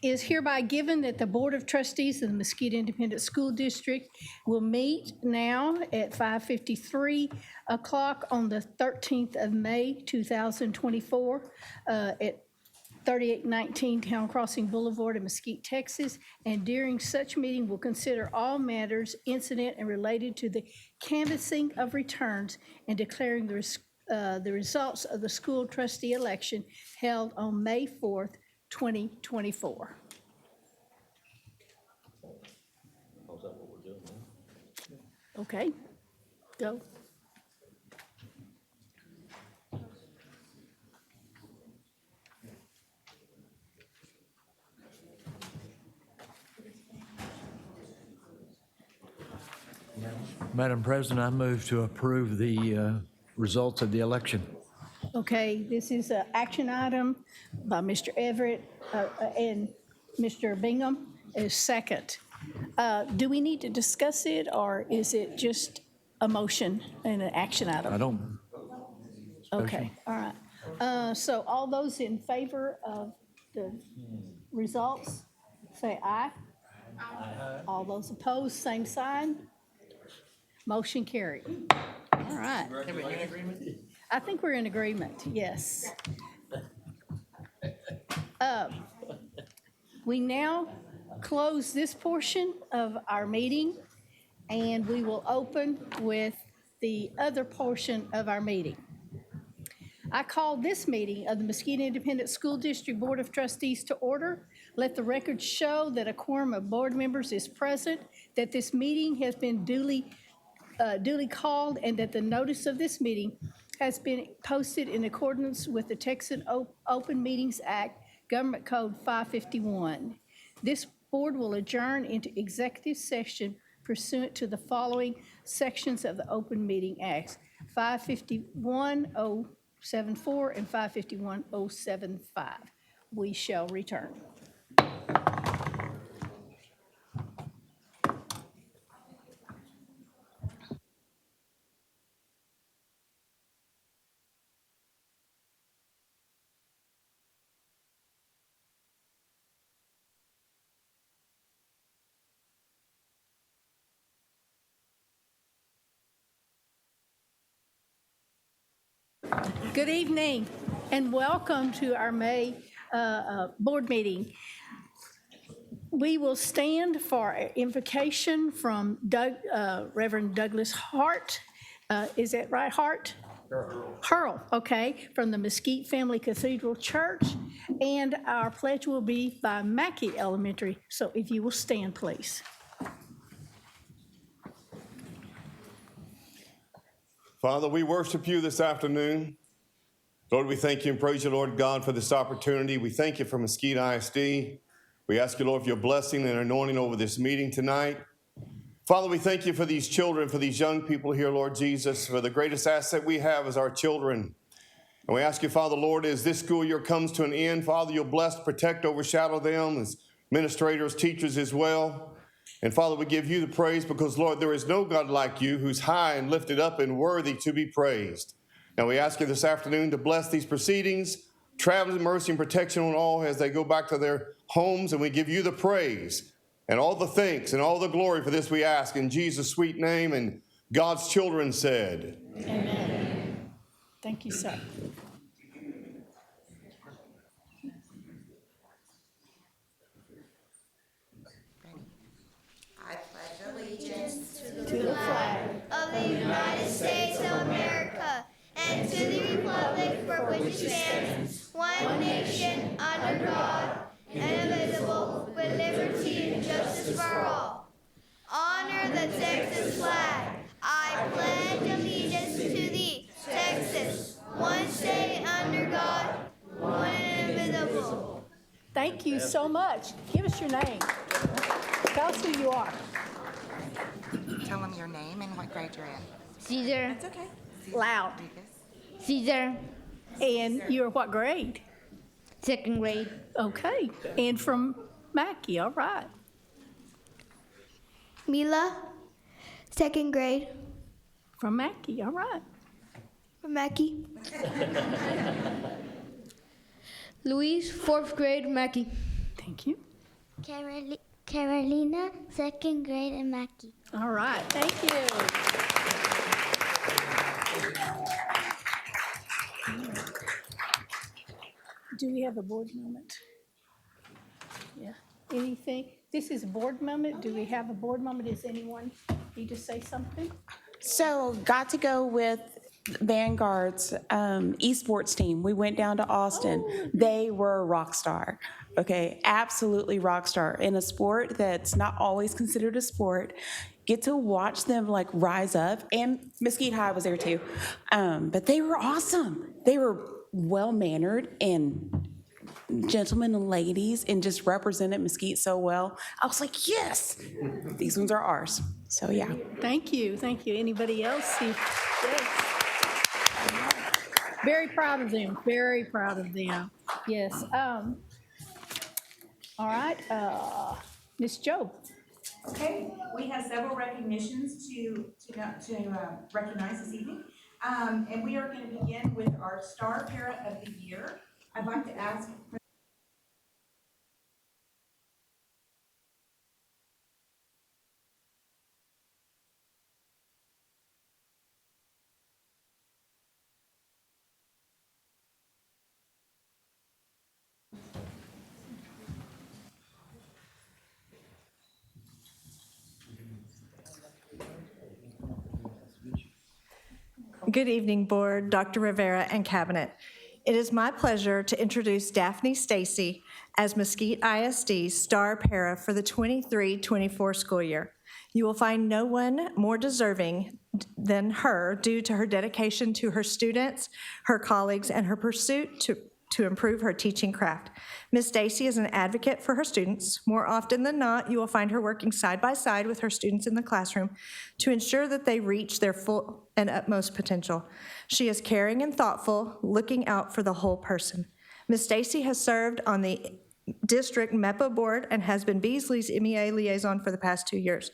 is hereby given that the Board of Trustees of the Mesquite Independent School District will meet now at 5:53 o'clock on the 13th of May, 2024, at 3819 Town Crossing Boulevard in Mesquite, Texas, and during such meeting will consider all matters incident and related to the canvassing of returns and declaring the results of the school trustee election held on May 4th, 2024. Oh, is that what we're doing now? Okay, go. Madam President, I move to approve the results of the election. Okay, this is an action item by Mr. Everett and Mr. Bingham is second. Do we need to discuss it, or is it just a motion and an action item? I don't, Okay, all right. So all those in favor of the results, say aye. Aye. All those opposed, same sign. Motion carried. All right. I think we're in agreement, yes. We now close this portion of our meeting, and we will open with the other portion of our meeting. I call this meeting of the Mesquite Independent School District Board of Trustees to order. Let the record show that a quorum of board members is present, that this meeting has been duly called, and that the notice of this meeting has been posted in accordance with the Texas Open Meetings Act, Government Code 551. This board will adjourn into executive session pursuant to the following sections of the Open Meeting Act, 551.074 and 551.075. We shall return. Good evening and welcome to our May board meeting. We will stand for an invocation from Reverend Douglas Hart. Is that right, Hart? Hurl, okay, from the Mesquite Family Cathedral Church. And our pledge will be by Mackey Elementary. So if you will stand, please. Father, we worship you this afternoon. Lord, we thank you and praise you, Lord God, for this opportunity. We thank you for Mesquite ISD. We ask you, Lord, for your blessing and anointing over this meeting tonight. Father, we thank you for these children, for these young people here, Lord Jesus, for the greatest asset we have is our children. And we ask you, Father, Lord, as this school year comes to an end, Father, you'll bless, protect, overshadow them as administrators, teachers as well. And Father, we give you the praise because, Lord, there is no God like you who's high and lifted up and worthy to be praised. Now we ask you this afternoon to bless these proceedings, traveling mercy and protection on all as they go back to their homes, and we give you the praise and all the thanks and all the glory for this we ask in Jesus' sweet name, and God's children said. Amen. Thank you, sir. I pledge allegiance To the flag of the United States of America and to the republic for which it stands, one nation, under God, indivisible, with liberty and justice for all. Honor the Texas flag. I pledge allegiance to thee, Texas, one state under God, one indivisible. Thank you so much. Give us your name. Tell us who you are. Tell them your name and what grade you're in. Caesar. It's okay. Loud. Caesar. And you're what grade? Second grade. Okay. And from Mackey, all right. Mila, second grade. From Mackey, all right. From Mackey. Louise, fourth grade, Mackey. Thank you. Carolina, second grade, and Mackie. All right, thank you. Do we have a board moment? Yeah, anything? This is a board moment. Do we have a board moment? Does anyone need to say something? So got to go with Vanguard's esports team. We went down to Austin. They were a rock star. Okay, absolutely rock star in a sport that's not always considered a sport. Get to watch them like rise up, and Mesquite High was there too. But they were awesome. They were well-mannered and gentlemen and ladies and just represented Mesquite so well. I was like, yes, these ones are ours. So yeah. Thank you, thank you. Anybody else? Yes. Very proud of them, very proud of them. Yes. All right, Ms. Joe. Okay, we have several recognitions to recognize this evening. And we are going to begin with our Star Para of the Year. I'd like to ask. Good evening, Board, Dr. Rivera, and Cabinet. It is my pleasure to introduce Daphne Stacy as Mesquite ISD's Star Para for the 23-24 school year. You will find no one more deserving than her due to her dedication to her students, her colleagues, and her pursuit to improve her teaching craft. Ms. Stacy is an advocate for her students. More often than not, you will find her working side by side with her students in the classroom to ensure that they reach their full and utmost potential. She is caring and thoughtful, looking out for the whole person. Ms. Stacy has served on the district MEPA board and has been Beasley's MEA liaison for the past 2 years.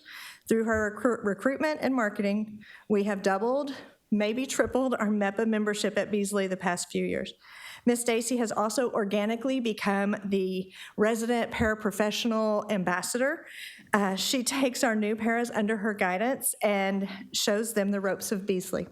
Through her recruitment and marketing, we have doubled, maybe tripled our MEPA membership at Beasley the past few years. Ms. Stacy has also organically become the resident paraprofessional ambassador. She takes our new paras under her guidance and shows them the ropes of Beasley.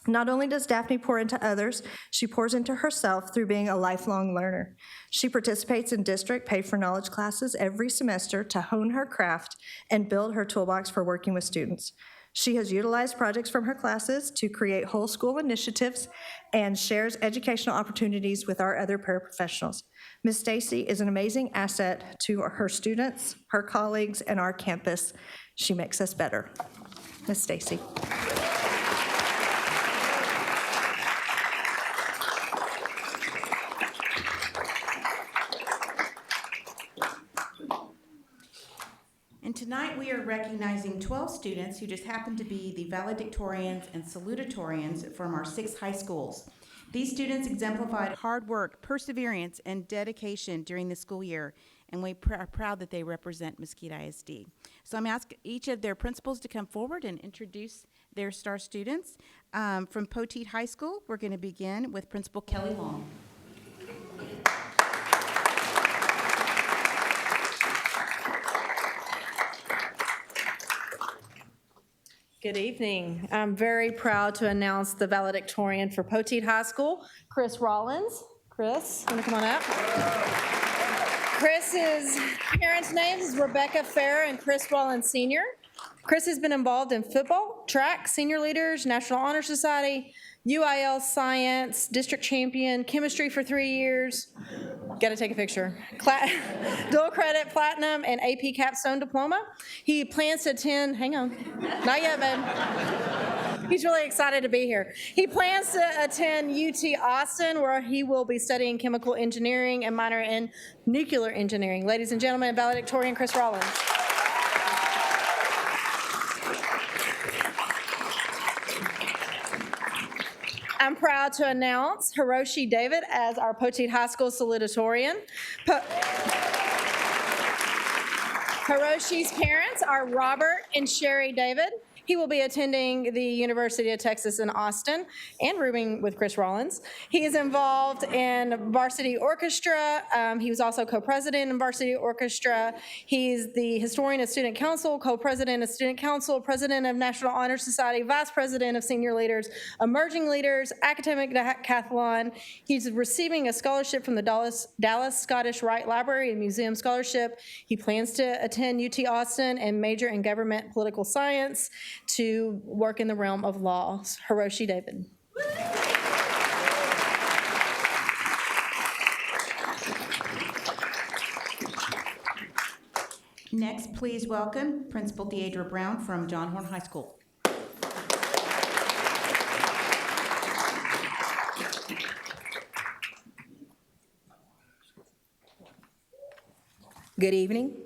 Not only does Daphne pour into others, she pours into herself through being a lifelong learner. She participates in district Pay for Knowledge classes every semester to hone her craft and build her toolbox for working with students. She has utilized projects from her classes to create whole school initiatives and shares educational opportunities with our other paraprofessionals. Ms. Stacy is an amazing asset to her students, her colleagues, and our campus. She makes us better. Ms. Stacy. And tonight we are recognizing 12 students who just happen to be the valedictorians and salutatorians from our 6 high schools. These students exemplified hard work, perseverance, and dedication during the school year, and we are proud that they represent Mesquite ISD. So I'm asking each of their principals to come forward and introduce their star students. From Poteet High School, we're going to begin with Principal Kelly Long. Good evening. I'm very proud to announce the valedictorian for Poteet High School, Chris Rollins. Chris, want to come on up? Chris's parents' names is Rebecca Fair and Chris Rollins Sr. Chris has been involved in football, track, senior leaders, National Honor Society, UIL science, district champion, chemistry for 3 years. Got to take a picture. Dual credit, platinum, and AP capstone diploma. He plans to attend, hang on, not yet, babe. He's really excited to be here. He plans to attend UT Austin, where he will be studying chemical engineering and minor in nuclear engineering. Ladies and gentlemen, valedictorian Chris Rollins. I'm proud to announce Hiroshi David as our Poteet High School salutatorian. Hiroshi's parents are Robert and Sherry David. He will be attending the University of Texas in Austin and rooming with Chris Rollins. He is involved in varsity orchestra. He was also co-president in varsity orchestra. He's the historian of Student Council, co-president of Student Council, president of National Honor Society, vice president of Senior Leaders, Emerging Leaders, academic decathlon. He's receiving a scholarship from the Dallas Scottish Rite Library and Museum Scholarship. He plans to attend UT Austin and major in government political science to work in the realm of law. Hiroshi David. Next, please welcome Principal Deidre Brown from John Horn High School. Good evening.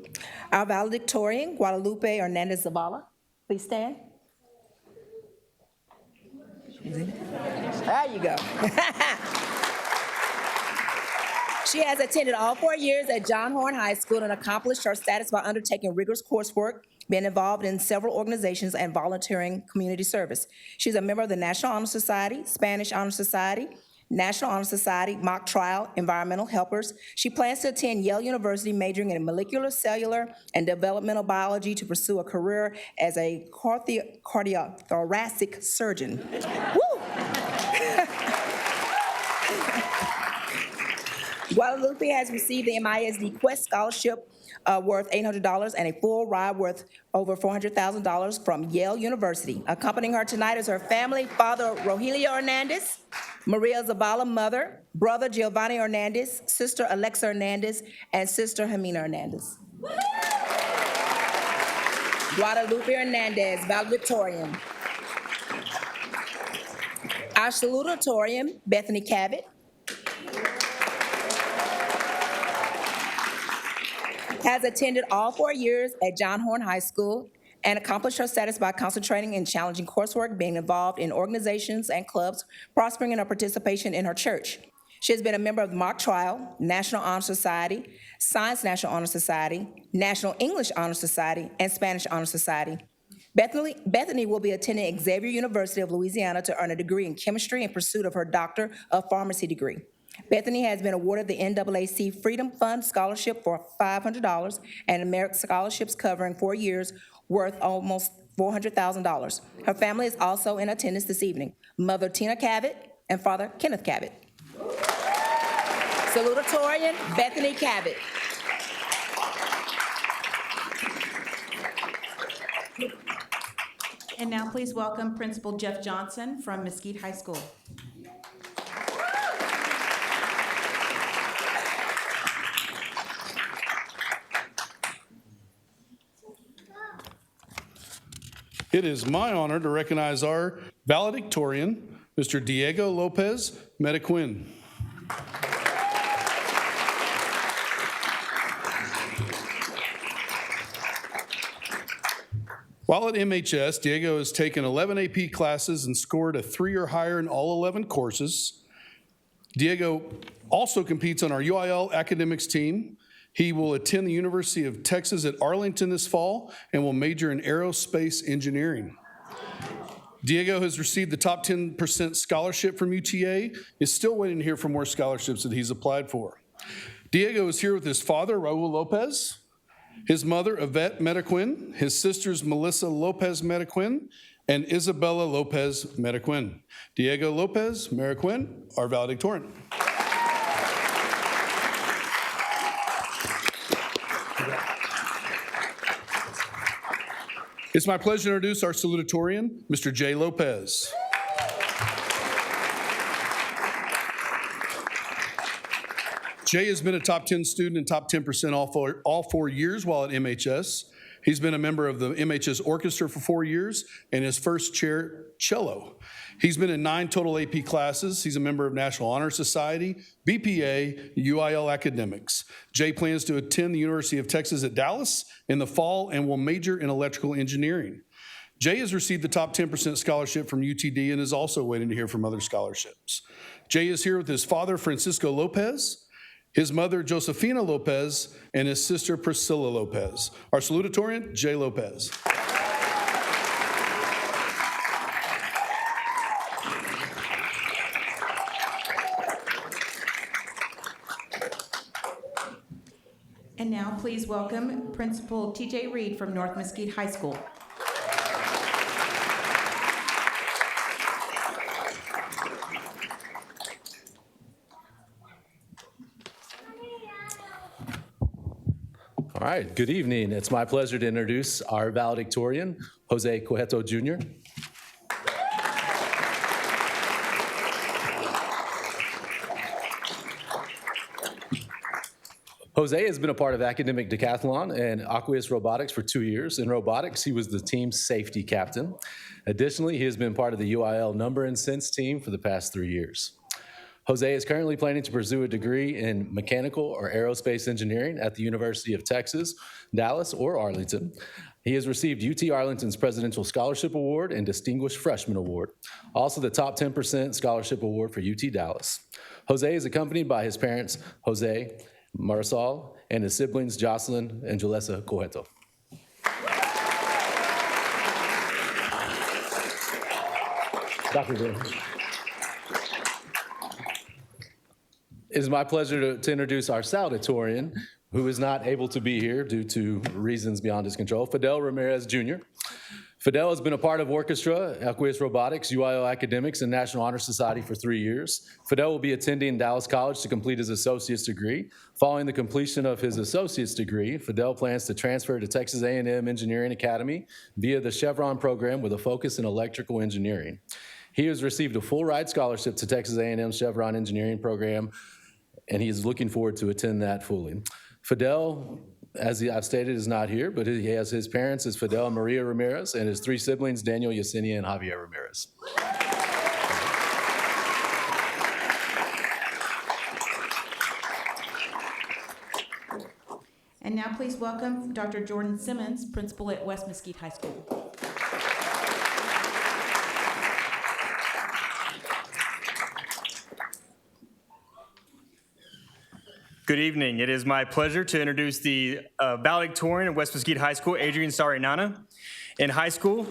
Our valedictorian, Guadalupe Hernandez Zavala. Please stand. There you go. She has attended all 4 years at John Horn High School and accomplished her status by undertaking rigorous coursework, being involved in several organizations, and volunteering community service. She's a member of the National Honor Society, Spanish Honor Society, National Honor Society, Mock Trial, Environmental Helpers. She plans to attend Yale University, majoring in molecular, cellular, and developmental biology to pursue a career as a cardiothoracic surgeon. Woo! Guadalupe has received the MISD Quest Scholarship worth $800 and a full ride worth over $400,000 from Yale University. Accompanying her tonight is her family, Father Rogelio Hernandez, Maria Zavala, mother, brother Giovanni Hernandez, sister Alexa Hernandez, and sister Jimena Hernandez. Guadalupe Hernandez, valedictorian. Our salutatorian, Bethany Cabot. Has attended all 4 years at John Horn High School and accomplished her status by concentrating in challenging coursework, being involved in organizations and clubs, prospering in her participation in her church. She has been a member of the Mock Trial, National Honor Society, Science National Honor Society, National English Honor Society, and Spanish Honor Society. Bethany will be attending Xavier University of Louisiana to earn a degree in chemistry in pursuit of her Doctor of Pharmacy degree. Bethany has been awarded the NAAC Freedom Fund Scholarship for $500 and Merit Scholarships covering 4 years worth almost $400,000. Her family is also in attendance this evening. Mother Tina Cabot and Father Kenneth Cabot. Salutatorian, Bethany Cabot. And now please welcome Principal Jeff Johnson from Mesquite High School. It is my honor to recognize our valedictorian, Mr. Diego Lopez Metaquin. While at MHS, Diego has taken 11 AP classes and scored a 3 or higher in all 11 courses. Diego also competes on our UIL academics team. He will attend the University of Texas at Arlington this fall and will major in aerospace engineering. Diego has received the top 10% scholarship from UTA, is still waiting to hear for more scholarships that he's applied for. Diego is here with his father, Raul Lopez, his mother, Yvette Metaquin, his sisters, Melissa Lopez Metaquin, and Isabella Lopez Metaquin. Diego Lopez Metaquin, our valedictorian. It's my pleasure to introduce our salutatorian, Mr. Jay Lopez. Jay has been a top 10 student and top 10% all four years while at MHS. He's been a member of the MHS Orchestra for 4 years and his first chair, cello. He's been in 9 total AP classes. He's a member of National Honor Society, BPA, UIL Academics. Jay plans to attend the University of Texas at Dallas in the fall and will major in electrical engineering. Jay has received the top 10% scholarship from UTD and is also waiting to hear from other scholarships. Jay is here with his father, Francisco Lopez, his mother, Josefina Lopez, and his sister, Priscilla Lopez. Our salutatorian, Jay Lopez. please welcome Principal TJ Reed from North Mesquite High School. All right, good evening. It's my pleasure to introduce our valedictorian, Jose Cueto Jr. Jose has been a part of academic decathlon and aqueous robotics for 2 years. In robotics, he was the team's safety captain. Additionally, he has been part of the UIL number and sense team for the past 3 years. Jose is currently planning to pursue a degree in mechanical or aerospace engineering at the University of Texas, Dallas, or Arlington. He has received UT Arlington's Presidential Scholarship Award and Distinguished Freshman Award, also the Top 10% Scholarship Award for UT Dallas. Jose is accompanied by his parents, Jose, Marisol, and his siblings, Jocelyn and Julissa Cueto. Dr. Green. It is my pleasure to introduce our salutatorian, who is not able to be here due to reasons beyond his control, Fidel Ramirez Jr. Fidel has been a part of orchestra, aqueous robotics, UIL academics, and National Honor Society for 3 years. Fidel will be attending Dallas College to complete his associate's degree. Following the completion of his associate's degree, Fidel plans to transfer to Texas A&M Engineering Academy via the Chevron program with a focus in electrical engineering. He has received a full ride scholarship to Texas A&M Chevron Engineering program, and he is looking forward to attend that fully. Fidel, as I've stated, is not here, but he has his parents is Fidel and Maria Ramirez, and his 3 siblings, Daniel, Yesenia, and Javier Ramirez. And now please welcome Dr. Jordan Simmons, principal at West Mesquite High School. Good evening. It is my pleasure to introduce the valedictorian of West Mesquite High School, Adrian Sarinana. In high school,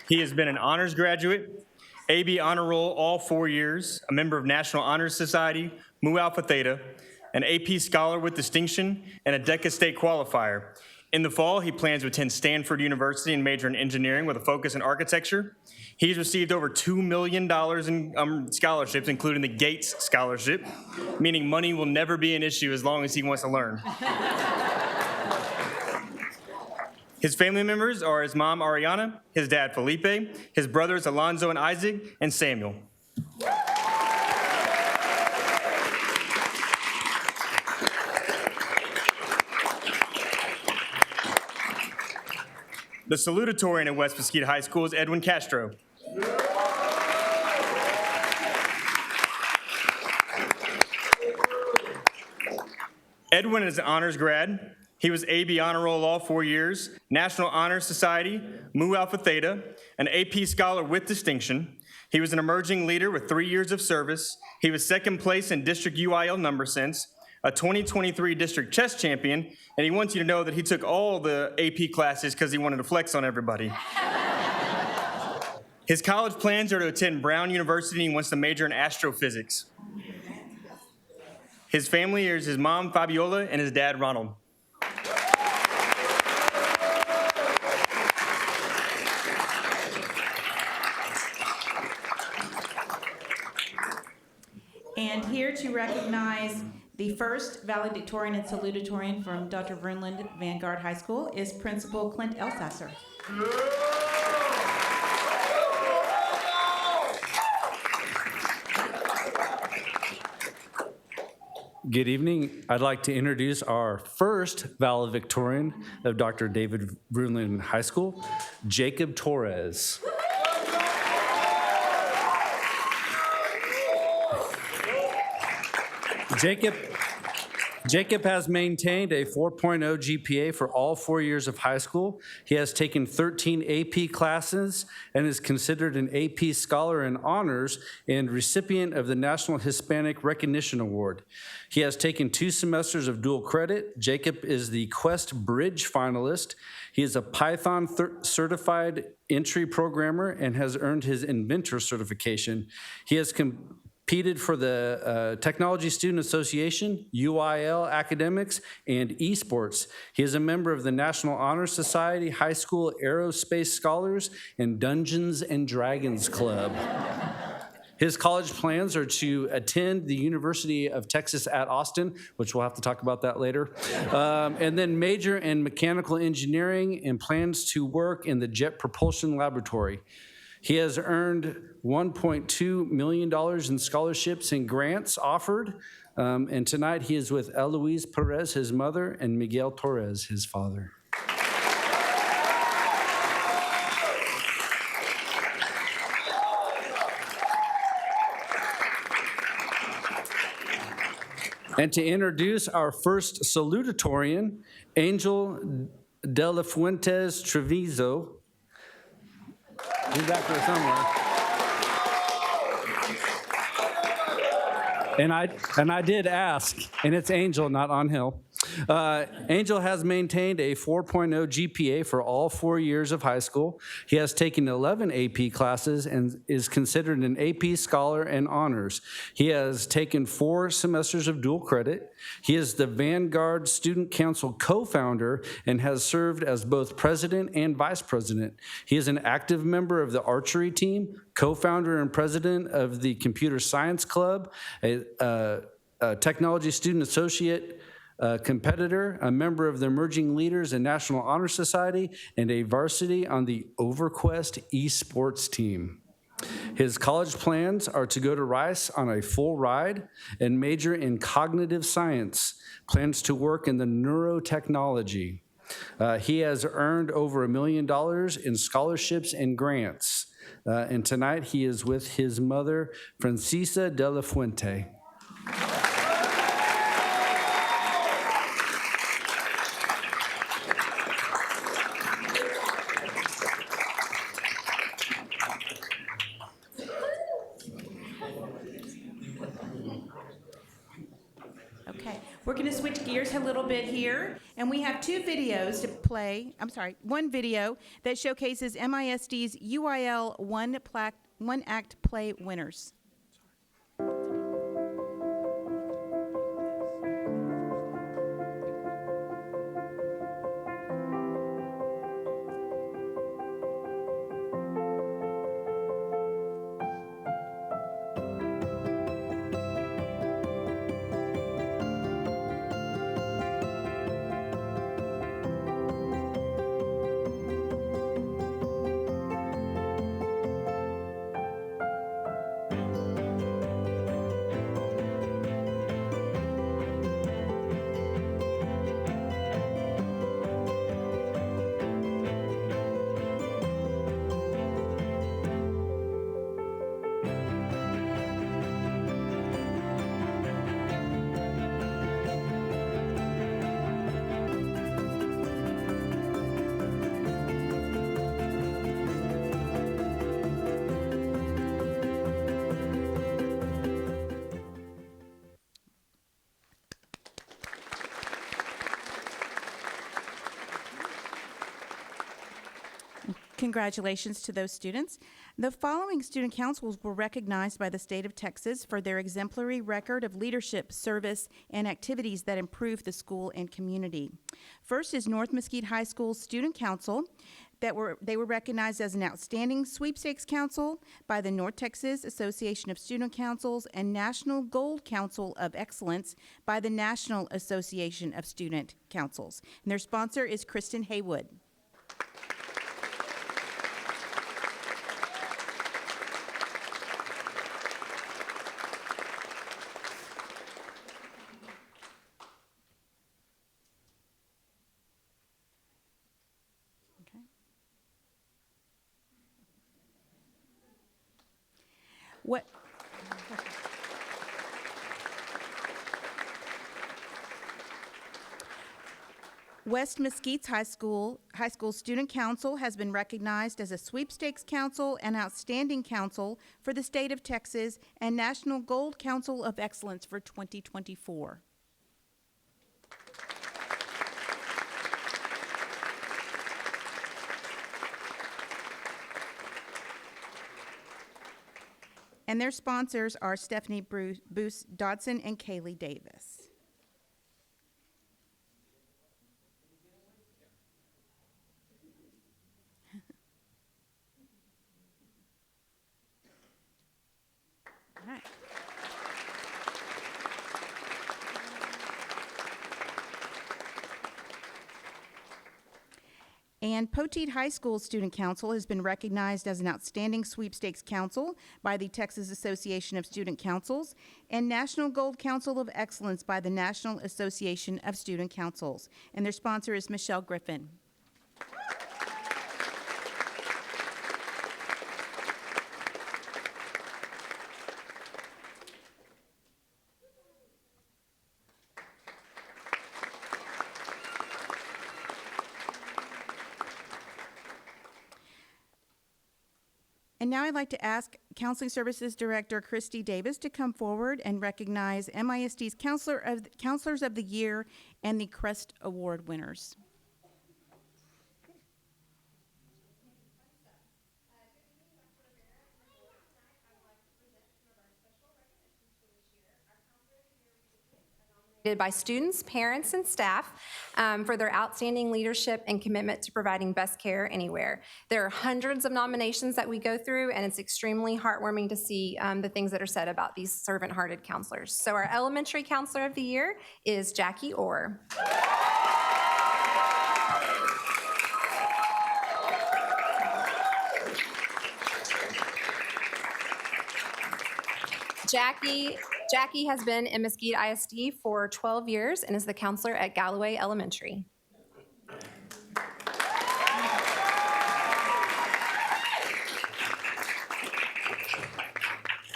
he has been an honors graduate, AB honor roll all 4 years, a member of National Honor Society, Mu Alpha Theta, an AP scholar with distinction, and a DECA state qualifier. In the fall, he plans to attend Stanford University and major in engineering with a focus in architecture. He's received over $2 million in scholarships, including the Gates Scholarship, meaning money will never be an issue as long as he wants to learn. His family members are his mom, Ariana, his dad, Felipe, his brothers, Alonzo and Isaac, and Samuel. The salutatorian at West Mesquite High School is Edwin Castro. Edwin is an honors grad. He was AB honor roll all 4 years, National Honor Society, Mu Alpha Theta, an AP scholar with distinction. He was an emerging leader with 3 years of service. He was second place in district UIL number sense, a 2023 district chess champion, and he wants you to know that he took all the AP classes because he wanted to flex on everybody. His college plans are to attend Brown University and he wants to major in astrophysics. His family is his mom, Fabiola, and his dad, Ronald. And here to recognize the first valedictorian and salutatorian from Dr. Verneland Vanguard High School is Principal Clint Elsasser. Good evening. I'd like to introduce our first valedictorian of Dr. David Verneland High School, Jacob Torres. Jacob has maintained a 4.0 GPA for all 4 years of high school. He has taken 13 AP classes and is considered an AP Scholar in Honors and recipient of the National Hispanic Recognition Award. He has taken 2 semesters of dual credit. Jacob is the Quest Bridge finalist. He is a Python certified entry programmer and has earned his inventor certification. He has competed for the Technology Student Association, UIL Academics, and Esports. He is a member of the National Honor Society, High School Aerospace Scholars, and Dungeons and Dragons Club. His college plans are to attend the University of Texas at Austin, which we'll have to talk about that later, and then major in mechanical engineering and plans to work in the Jet Propulsion Laboratory. He has earned $1.2 million in scholarships and grants offered, and tonight he is with Eloise Perez, his mother, and Miguel Torres, his father. And to introduce our first salutatorian, Angel de la Fuentes Treviso. He's back there somewhere. And I did ask, and it's Angel, not Angel. Angel has maintained a 4.0 GPA for all 4 years of high school. He has taken 11 AP classes and is considered an AP Scholar and Honors. He has taken 4 semesters of dual credit. He is the Vanguard Student Council co-founder and has served as both president and vice president. He is an active member of the archery team, co-founder and president of the Computer Science Club, a Technology Student Associate, a competitor, a member of the Emerging Leaders and National Honor Society, and a varsity on the Overquest esports team. His college plans are to go to Rice on a full ride and major in cognitive science, plans to work in the neurotechnology. He has earned over $1 million in scholarships and grants. And tonight he is with his mother, Francisa de la Fuente. Okay, we're going to switch gears a little bit here, and we have 2 videos to play. One video that showcases MISD's UIL One Act Play winners. Congratulations to those students. The following student councils were recognized by the state of Texas for their exemplary record of leadership, service, and activities that improve the school and community. First is North Mesquite High School Student Council. They were recognized as an outstanding sweepstakes council by the North Texas Association of Student Councils and National Gold Council of Excellence by the National Association of Student Councils. And their sponsor is Kristen Haywood. What? West Mesquite's High School Student Council has been recognized as a sweepstakes council and outstanding council for the state of Texas and National Gold Council of Excellence for 2024. And their sponsors are Stephanie Booth Dodson and Kaylee Davis. All right. And Poteet High School Student Council has been recognized as an outstanding sweepstakes council by the Texas Association of Student Councils and National Gold Council of Excellence by the National Association of Student Councils. And their sponsor is Michelle Griffin. And now I'd like to ask Counseling Services Director Christy Davis to come forward and recognize MISD's Counselors of the Year and the Crest Award winners. By students, parents, and staff for their outstanding leadership and commitment to providing best care anywhere. There are hundreds of nominations that we go through, and it's extremely heartwarming to see the things that are said about these servant-hearted counselors. So our elementary counselor of the year is Jackie Orr. Jackie has been in Mesquite ISD for 12 years and is the counselor at Galloway Elementary.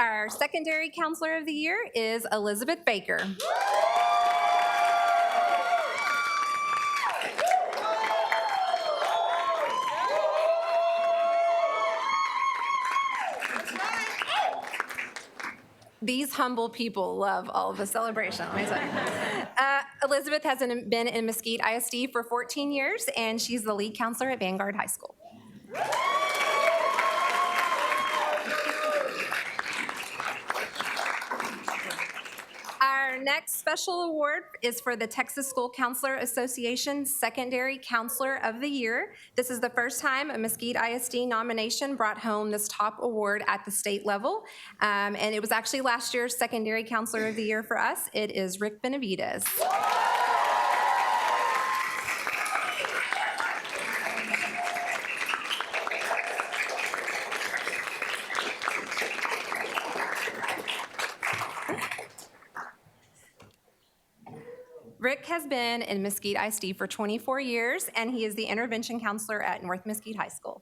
Our secondary counselor of the year is Elizabeth Baker. These humble people love all of the celebration. Let me tell you. Elizabeth has been in Mesquite ISD for 14 years, and she's the lead counselor at Vanguard High School. Our next special award is for the Texas School Counselor Association Secondary Counselor of the Year. This is the first time a Mesquite ISD nomination brought home this top award at the state level. And it was actually last year's Secondary Counselor of the Year for us. It is Rick Benavides. Rick has been in Mesquite ISD for 24 years, and he is the intervention counselor at North Mesquite High School.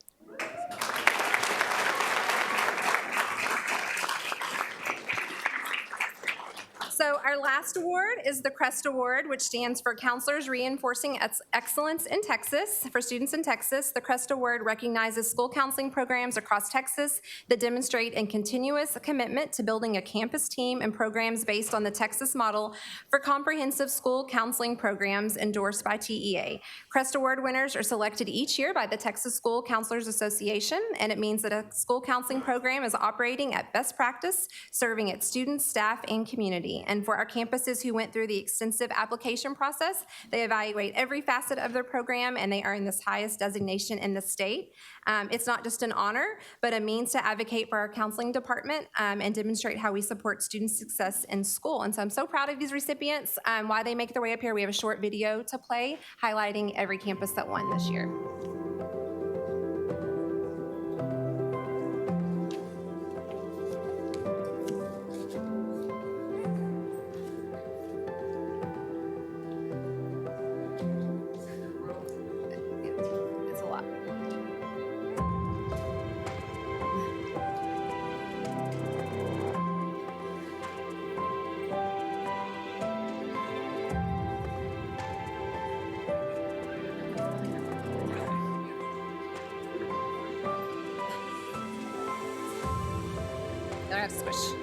So our last award is the CREST Award, which stands for Counselors Reinforcing Excellence in Texas. For students in Texas, the CREST Award recognizes school counseling programs across Texas that demonstrate a continuous commitment to building a campus team and programs based on the Texas model for comprehensive school counseling programs endorsed by TEA. CREST Award winners are selected each year by the Texas School Counselors Association, and it means that a school counseling program is operating at best practice, serving its students, staff, and community. And for our campuses who went through the extensive application process, they evaluate every facet of their program, and they earn this highest designation in the state. It's not just an honor, but a means to advocate for our counseling department and demonstrate how we support student success in school. And so I'm so proud of these recipients. While they make their way up here, we have a short video to play highlighting every campus that won this year. It's a lot. I have to squish.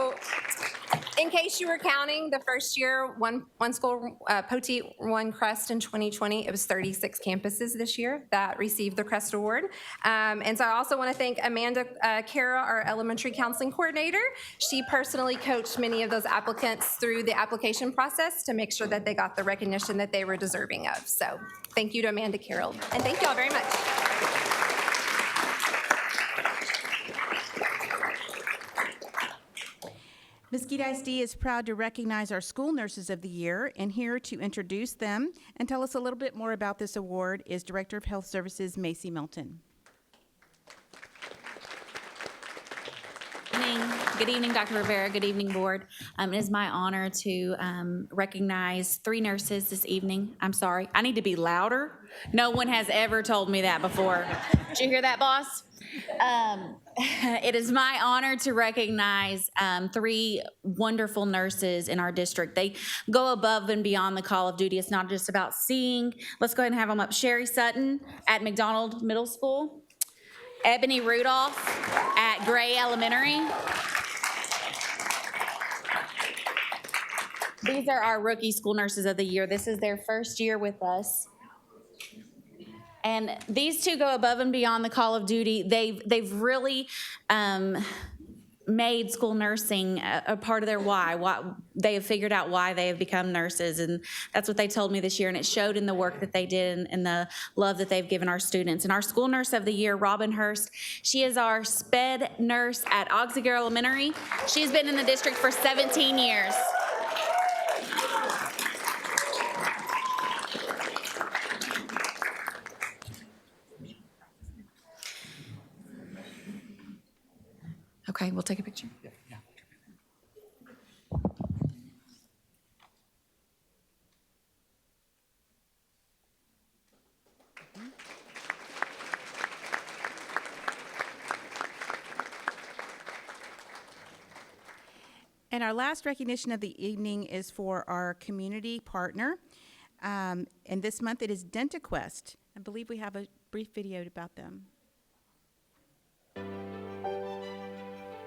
So in case you were counting, the first year, one school, Poteet won Crest in 2020. It was 36 campuses this year that received the Crest Award. And so I also want to thank Amanda Kara, our elementary counseling coordinator. She personally coached many of those applicants through the application process to make sure that they got the recognition that they were deserving of. So thank you to Amanda Carroll, and thank you all very much. Mesquite ISD is proud to recognize our School Nurses of the Year, and here to introduce them and tell us a little bit more about this award is Director of Health Services, Macy Milton. Good evening, Dr. Rivera. Good evening, Board. It is my honor to recognize 3 nurses this evening. I'm sorry, I need to be louder. No one has ever told me that before. Did you hear that, boss? It is my honor to recognize 3 wonderful nurses in our district. They go above and beyond the call of duty. It's not just about seeing. Let's go ahead and have them up. Sherry Sutton at McDonald Middle School. Ebony Rudolph at Gray Elementary. These are our rookie School Nurses of the Year. This is their first year with us. And these 2 go above and beyond the call of duty. They've really made school nursing a part of their why. They have figured out why they have become nurses, and that's what they told me this year, and it showed in the work that they did and the love that they've given our students. And our School Nurse of the Year, Robin Hurst, she is our SPED nurse at Auxiguer Elementary. She's been in the district for 17 years. Okay, we'll take a picture. And our last recognition of the evening is for our community partner. And this month it is DentaQuest. I believe we have a brief video about them.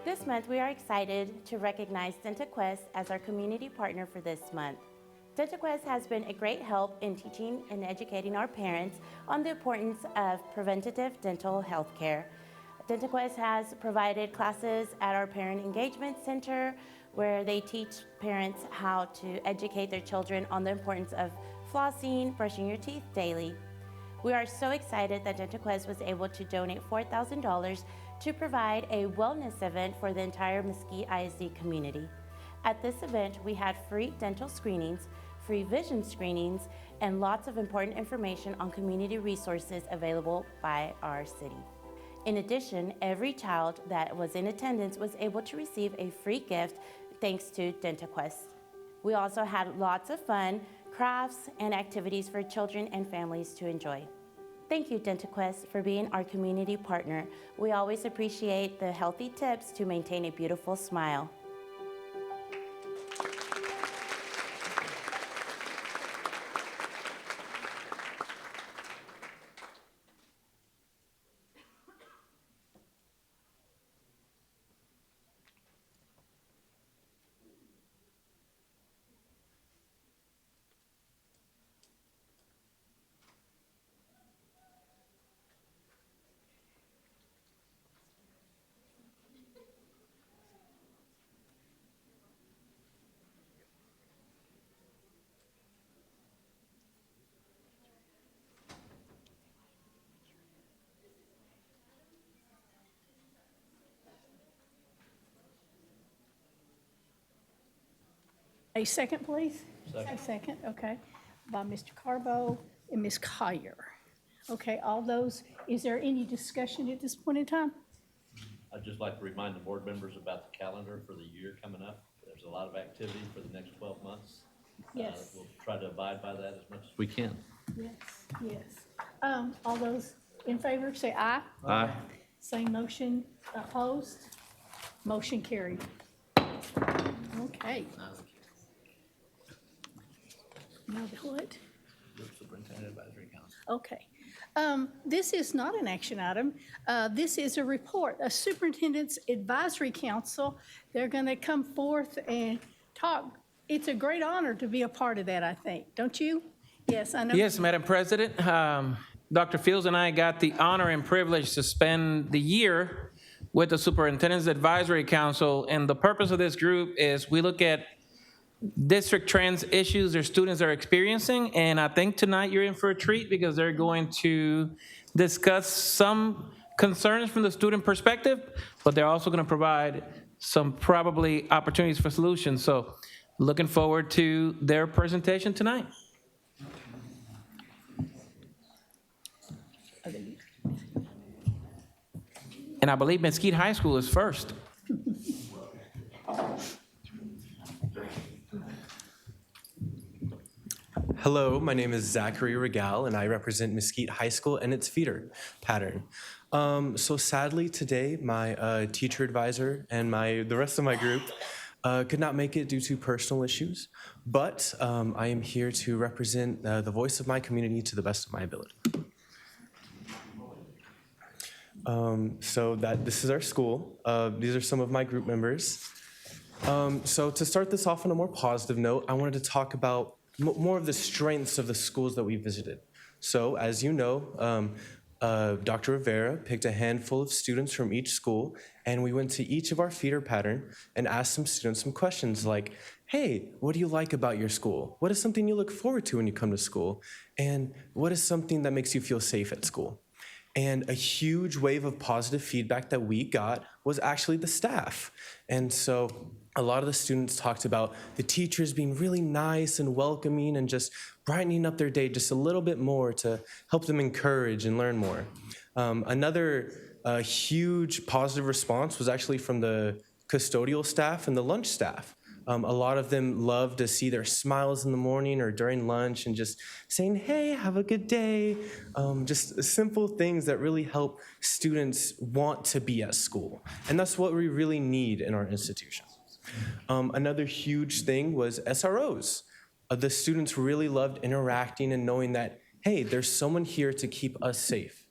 This month, we are excited to recognize DentaQuest as our community partner for this month. DentaQuest has been a great help in teaching and educating our parents on the importance of preventative dental health care. DentaQuest has provided classes at our Parent Engagement Center where they teach parents how to educate their children on the importance of flossing, brushing your teeth daily. We are so excited that DentaQuest was able to donate $4,000 to provide a wellness event for the entire Mesquite ISD community. At this event, we had free dental screenings, free vision screenings, and lots of important information on community resources available by our city. In addition, every child that was in attendance was able to receive a free gift thanks to DentaQuest. We also had lots of fun, crafts, and activities for children and families to enjoy. Thank you, DentaQuest, for being our community partner. We always appreciate the healthy tips to maintain a beautiful smile. A second, please? Second. A second, okay. By Mr. Carbo and Ms. Collier. Okay, all those, is there any discussion at this point in time? I'd just like to remind the board members about the calendar for the year coming up. There's a lot of activity for the next 12 months. Yes. We'll try to abide by that as much as we can. Yes, yes. All those in favor, say aye. Aye. Same motion, opposed? Motion carried. Okay. Now the what? Superintendent Advisory Council. Okay. This is not an action item. This is a report, a superintendent's advisory council. They're going to come forth and talk. It's a great honor to be a part of that, I think. Don't you? Yes, I know. Yes, Madam President. Dr. Fields and I got the honor and privilege to spend the year with the Superintendent's Advisory Council. And the purpose of this group is we look at district trends, issues their students are experiencing. And I think tonight you're in for a treat because they're going to discuss some concerns from the student perspective, but they're also going to provide some probably opportunities for solutions. So looking forward to their presentation tonight. And I believe Mesquite High School is first. Hello, my name is Zachary Regal, and I represent Mesquite High School and its feeder pattern. So sadly today, my teacher advisor and the rest of my group could not make it due to personal issues, but I am here to represent the voice of my community to the best of my ability. This is our school. These are some of my group members. So to start this off on a more positive note, I wanted to talk about more of the strengths of the schools that we visited. So as you know, Dr. Rivera picked a handful of students from each school, and we went to each of our feeder pattern and asked some students some questions like, hey, what do you like about your school? What is something you look forward to when you come to school? And what is something that makes you feel safe at school? And a huge wave of positive feedback that we got was actually the staff. And so a lot of the students talked about the teachers being really nice and welcoming and just brightening up their day just a little bit more to help them encourage and learn more. Another huge positive response was actually from the custodial staff and the lunch staff. A lot of them love to see their smiles in the morning or during lunch and just saying, hey, have a good day. Just simple things that really help students want to be at school. And that's what we really need in our institution. Another huge thing was SROs. The students really loved interacting and knowing that, hey, there's someone here to keep us safe.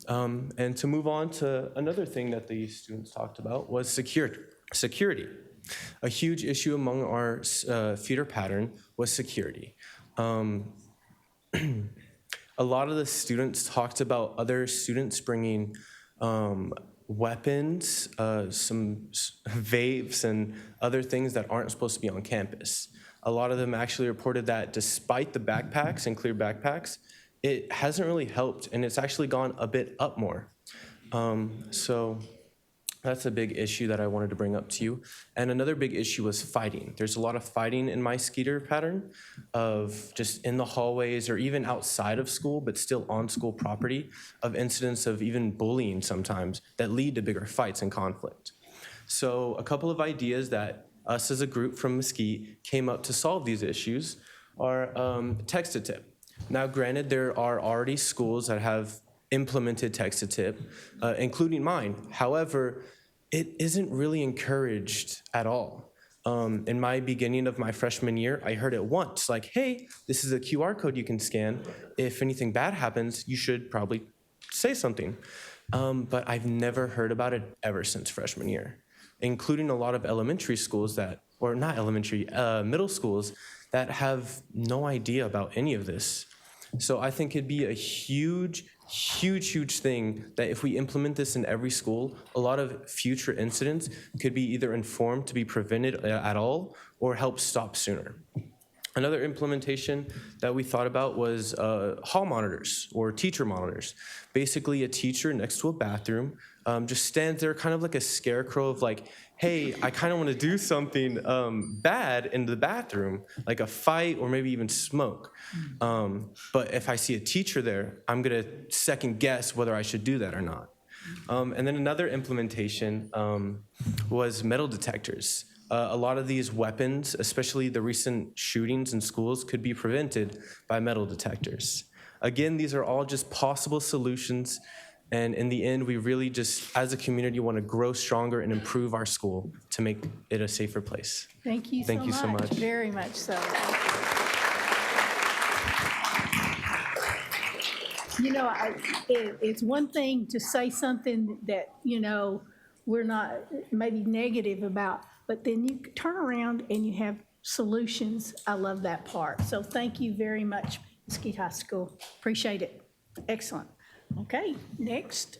And to move on to another thing that the students talked about was security. A huge issue among our feeder pattern was security. A lot of the students talked about other students bringing weapons, some vapes, and other things that aren't supposed to be on campus. A lot of them actually reported that despite the backpacks and clear backpacks, it hasn't really helped, and it's actually gone a bit up more. So that's a big issue that I wanted to bring up to you. And another big issue was fighting. There's a lot of fighting in my Skeeter pattern of just in the hallways or even outside of school, but still on school property, of incidents of even bullying sometimes that lead to bigger fights and conflict. So a couple of ideas that us as a group from Mesquite came up to solve these issues are text-to-tip. Now, granted, there are already schools that have implemented text-to-tip, including mine. However, it isn't really encouraged at all. In my beginning of my freshman year, I heard it once, like, hey, this is a QR code you can scan. If anything bad happens, you should probably say something. But I've never heard about it ever since freshman year, including a lot of elementary schools middle schools that have no idea about any of this. So I think it'd be a huge thing that if we implement this in every school, a lot of future incidents could be either informed to be prevented at all or help stop sooner. Another implementation that we thought about was hall monitors or teacher monitors. Basically, a teacher next to a bathroom just stands there kind of like a scarecrow of like, hey, I kind of want to do something bad in the bathroom, like a fight or maybe even smoke. But if I see a teacher there, I'm going to second guess whether I should do that or not. And then another implementation was metal detectors. A lot of these weapons, especially the recent shootings in schools, could be prevented by metal detectors. Again, these are all just possible solutions. And in the end, we really just, as a community, want to grow stronger and improve our school to make it a safer place. Thank you so much. Very much so. It's one thing to say something that, we're not maybe negative about, but then you turn around and you have solutions. I love that part. So thank you very much, Mesquite High School. Appreciate it. Excellent. Okay, next.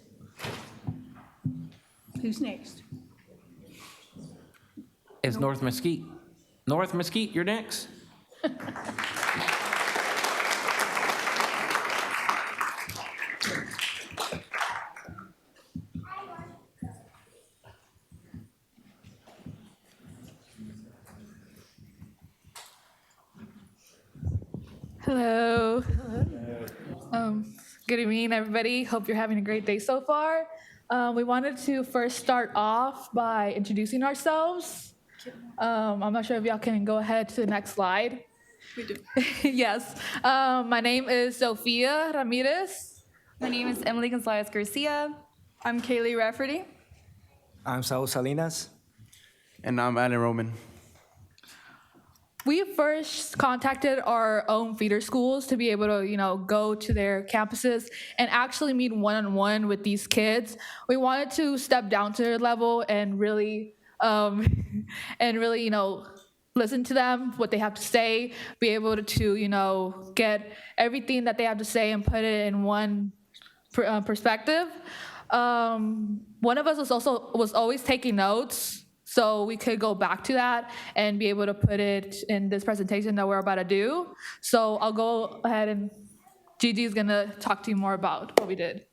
Who's next? It's North Mesquite. North Mesquite, you're next. Hello. Good evening, everybody. Hope you're having a great day so far. We wanted to first start off by introducing ourselves. I'm not sure if y'all can go ahead to the next slide. We do. Yes. My name is Sophia Ramirez. My name is Emily Gonzalez Garcia. I'm Kaylee Rafferty. I'm Saul Salinas. And I'm Alan Roman. We first contacted our own feeder schools to be able to, go to their campuses and actually meet one-on-one with these kids. We wanted to step down to their level and really, listen to them, what they have to say, be able to, get everything that they have to say and put it in one perspective. One of us was always taking notes, so we could go back to that and be able to put it in this presentation that we're about to do. So I'll go ahead and Gigi is gonna talk to you more about what we did.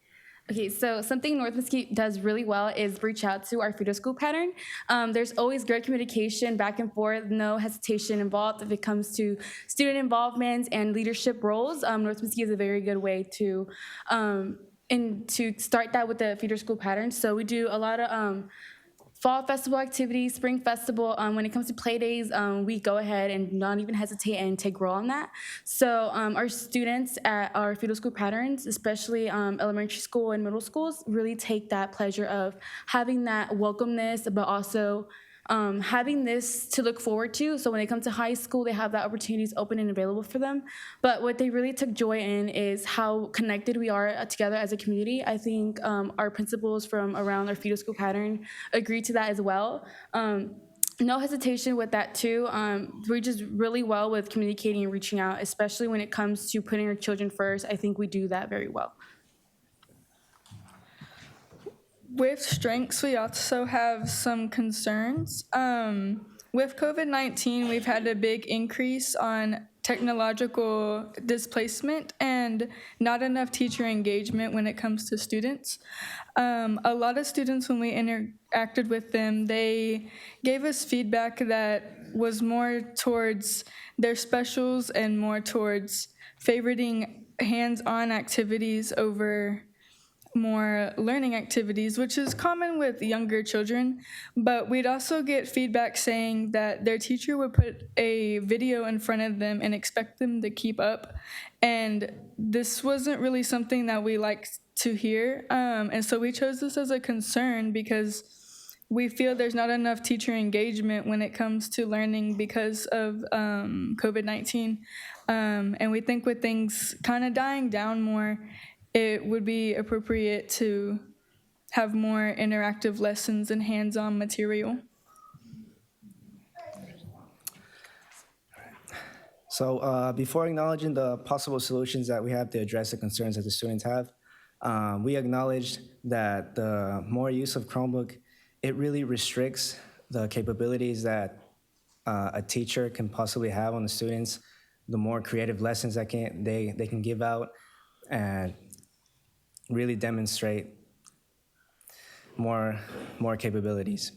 Okay, so something North Mesquite does really well is reach out to our feeder school pattern. There's always great communication back and forth, no hesitation involved if it comes to student involvement and leadership roles. North Mesquite is a very good way to start that with the feeder school pattern. So we do a lot of fall festival activities, spring festival. When it comes to play days, we go ahead and not even hesitate and take role on that. So our students at our feeder school patterns, especially elementary school and middle schools, really take that pleasure of having that welcomeness, but also having this to look forward to. So when they come to high school, they have that opportunities open and available for them. But what they really took joy in is how connected we are together as a community. I think our principals from around our feeder school pattern agree to that as well. No hesitation with that too. We're just really well with communicating and reaching out, especially when it comes to putting our children first. I think we do that very well. With strengths, we also have some concerns. With COVID-19, we've had a big increase on technological displacement and not enough teacher engagement when it comes to students. A lot of students, when we interacted with them, they gave us feedback that was more towards their specials and more towards favoriting hands-on activities over more learning activities, which is common with younger children. But we'd also get feedback saying that their teacher would put a video in front of them and expect them to keep up. And this wasn't really something that we liked to hear. And so we chose this as a concern because we feel there's not enough teacher engagement when it comes to learning because of COVID-19. And we think with things kind of dying down more, it would be appropriate to have more interactive lessons and hands-on material. So before acknowledging the possible solutions that we have to address the concerns that the students have, we acknowledged that the more use of Chromebook, it really restricts the capabilities that a teacher can possibly have on the students, the more creative lessons that they can give out, and really demonstrate more capabilities.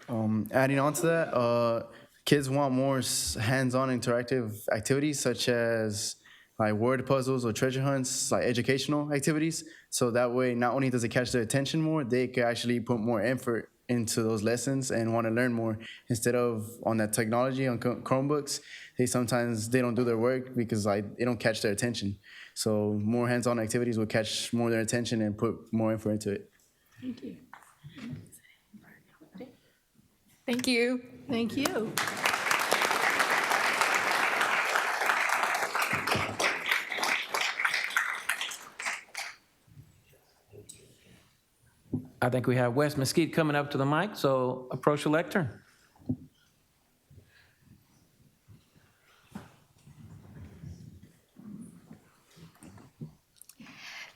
Adding on to that, kids want more hands-on interactive activities such as like word puzzles or treasure hunts, like educational activities. So that way, not only does it catch their attention more, they can actually put more effort into those lessons and want to learn more instead of on that technology on Chromebooks. They don't do their work because they don't catch their attention. So more hands-on activities will catch more of their attention and put more effort into it. Thank you. Thank you. Thank you. I think we have West Mesquite coming up to the mic, so approach the lectern.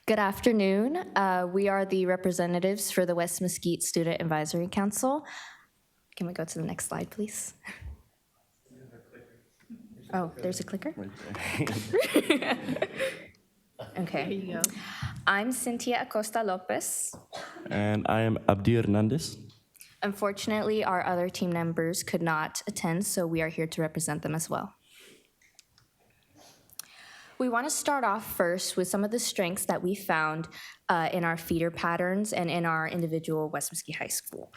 Good afternoon. We are the representatives for the West Mesquite Student Advisory Council. Can we go to the next slide, please? Oh, there's a clicker? Okay. There you go. I'm Cynthia Acosta Lopez. And I am Abdi Hernandez. Unfortunately, our other team members could not attend, so we are here to represent them as well. We want to start off first with some of the strengths that we found in our feeder patterns and in our individual West Mesquite High School.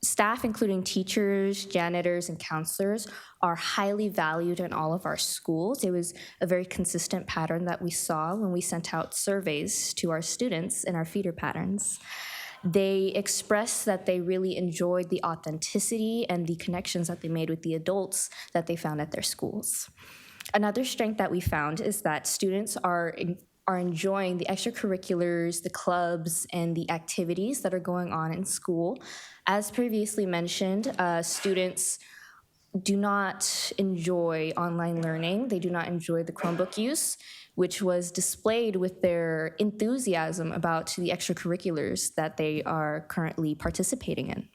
Staff, including teachers, janitors, and counselors, are highly valued in all of our schools. It was a very consistent pattern that we saw when we sent out surveys to our students in our feeder patterns. They expressed that they really enjoyed the authenticity and the connections that they made with the adults that they found at their schools. Another strength that we found is that students are enjoying the extracurriculars, the clubs, and the activities that are going on in school. As previously mentioned, students do not enjoy online learning. They do not enjoy the Chromebook use, which was displayed with their enthusiasm about the extracurriculars that they are currently participating in.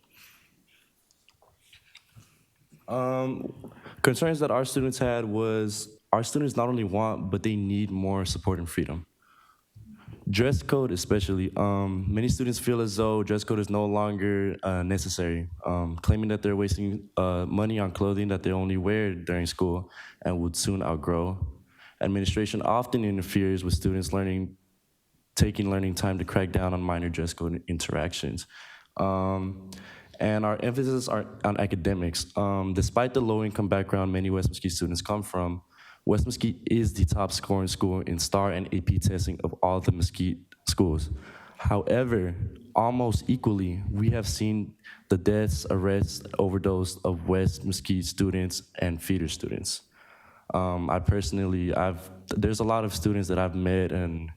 Concerns that our students had was our students not only want, but they need more support and freedom. Dress code especially, many students feel as though dress code is no longer necessary, claiming that they're wasting money on clothing that they only wear during school and would soon outgrow. Administration often interferes with students taking learning time to crack down on minor dress code interactions. And our emphasis on academics. Despite the low-income background many West Mesquite students come from, West Mesquite is the top scoring school in STAR and AP testing of all the Mesquite schools. However, almost equally, we have seen the deaths, arrests, overdose of West Mesquite students and feeder students. There's a lot of students that I've met and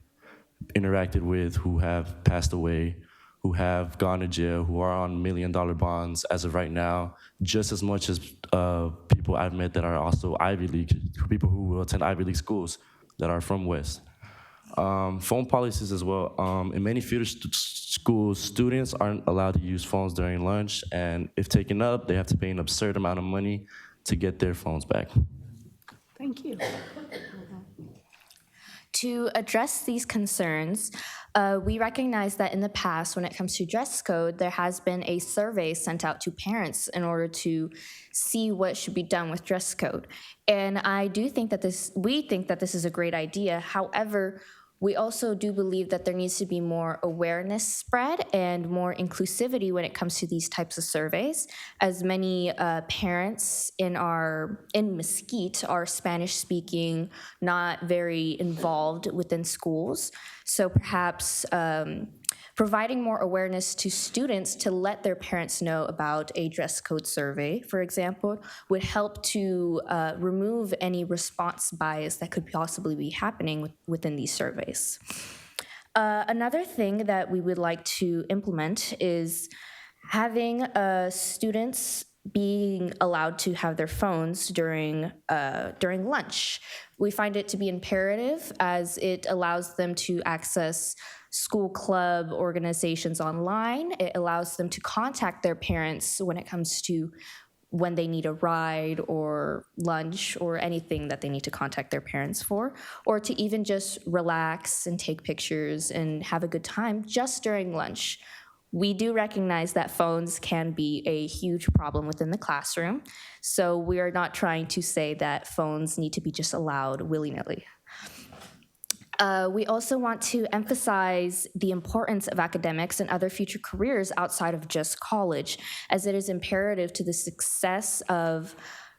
interacted with who have passed away, who have gone to jail, who are on $1 million bonds as of right now, just as much as people I've met that are also Ivy League, people who attend Ivy League schools that are from West. Phone policies as well. In many feeder schools, students aren't allowed to use phones during lunch, and if taken up, they have to pay an absurd amount of money to get their phones back. Thank you. To address these concerns, we recognize that in the past, when it comes to dress code, there has been a survey sent out to parents in order to see what should be done with dress code. And we think that this is a great idea. However, we also do believe that there needs to be more awareness spread and more inclusivity when it comes to these types of surveys, as many parents in Mesquite are Spanish-speaking, not very involved within schools. So perhaps providing more awareness to students to let their parents know about a dress code survey, for example, would help to remove any response bias that could possibly be happening within these surveys. Another thing that we would like to implement is having students being allowed to have their phones during lunch. We find it to be imperative as it allows them to access school club organizations online. It allows them to contact their parents when it comes to when they need a ride or lunch or anything that they need to contact their parents for, or to even just relax and take pictures and have a good time just during lunch. We do recognize that phones can be a huge problem within the classroom, so we are not trying to say that phones need to be just allowed willy-nilly. We also want to emphasize the importance of academics and other future careers outside of just college, as it is imperative to the success of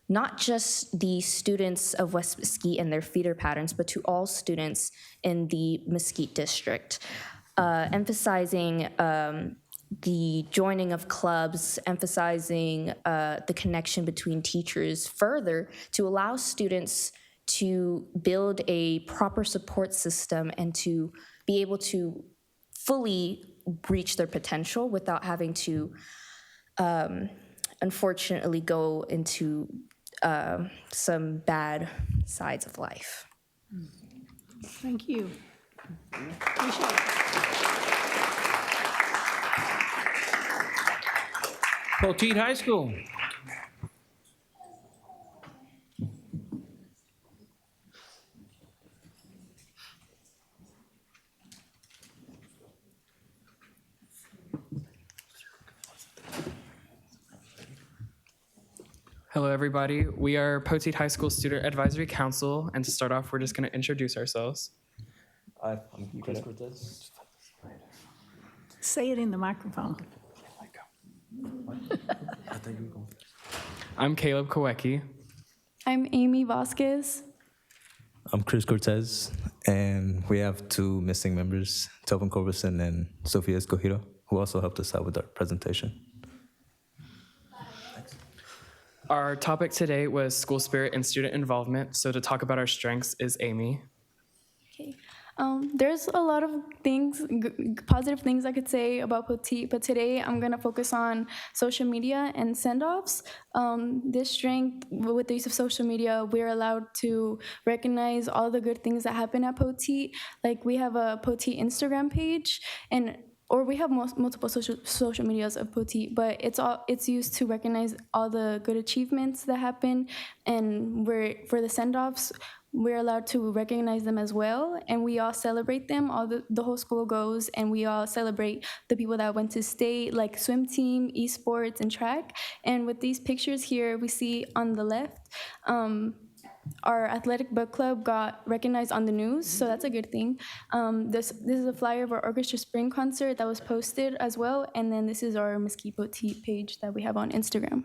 not just the students of West Mesquite and their feeder patterns, but to all students in the Mesquite district. Emphasizing the joining of clubs, emphasizing the connection between teachers further to allow students to build a proper support system and to be able to fully reach their potential without having to unfortunately go into some bad sides of life. Thank you. Appreciate it. Poteet High School. Hello, everybody. We are Poteet High School Student Advisory Council, and to start off, we're just going to introduce ourselves. I'm Chris Cortez. Say it in the microphone. I'm Caleb Kowecki. I'm Amy Vasquez. I'm Chris Cortez, and we have two missing members, Telvin Corberson and Sofia Escogido, who also helped us out with our presentation. Our topic today was school spirit and student involvement, so to talk about our strengths is Amy. Okay. There's a lot of things, positive things I could say about Poteet, but today I'm going to focus on social media and send-offs. This strength, with the use of social media, we're allowed to recognize all the good things that happen at Poteet. Like we have a Poteet Instagram page, or we have multiple social medias of Poteet, but it's used to recognize all the good achievements that happen, and for the send-offs, we're allowed to recognize them as well, and we all celebrate them. The whole school goes, and we all celebrate the people that went to state, like swim team, esports, and track. And with these pictures here, we see on the left, our athletic book club got recognized on the news, so that's a good thing. This is a flyer of our orchestra spring concert that was posted as well, and then this is our Mesquite Poteet page that we have on Instagram.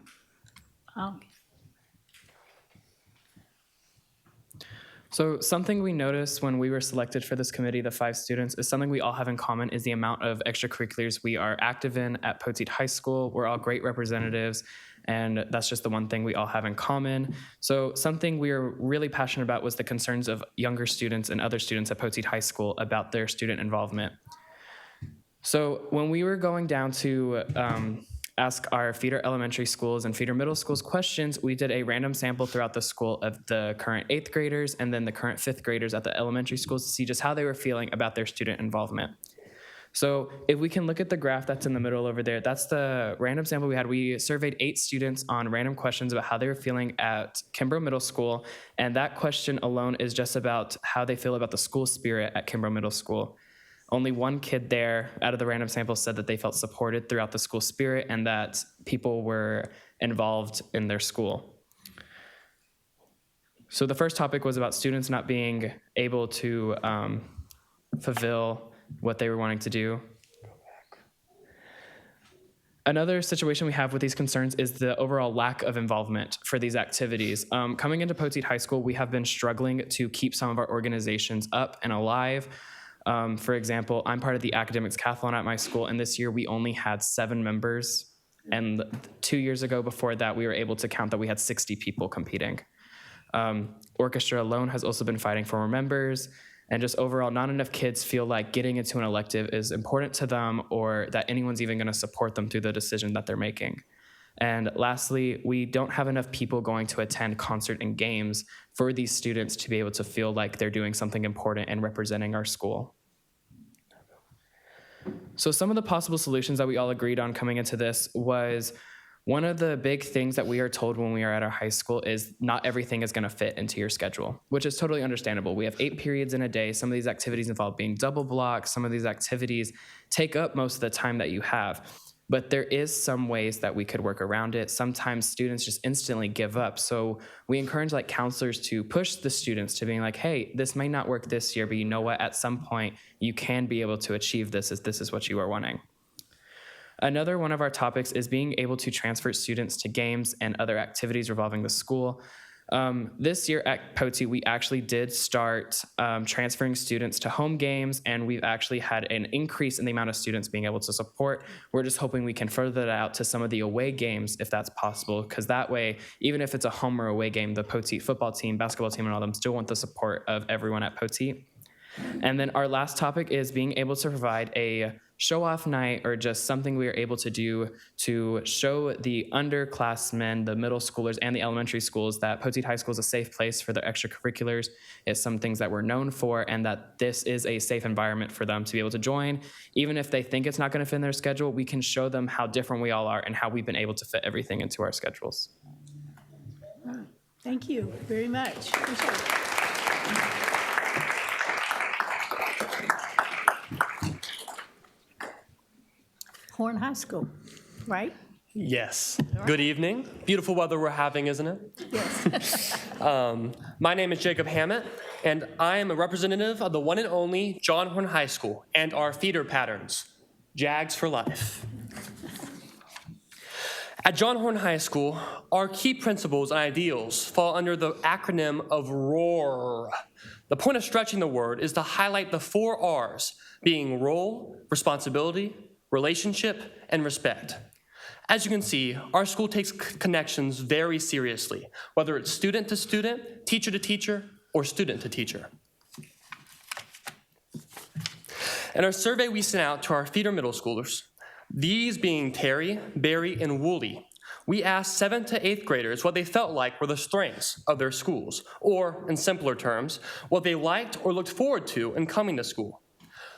So something we noticed when we were selected for this committee, the 5 students, is something we all have in common is the amount of extracurriculars we are active in at Poteet High School. We're all great representatives, and that's just the one thing we all have in common. So something we were really passionate about was the concerns of younger students and other students at Poteet High School about their student involvement. So when we were going down to ask our feeder elementary schools and feeder middle schools questions, we did a random sample throughout the school of the current 8th graders and then the current 5th graders at the elementary schools to see just how they were feeling about their student involvement. So if we can look at the graph that's in the middle over there, that's the random sample we had. We surveyed 8 students on random questions about how they were feeling at Kimbrough Middle School, and that question alone is just about how they feel about the school spirit at Kimbrough Middle School. Only one kid there out of the random sample said that they felt supported throughout the school spirit and that people were involved in their school. So the first topic was about students not being able to fulfill what they were wanting to do. Another situation we have with these concerns is the overall lack of involvement for these activities. Coming into Poteet High School, we have been struggling to keep some of our organizations up and alive. For example, I'm part of the Academics Decathlon at my school, and this year we only had 7 members. And 2 years ago before that, we were able to count that we had 60 people competing. Orchestra alone has also been fighting for more members, and just overall, not enough kids feel like getting into an elective is important to them or that anyone's even gonna support them through the decision that they're making. And lastly, we don't have enough people going to attend concert and games for these students to be able to feel like they're doing something important and representing our school. So some of the possible solutions that we all agreed on coming into this was one of the big things that we are told when we are at our high school is not everything is going to fit into your schedule, which is totally understandable. We have 8 periods in a day. Some of these activities involve being double blocked. Some of these activities take up most of the time that you have. But there is some ways that we could work around it. Sometimes students just instantly give up. So we encourage like counselors to push the students to being like, hey, this may not work this year, but you know what? At some point, you can be able to achieve this if this is what you are wanting. Another one of our topics is being able to transfer students to games and other activities revolving the school. This year at Poteet, we actually did start transferring students to home games, and we've actually had an increase in the amount of students being able to support. We're just hoping we can further that out to some of the away games if that's possible, because that way, even if it's a home or away game, the Poteet football team, basketball team, and all them still want the support of everyone at Poteet. And then our last topic is being able to provide a show-off night or just something we are able to do to show the underclassmen, the middle schoolers, and the elementary schools that Poteet High School is a safe place for their extracurriculars. It's some things that we're known for, and that this is a safe environment for them to be able to join. Even if they think it's not going to fit in their schedule, we can show them how different we all are and how we've been able to fit everything into our schedules. Thank you very much. Appreciate it. Horn High School, right? Yes. Good evening. Beautiful weather we're having, isn't it? Yes. My name is Jacob Hammett, and I am a representative of the one and only John Horn High School and our feeder patterns, JAGS for Life. At John Horn High School, our key principles and ideals fall under the acronym of ROAR. The point of stretching the word is to highlight the 4 R's, being role, responsibility, relationship, and respect. As you can see, our school takes connections very seriously, whether it's student to student, teacher to teacher, or student to teacher. In our survey we sent out to our feeder middle schoolers, these being Terry, Barry, and Woolley, we asked 7th to 8th graders what they felt like were the strengths of their schools, or in simpler terms, what they liked or looked forward to in coming to school.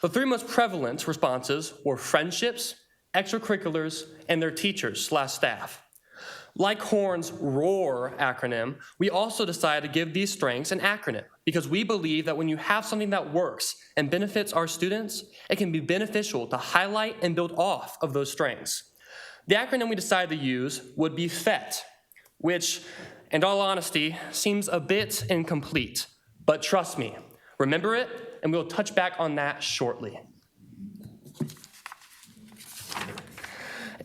The 3 most prevalent responses were friendships, extracurriculars, and their teachers/staff. Like Horn's ROAR acronym, we also decided to give these strengths an acronym because we believe that when you have something that works and benefits our students, it can be beneficial to highlight and build off of those strengths. The acronym we decided to use would be FET, which, in all honesty, seems a bit incomplete. But trust me, remember it, and we'll touch back on that shortly.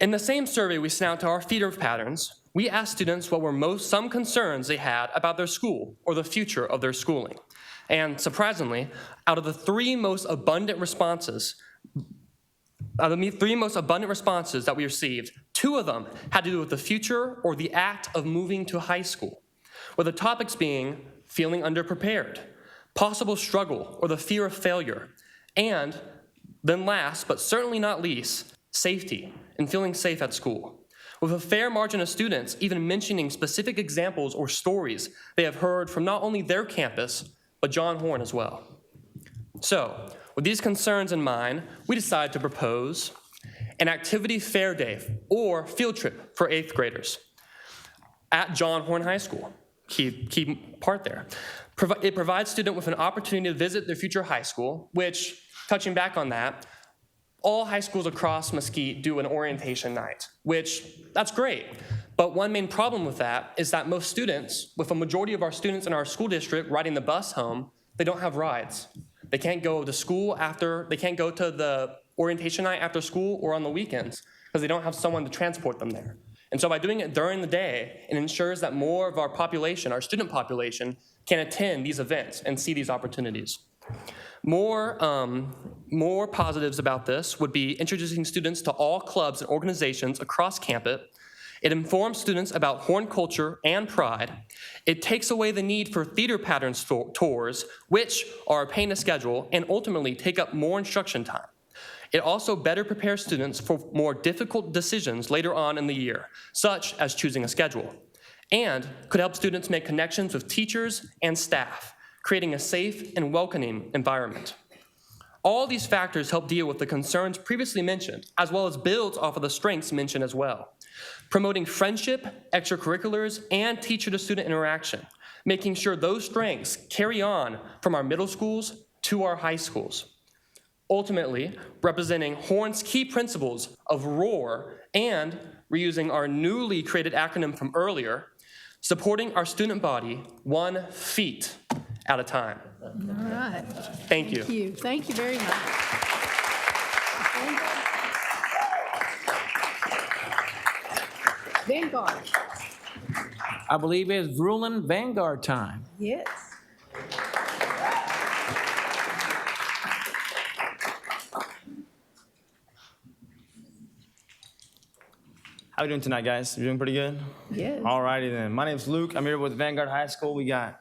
In the same survey we sent out to our feeder patterns, we asked students what were some concerns they had about their school or the future of their schooling. And surprisingly, out of the 3 most abundant responses that we received, 2 of them had to do with the future or the act of moving to high school, with the topics being feeling underprepared, possible struggle or the fear of failure, and then last, but certainly not least, safety and feeling safe at school. With a fair margin of students even mentioning specific examples or stories they have heard from not only their campus, but John Horn as well. So, with these concerns in mind, we decided to propose an activity fair day or field trip for 8th graders at John Horn High School. Key part there. It provides students with an opportunity to visit their future high school, which, touching back on that, all high schools across Mesquite do an orientation night, which, that's great. But one main problem with that is that most students, with a majority of our students in our school district riding the bus home, they don't have rides. They can't go to school they can't go to the orientation night after school or on the weekends because they don't have someone to transport them there. And so by doing it during the day, it ensures that more of our population, our student population, can attend these events and see these opportunities. More positives about this would be introducing students to all clubs and organizations across campus. It informs students about Horn culture and pride. It takes away the need for theater pattern tours, which are a pain to schedule and ultimately take up more instruction time. It also better prepares students for more difficult decisions later on in the year, such as choosing a schedule, and could help students make connections with teachers and staff, creating a safe and welcoming environment. All these factors help deal with the concerns previously mentioned, as well as builds off of the strengths mentioned as well. Promoting friendship, extracurriculars, and teacher-to-student interaction, making sure those strengths carry on from our middle schools to our high schools. Ultimately, representing Horn's key principles of ROAR and reusing our newly created acronym from earlier, supporting our student body 1 feet at a time. All right. Thank you. Thank you. Thank you very much. Vanguard. I believe it's ruling Vanguard time. Yes. How are we doing tonight, guys? You doing pretty good? Yes. All righty then. My name's Luke. I'm here with Vanguard High School. We got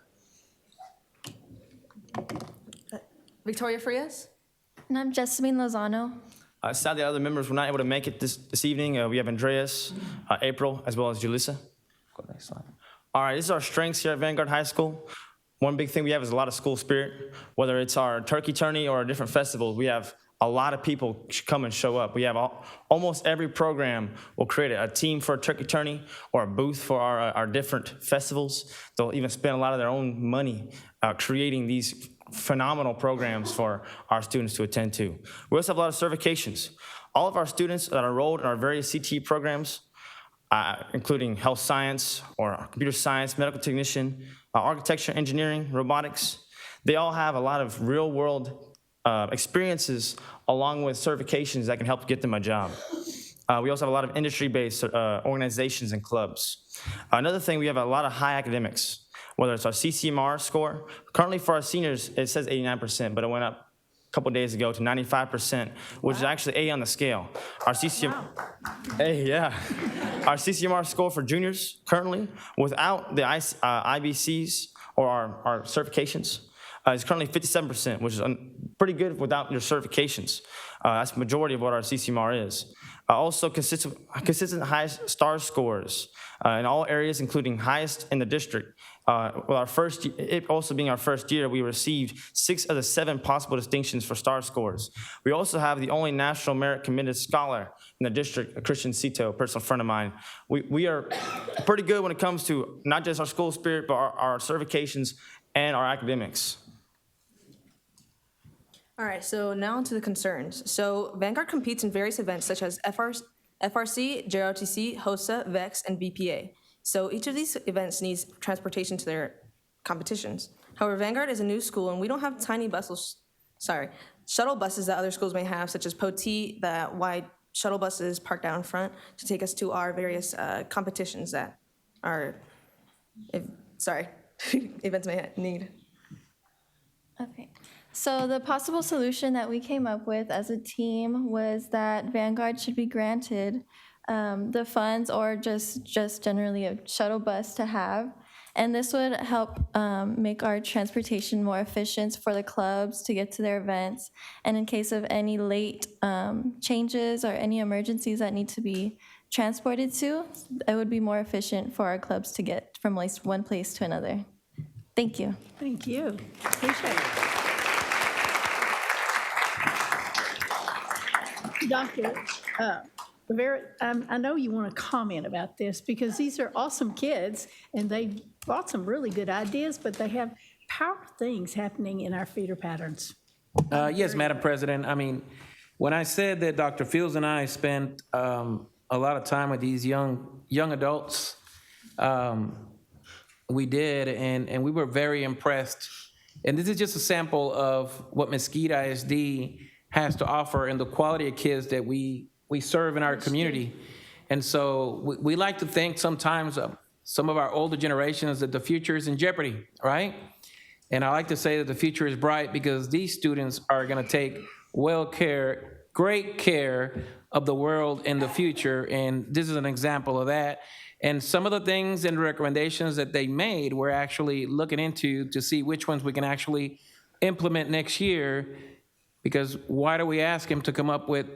Victoria Frias. And I'm Jessamine Lozano. Sadly, other members were not able to make it this evening. We have Andreas, April, as well as Julissa. Go next slide. All right, this is our strengths here at Vanguard High School. One big thing we have is a lot of school spirit. Whether it's our turkey tourney or our different festivals, we have a lot of people come and show up. We have almost every program will create a team for a turkey tourney or a booth for our different festivals. They'll even spend a lot of their own money creating these phenomenal programs for our students to attend to. We also have a lot of certifications. All of our students that are enrolled in our various CTE programs, including health science or computer science, medical technician, architecture, engineering, robotics, they all have a lot of real world experiences along with certifications that can help get them a job. We also have a lot of industry-based organizations and clubs. Another thing, we have a lot of high academics, whether it's our CCMR score. Currently for our seniors, it says 89%, but it went up a couple days ago to 95%, which is actually A on the scale. Our Our CCMR score for juniors currently, without the IBCs or our certifications, is currently 57%, which is pretty good without your certifications. That's the majority of what our CCMR is. Also consistent high star scores in all areas, including highest in the district. It also being our first year, we received 6 of the 7 possible distinctions for star scores. We also have the only National Merit Committed Scholar in the district, Christian Cito, a personal friend of mine. We are pretty good when it comes to not just our school spirit, but our certifications and our academics. All right, so now onto the concerns. So Vanguard competes in various events such as FRC, JROTC, HOSA, VEX, and VPA. So each of these events needs transportation to their competitions. However, Vanguard is a new school and we don't have shuttle buses that other schools may have, such as POT, that wide shuttle buses parked out in front to take us to our various competitions that our events may need. Okay. So the possible solution that we came up with as a team was that Vanguard should be granted the funds or just generally a shuttle bus to have. And this would help make our transportation more efficient for the clubs to get to their events. And in case of any late changes or any emergencies that need to be transported to, it would be more efficient for our clubs to get from one place to another. Thank you. Thank you. Appreciate it. Dr. I know you want to comment about this because these are awesome kids and they brought some really good ideas, but they have powerful things happening in our feeder patterns. Yes, Madam President. I mean, when I said that Dr. Fields and I spent a lot of time with these young adults, we did, and we were very impressed. And this is just a sample of what Mesquite ISD has to offer and the quality of kids that we serve in our community. And so we like to think sometimes some of our older generations that the future is in jeopardy, right? And I like to say that the future is bright because these students are gonna take great care of the world in the future. And this is an example of that. And some of the things and recommendations that they made, we're actually looking into to see which ones we can actually implement next year. Because why do we ask him to come up with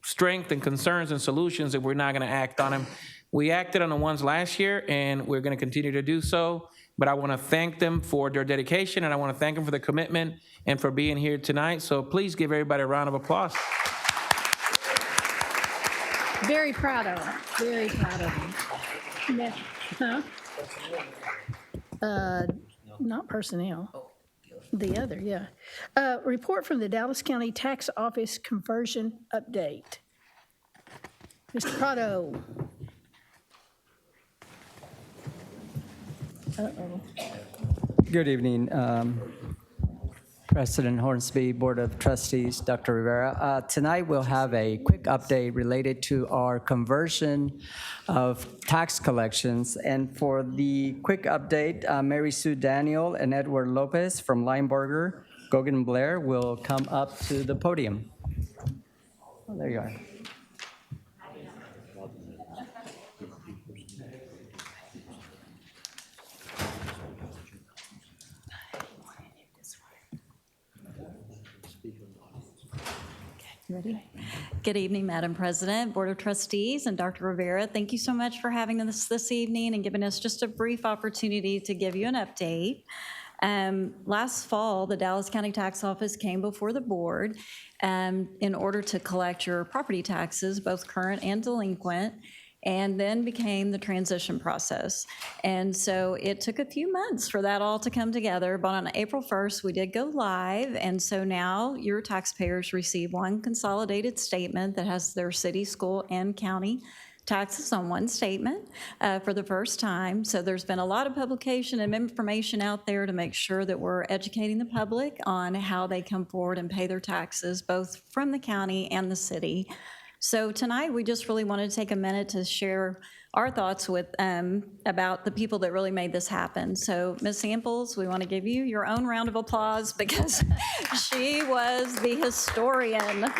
strength and concerns and solutions if we're not going to act on them? We acted on the ones last year, and we're going to continue to do so. But I want to thank them for their dedication, and I want to thank them for the commitment and for being here tonight. So please give everybody a round of applause. Very proud of them. Very proud of them. Not personnel. The other, yeah. Report from the Dallas County Tax Office conversion update. Mr. Prado. Good evening, President Hornsby, Board of Trustees, Dr. Rivera. Tonight we'll have a quick update related to our conversion of tax collections. And for the quick update, Mary Sue Daniel and Edward Lopez from Lineberger, Gogan Blair will come up to the podium. Oh, there you are. Ready? Good evening, Madam President, Board of Trustees, and Dr. Rivera. Thank you so much for having us this evening and giving us just a brief opportunity to give you an update. Last fall, the Dallas County Tax Office came before the board in order to collect your property taxes, both current and delinquent, and then became the transition process. And so it took a few months for that all to come together, but on April 1st, we did go live, and so now your taxpayers receive one consolidated statement that has their city, school, and county taxes on one statement for the first time. So there's been a lot of publication and information out there to make sure that we're educating the public on how they come forward and pay their taxes, both from the county and the city. So tonight, we just really wanted to take a minute to share our thoughts with about the people that really made this happen. So Ms. Samples, we want to give you your own round of applause because she was the historian.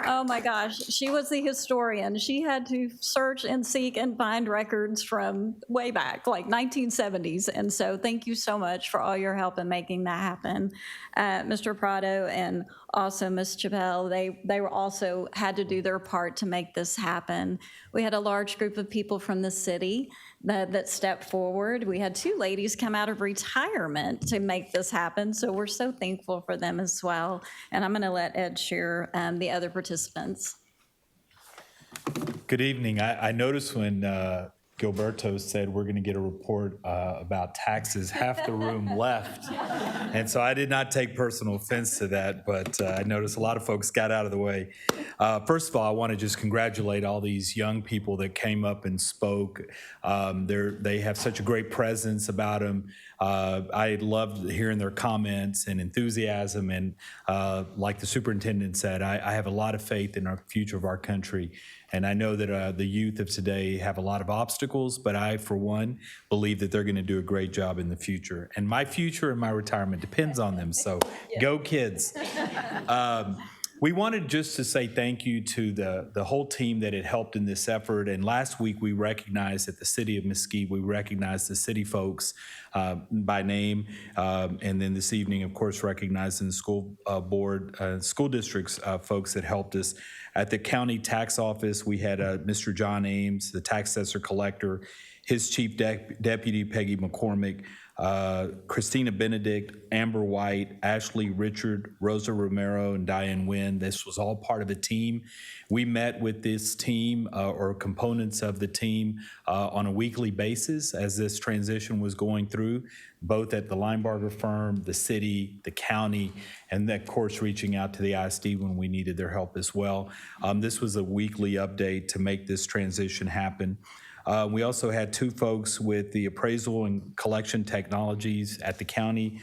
Oh my gosh, she was the historian. She had to search and seek and find records from way back, like 1970s. And so thank you so much for all your help in making that happen. Mr. Prado and also Ms. Chappelle, they were also had to do their part to make this happen. We had a large group of people from the city that stepped forward. We had two ladies come out of retirement to make this happen, so we're so thankful for them as well. And I'm going to let Ed share the other participants. Good evening. I noticed when Gilberto said we're going to get a report about taxes, half the room left. And so I did not take personal offense to that, but I noticed a lot of folks got out of the way. First of all, I want to just congratulate all these young people that came up and spoke. They have such a great presence about them. I loved hearing their comments and enthusiasm. And like the superintendent said, I have a lot of faith in our future of our country. And I know that the youth of today have a lot of obstacles, but I, for one, believe that they're going to do a great job in the future. And my future and my retirement depends on them. So go kids. We wanted just to say thank you to the whole team that had helped in this effort. And last week, we recognized at the City of Mesquite, we recognized the city folks by name. And then this evening, of course, recognizing the school board, school districts folks that helped us. At the county tax office, we had Mr. John Ames, the tax assessor collector, his chief deputy, Peggy McCormick, Christina Benedict, Amber White, Ashley Richard, Rosa Romero, and Diane Wynn. This was all part of a team. We met with this team or components of the team on a weekly basis as this transition was going through, both at the Linebarger firm, the city, the county, and of course reaching out to the ISD when we needed their help as well. This was a weekly update to make this transition happen. We also had two folks with the appraisal and collection technologies at the county,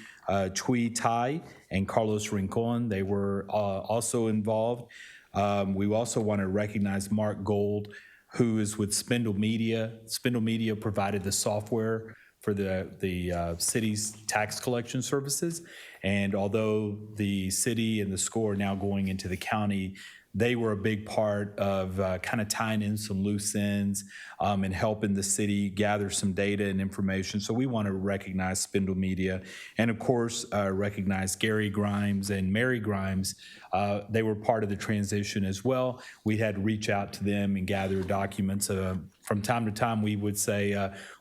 Chui Tai and Carlos Rincon. They were also involved. We also want to recognize Mark Gold, who is with Spindle Media. Spindle Media provided the software for the city's tax collection services. And although the city and the school are now going into the county, they were a big part of kind of tying in some loose ends and helping the city gather some data and information. So we want to recognize Spindle Media and, of course, recognize Gary Grimes and Mary Grimes. They were part of the transition as well. We had to reach out to them and gather documents. From time to time, we would say,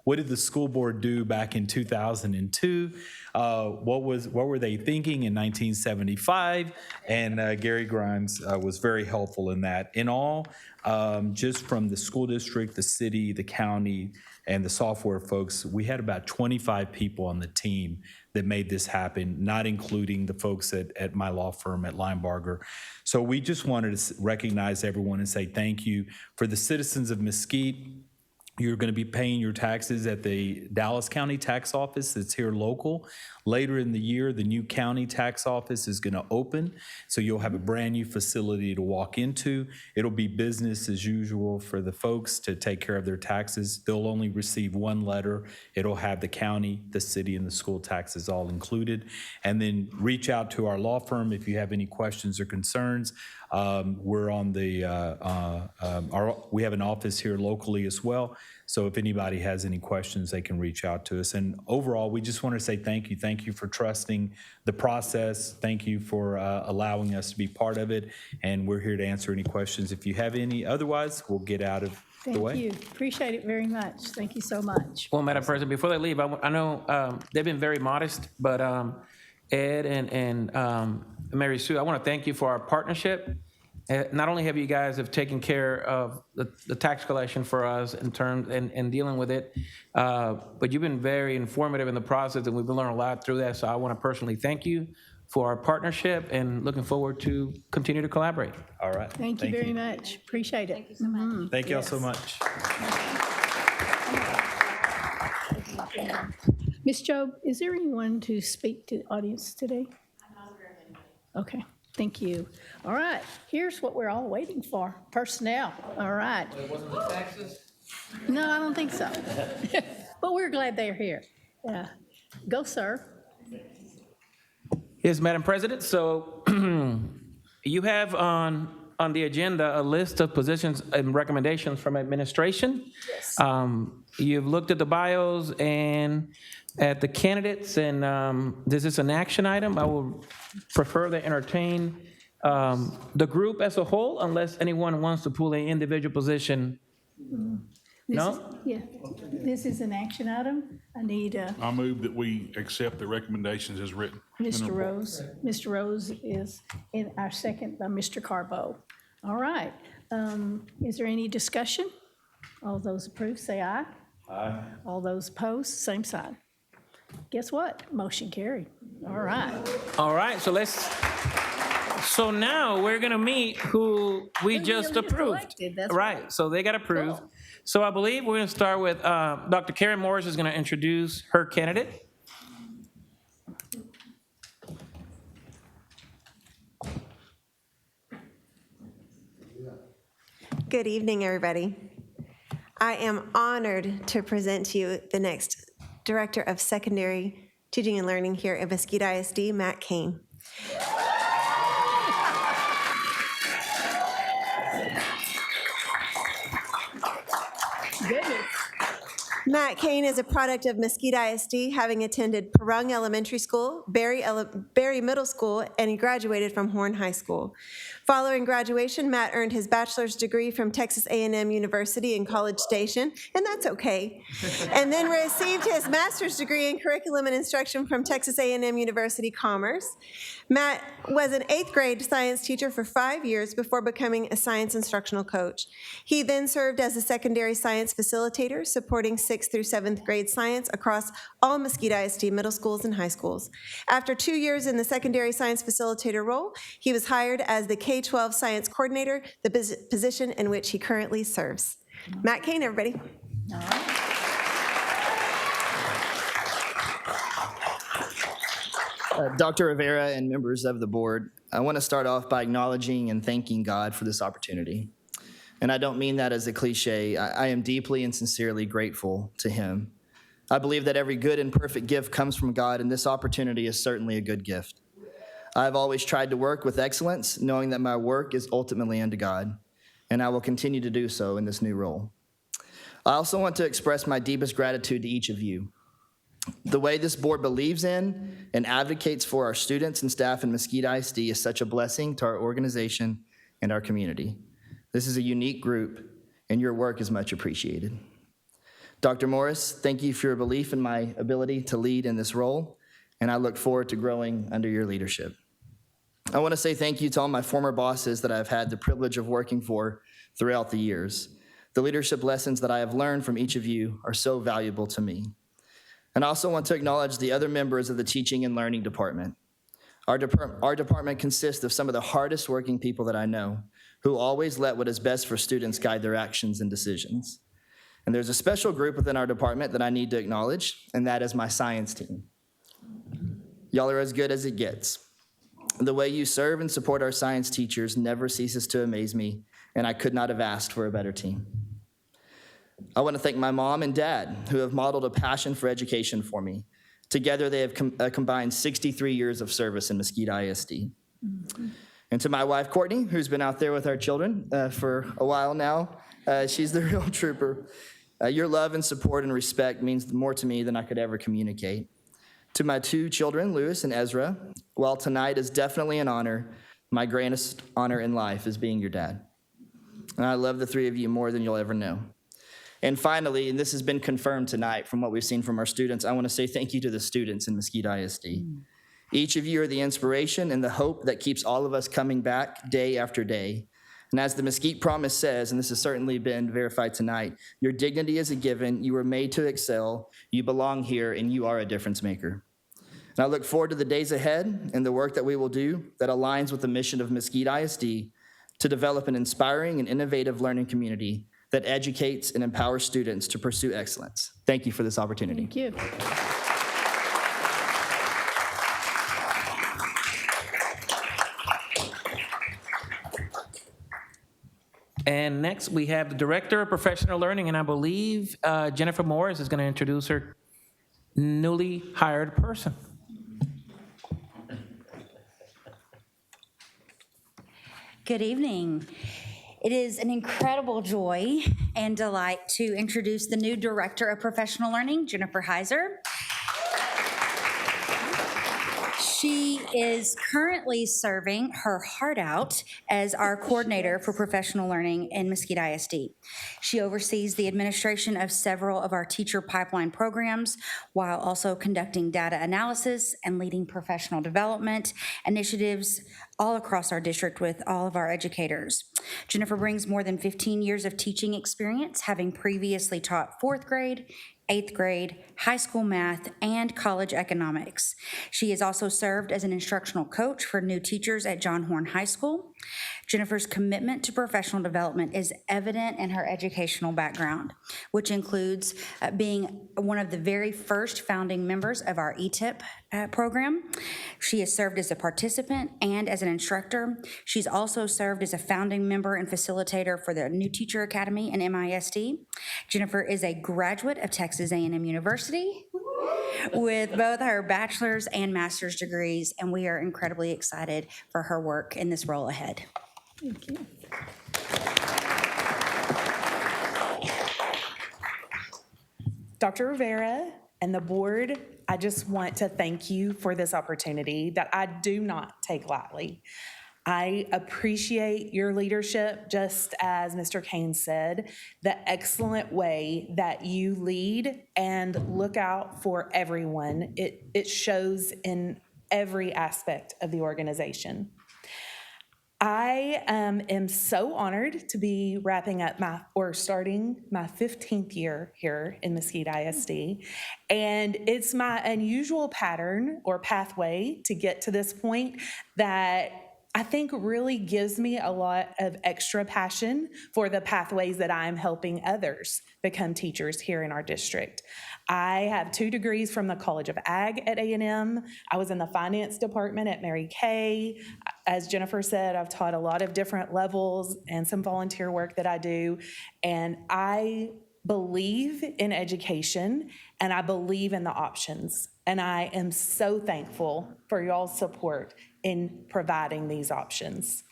what did the school board do back in 2002? What were they thinking in 1975? And Gary Grimes was very helpful in that. In all, just from the school district, the city, the county, and the software folks, we had about 25 people on the team that made this happen, not including the folks at my law firm at Linebarger. So we just wanted to recognize everyone and say thank you. For the citizens of Mesquite, you're going to be paying your taxes at the Dallas County Tax Office that's here local. Later in the year, the new county tax office is going to open, so you'll have a brand new facility to walk into. It'll be business as usual for the folks to take care of their taxes. They'll only receive one letter. It'll have the county, the city, and the school taxes all included. And then reach out to our law firm if you have any questions or concerns. We're on we have an office here locally as well. So if anybody has any questions, they can reach out to us. And overall, we just want to say thank you. Thank you for trusting the process. Thank you for allowing us to be part of it. And we're here to answer any questions if you have any. Otherwise, we'll get out of the way. Thank you. Appreciate it very much. Thank you so much. Well, Madam President, before they leave, I know they've been very modest, but Ed and Mary Sue, I want to thank you for our partnership. Not only have you guys have taken care of the tax collection for us in terms and dealing with it, but you've been very informative in the process, and we've learned a lot through that. So I want to personally thank you for our partnership, and looking forward to continue to collaborate. All right. Thank you very much. Appreciate it. Thank you so much. Thank y'all so much. Ms. Jobe, is there anyone to speak to the audience today? I'm not aware of anybody. Okay, thank you. All right, here's what we're all waiting for, personnel. All right. It wasn't the taxes? No, I don't think so. But we're glad they're here. Go, sir. Yes, Madam President. So you have on the agenda a list of positions and recommendations from administration. Yes. You've looked at the bios and at the candidates, and this is an action item. I will prefer to entertain the group as a whole, unless anyone wants to pull an individual position. No? Yeah, this is an action item. I need I move that we accept the recommendations as written. Mr. Rose. Mr. Rose is in our second by Mr. Carbo. All right. Is there any discussion? All those approved, say aye. Aye. All those opposed, same sign. Guess what? Motion carried. All right. All right, so now we're gonna meet who we just approved. That's Right, so they got approved. So I believe we're gonna start with, Dr. Karen Morris is gonna introduce her candidate. Good evening, everybody. I am honored to present to you the next Director of Secondary Teaching and Learning here at Mesquite ISD, Matt Kane. Goodness. Matt Kane is a product of Mesquite ISD, having attended Perung Elementary School, Berry Middle School, and he graduated from Horn High School. Following graduation, Matt earned his bachelor's degree from Texas A&M University in College Station, and that's okay, and then received his master's degree in curriculum and instruction from Texas A&M University Commerce. Matt was an 8th grade science teacher for 5 years before becoming a science instructional coach. He then served as a secondary science facilitator, supporting 6th through 7th grade science across all Mesquite ISD middle schools and high schools. After 2 years in the secondary science facilitator role, he was hired as the K-12 science coordinator, the position in which he currently serves. Matt Kane, everybody. Dr. Rivera and members of the board, I want to start off by acknowledging and thanking God for this opportunity. And I don't mean that as a cliche. I am deeply and sincerely grateful to him. I believe that every good and perfect gift comes from God, and this opportunity is certainly a good gift. I've always tried to work with excellence, knowing that my work is ultimately unto God, and I will continue to do so in this new role. I also want to express my deepest gratitude to each of you. The way this board believes in and advocates for our students and staff in Mesquite ISD is such a blessing to our organization and our community. This is a unique group, and your work is much appreciated. Dr. Morris, thank you for your belief in my ability to lead in this role, and I look forward to growing under your leadership. I want to say thank you to all my former bosses that I've had the privilege of working for throughout the years. The leadership lessons that I have learned from each of you are so valuable to me. And I also want to acknowledge the other members of the Teaching and Learning Department. Our department consists of some of the hardest working people that I know, who always let what is best for students guide their actions and decisions. And there's a special group within our department that I need to acknowledge, and that is my science team. Y'all are as good as it gets. The way you serve and support our science teachers never ceases to amaze me, and I could not have asked for a better team. I want to thank my mom and dad, who have modeled a passion for education for me. Together, they have combined 63 years of service in Mesquite ISD. And to my wife, Courtney, who's been out there with our children for a while now, she's the real trooper. Your love and support and respect means more to me than I could ever communicate. To my 2 children, Lewis and Ezra, while tonight is definitely an honor, my greatest honor in life is being your dad. And I love the 3 of you more than you'll ever know. And finally, and this has been confirmed tonight from what we've seen from our students, I want to say thank you to the students in Mesquite ISD. Each of you are the inspiration and the hope that keeps all of us coming back day after day. And as the Mesquite Promise says, and this has certainly been verified tonight, your dignity is a given, you were made to excel, you belong here, and you are a difference maker. And I look forward to the days ahead and the work that we will do that aligns with the mission of Mesquite ISD to develop an inspiring and innovative learning community that educates and empowers students to pursue excellence. Thank you for this opportunity. Thank you. And next, we have the Director of Professional Learning, and I believe Jennifer Morris is going to introduce her newly hired person. Good evening. It is an incredible joy and delight to introduce the new Director of Professional Learning, Jennifer Heiser. She is currently serving her heart out as our coordinator for professional learning in Mesquite ISD. She oversees the administration of several of our teacher pipeline programs while also conducting data analysis and leading professional development initiatives all across our district with all of our educators. Jennifer brings more than 15 years of teaching experience, having previously taught 4th grade, 8th grade, high school math, and college economics. She has also served as an instructional coach for new teachers at John Horn High School. Jennifer's commitment to professional development is evident in her educational background, which includes being one of the very first founding members of our ETIP program. She has served as a participant and as an instructor. She's also served as a founding member and facilitator for the New Teacher Academy and MISD. Jennifer is a graduate of Texas A&M University with both her bachelor's and master's degrees, and we are incredibly excited for her work in this role ahead. Thank you. Dr. Rivera and the board, I just want to thank you for this opportunity that I do not take lightly. I appreciate your leadership, just as Mr. Kane said, the excellent way that you lead and look out for everyone. It shows in every aspect of the organization. I am so honored to be wrapping up starting my 15th year here in Mesquite ISD. And it's my unusual pattern or pathway to get to this point that I think really gives me a lot of extra passion for the pathways that I'm helping others become teachers here in our district. I have 2 degrees from the College of Ag at A&M. I was in the finance department at Mary Kay. As Jennifer said, I've taught a lot of different levels and some volunteer work that I do. And I believe in education and I believe in the options. And I am so thankful for y'all's support in providing these options.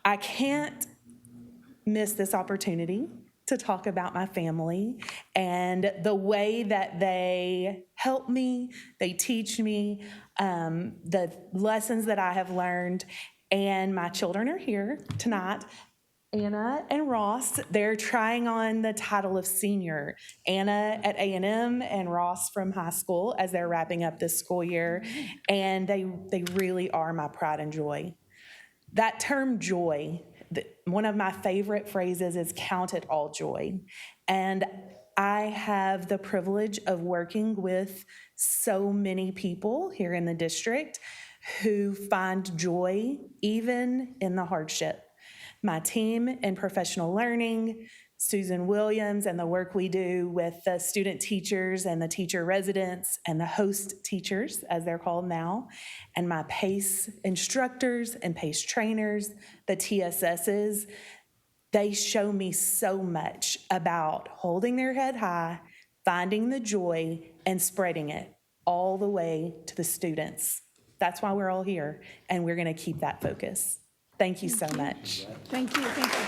I can't miss this opportunity to talk about my family and the way that they help me, they teach me, the lessons that I have learned. And my children are here tonight. Anna and Ross, they're trying on the title of senior. Anna at A&M and Ross from high school as they're wrapping up this school year. And they really are my pride and joy. That term joy, one of my favorite phrases is count it all joy. And I have the privilege of working with so many people here in the district who find joy even in the hardship. My team in professional learning, Susan Williams, and the work we do with the student teachers and the teacher residents and the host teachers, as they're called now, and my PACE instructors and PACE trainers, the TSSs, they show me so much about holding their head high, finding the joy, and spreading it all the way to the students. That's why we're all here, and we're going to keep that focus. Thank you so much. Thank you, thank you.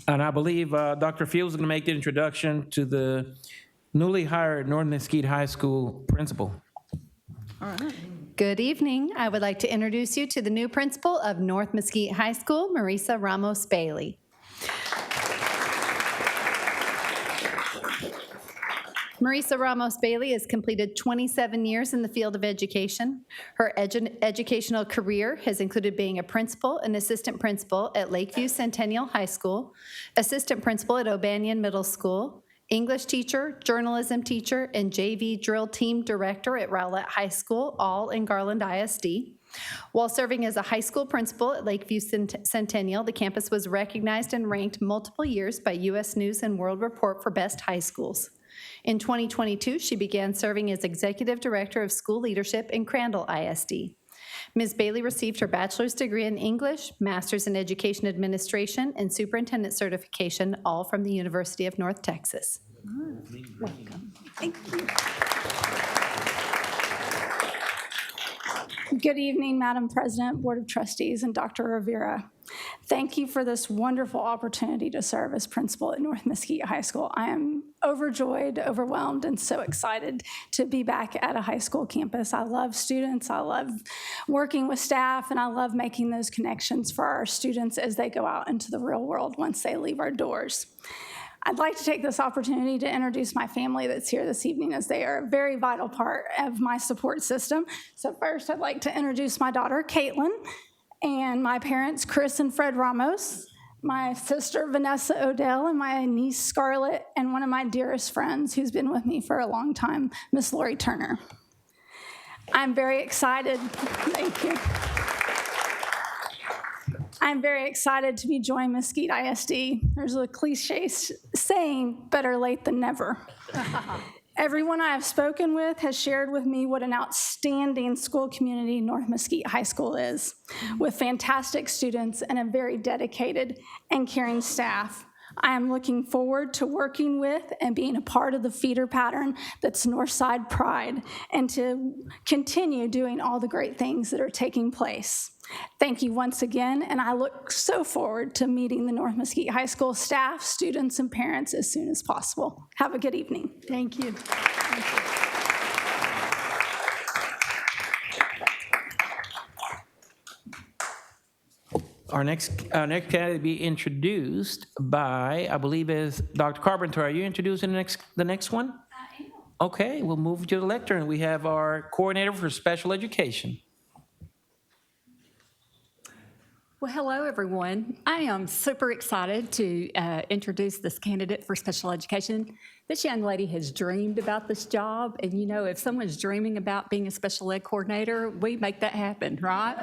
And I believe Dr. Fields is going to make the introduction to the newly hired North Mesquite High School principal. Good evening. I would like to introduce you to the new principal of North Mesquite High School, Marisa Ramos Bailey. Marisa Ramos Bailey has completed 27 years in the field of education. Her educational career has included being a principal and assistant principal at Lakeview Centennial High School, assistant principal at O'Banion Middle School, English teacher, journalism teacher, and JV drill team director at Rowlett High School, all in Garland ISD. While serving as a high school principal at Lakeview Centennial, the campus was recognized and ranked multiple years by U.S. News and World Report for best high schools. In 2022, she began serving as Executive Director of School Leadership in Crandall ISD. Ms. Bailey received her bachelor's degree in English, master's in Education Administration, and superintendent certification, all from the University of North Texas. Welcome. Thank you. Good evening, Madam President, Board of Trustees, and Dr. Rivera. Thank you for this wonderful opportunity to serve as principal at North Mesquite High School. I am overjoyed, overwhelmed, and so excited to be back at a high school campus. I love students, I love working with staff, and I love making those connections for our students as they go out into the real world once they leave our doors. I'd like to take this opportunity to introduce my family that's here this evening, as they are a very vital part of my support system. So first, I'd like to introduce my daughter, Caitlin, and my parents, Chris and Fred Ramos, my sister, Vanessa Odell, and my niece, Scarlett, and one of my dearest friends who's been with me for a long time, Miss Lori Turner. I'm very excited. Thank you. I'm very excited to be joining Mesquite ISD. There's a cliche saying, better late than never. Everyone I have spoken with has shared with me what an outstanding school community North Mesquite High School is, with fantastic students and a very dedicated and caring staff. I am looking forward to working with and being a part of the feeder pattern that's Northside Pride, and to continue doing all the great things that are taking place. Thank you once again, and I look so forward to meeting the North Mesquite High School staff, students, and parents as soon as possible. Have a good evening. Thank you. Our next candidate to be introduced by, I believe, is Dr. Carpenter. Are you introducing the next one? I am. Okay, we'll move to the lectern. We have our coordinator for special education. Well, hello, everyone. I am super excited to introduce this candidate for special education. This young lady has dreamed about this job, and you know, if someone's dreaming about being a special ed coordinator, we make that happen, right?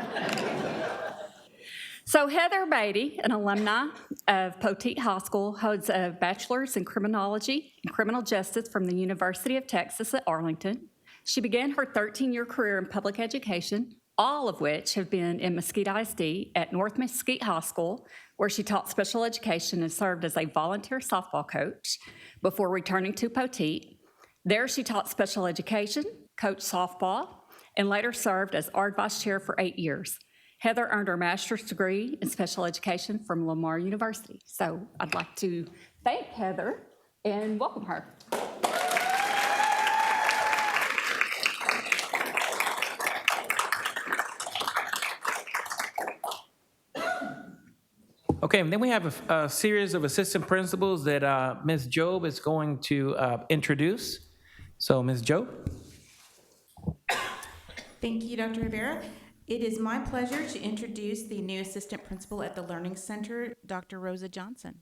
So Heather Beatty, an alumni of Poteet High School, holds a bachelor's in criminology and criminal justice from the University of Texas at Arlington. She began her 13-year career in public education, all of which have been in Mesquite ISD at North Mesquite High School, where she taught special education and served as a volunteer softball coach before returning to Poteet. There she taught special education, coached softball, and later served as art vice chair for 8 years. Heather earned her master's degree in special education from Lamar University. So I'd like to thank Heather and welcome her. Okay, and then we have a series of assistant principals that Ms. Job is going to introduce. So, Ms. Job. Thank you, Dr. Rivera. It is my pleasure to introduce the new assistant principal at the Learning Center, Dr. Rosa Johnson.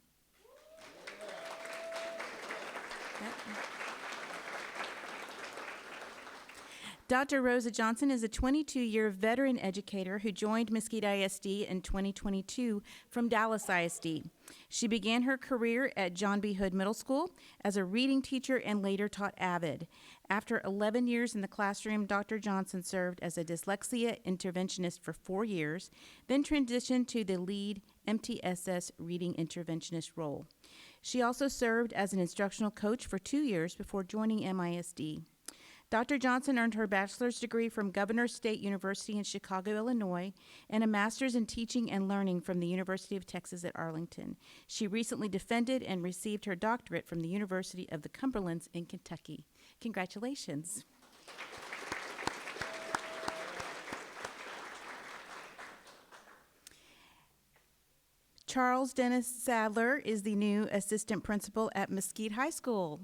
Dr. Rosa Johnson is a 22-year veteran educator who joined Mesquite ISD in 2022 from Dallas ISD. She began her career at John B. Hood Middle School as a reading teacher and later taught AVID. After 11 years in the classroom, Dr. Johnson served as a dyslexia interventionist for 4 years, then transitioned to the lead MTSS reading interventionist role. She also served as an instructional coach for 2 years before joining MISD. Dr. Johnson earned her bachelor's degree from Governor State University in Chicago, Illinois, and a master's in teaching and learning from the University of Texas at Arlington. She recently defended and received her doctorate from the University of the Cumberlands in Kentucky. Congratulations. Charles Dennis Sadler is the new assistant principal at Mesquite High School.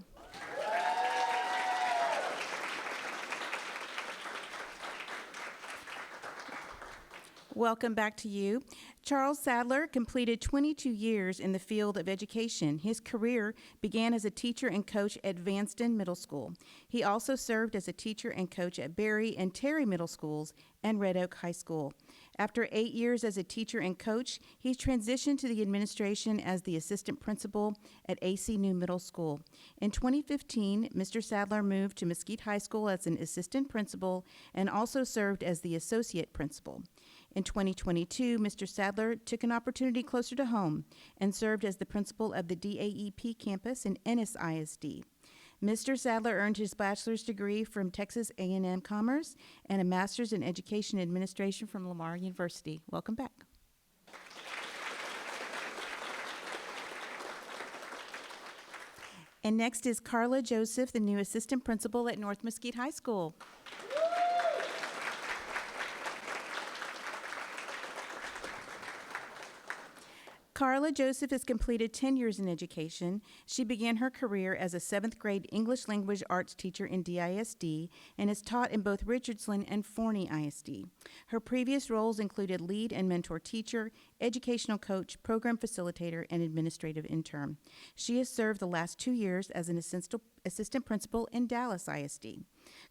Welcome back to you. Charles Sadler completed 22 years in the field of education. His career began as a teacher and coach at Vanston Middle School. He also served as a teacher and coach at Berry and Terry Middle Schools and Red Oak High School. After 8 years as a teacher and coach, he transitioned to the administration as the assistant principal at AC New Middle School. In 2015, Mr. Sadler moved to Mesquite High School as an assistant principal and also served as the associate principal. In 2022, Mr. Sadler took an opportunity closer to home and served as the principal of the DAEP campus in Ennis ISD. Mr. Sadler earned his bachelor's degree from Texas A&M Commerce and a master's in education administration from Lamar University. Welcome back. And next is Carla Joseph, the new assistant principal at North Mesquite High School. Carla Joseph has completed 10 years in education. She began her career as a 7th grade English language arts teacher in DISD and has taught in both Richardsland and Forney ISD. Her previous roles included lead and mentor teacher, educational coach, program facilitator, and administrative intern. She has served the last 2 years as an assistant principal in Dallas ISD.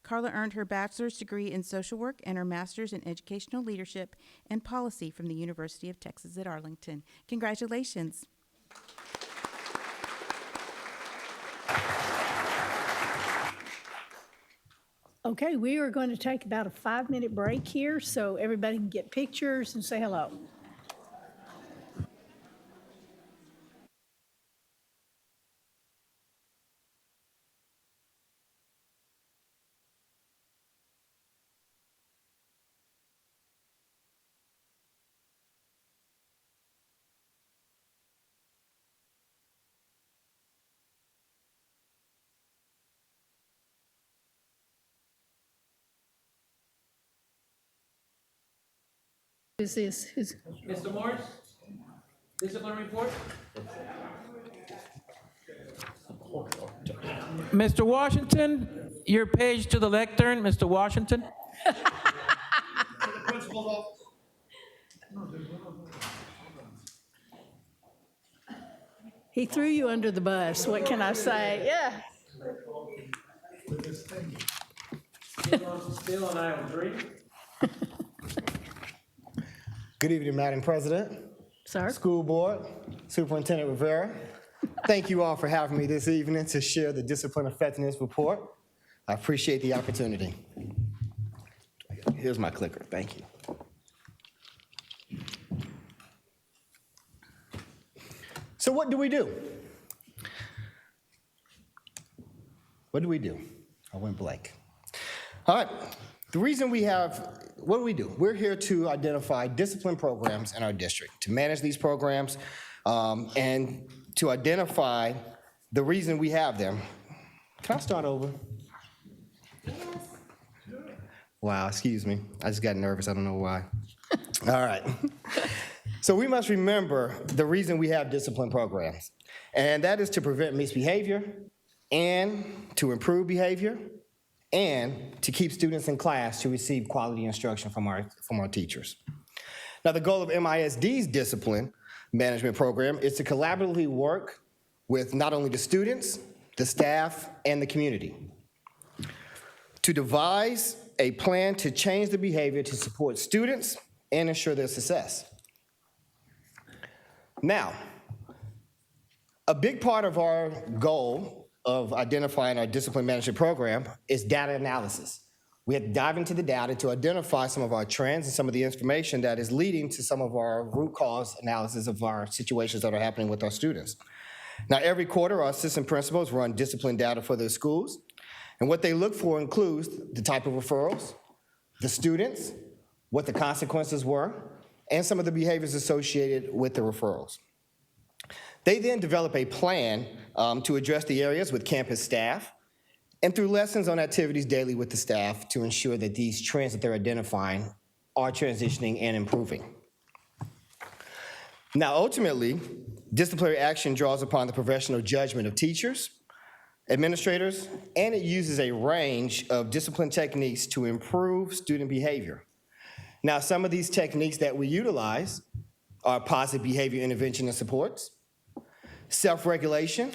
Carla earned her bachelor's degree in social work and her master's in educational leadership and policy from the University of Texas at Arlington. Congratulations. Okay, we are going to take about a 5-minute break here so everybody can get pictures and say hello. Is this? Mr. Morris, discipline report. Mr. Washington, your page to the lectern, Mr. Washington. He threw you under the bus. What can I say? Yeah. Still on aisle 3. Good evening, Madam President. Sir. School Board, Superintendent Rivera. Thank you all for having me this evening to share the Discipline Effectiveness Report. I appreciate the opportunity. Here's my clicker. Thank you. So what do we do? What do we do? I went blank. All right. The reason we have, what do we do? We're here to identify discipline programs in our district, to manage these programs, and to identify the reason we have them. Can I start over? Yes. Wow, excuse me. I just got nervous. I don't know why. All right. So we must remember the reason we have discipline programs, and that is to prevent misbehavior and to improve behavior, and to keep students in class to receive quality instruction from our teachers. Now, the goal of MISD's discipline management program is to collaboratively work with not only the students, the staff, and the community to devise a plan to change the behavior to support students and ensure their success. Now, a big part of our goal of identifying our discipline management program is data analysis. We have to dive into the data to identify some of our trends and some of the information that is leading to some of our root cause analysis of our situations that are happening with our students. Now, every quarter, our assistant principals run discipline data for their schools, And what they look for includes the type of referrals, the students, what the consequences were, and some of the behaviors associated with the referrals. They then develop a plan to address the areas with campus staff and through lessons on activities daily with the staff to ensure that these trends that they're identifying are transitioning and improving. Now, ultimately, disciplinary action draws upon the professional judgment of teachers, administrators, and it uses a range of discipline techniques to improve student behavior. Now, some of these techniques that we utilize are positive behavior intervention and supports, self-regulation,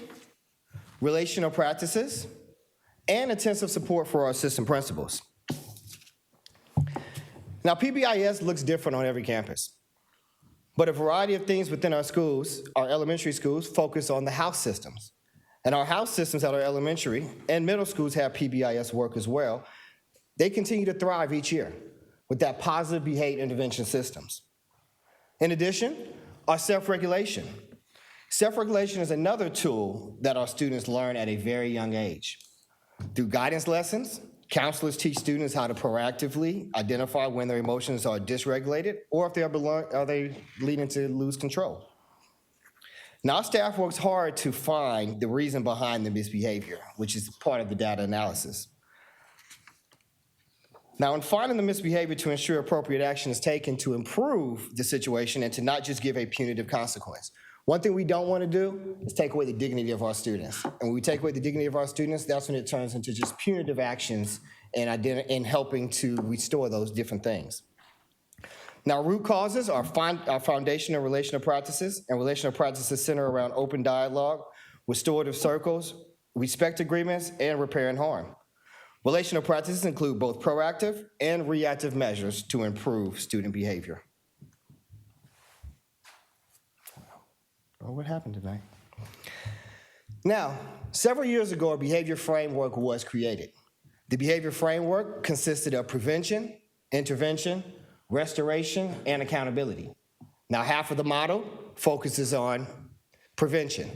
relational practices, and intensive support for our assistant principals. Now, PBIS looks different on every campus, but a variety of things within our schools, our elementary schools, focus on the house systems. And our house systems at our elementary and middle schools have PBIS work as well. They continue to thrive each year with that positive behavior intervention systems. In addition, our self-regulation. Self-regulation is another tool that our students learn at a very young age. Through guidance lessons, counselors teach students how to proactively identify when their emotions are dysregulated or if they are they leading to lose control. Now, our staff works hard to find the reason behind the misbehavior, which is part of the data analysis. Now, in finding the misbehavior to ensure appropriate action is taken to improve the situation and to not just give a punitive consequence. One thing we don't want to do is take away the dignity of our students. And when we take away the dignity of our students, that's when it turns into just punitive actions and helping to restore those different things. Now, root causes are our foundational relational practices, and relational practices center around open dialogue, restorative circles, respect agreements, and repair and harm. Relational practices include both proactive and reactive measures to improve student behavior. Oh, what happened tonight? Now, several years ago, a behavior framework was created. The behavior framework consisted of prevention, intervention, restoration, and accountability. Now, half of the model focuses on prevention.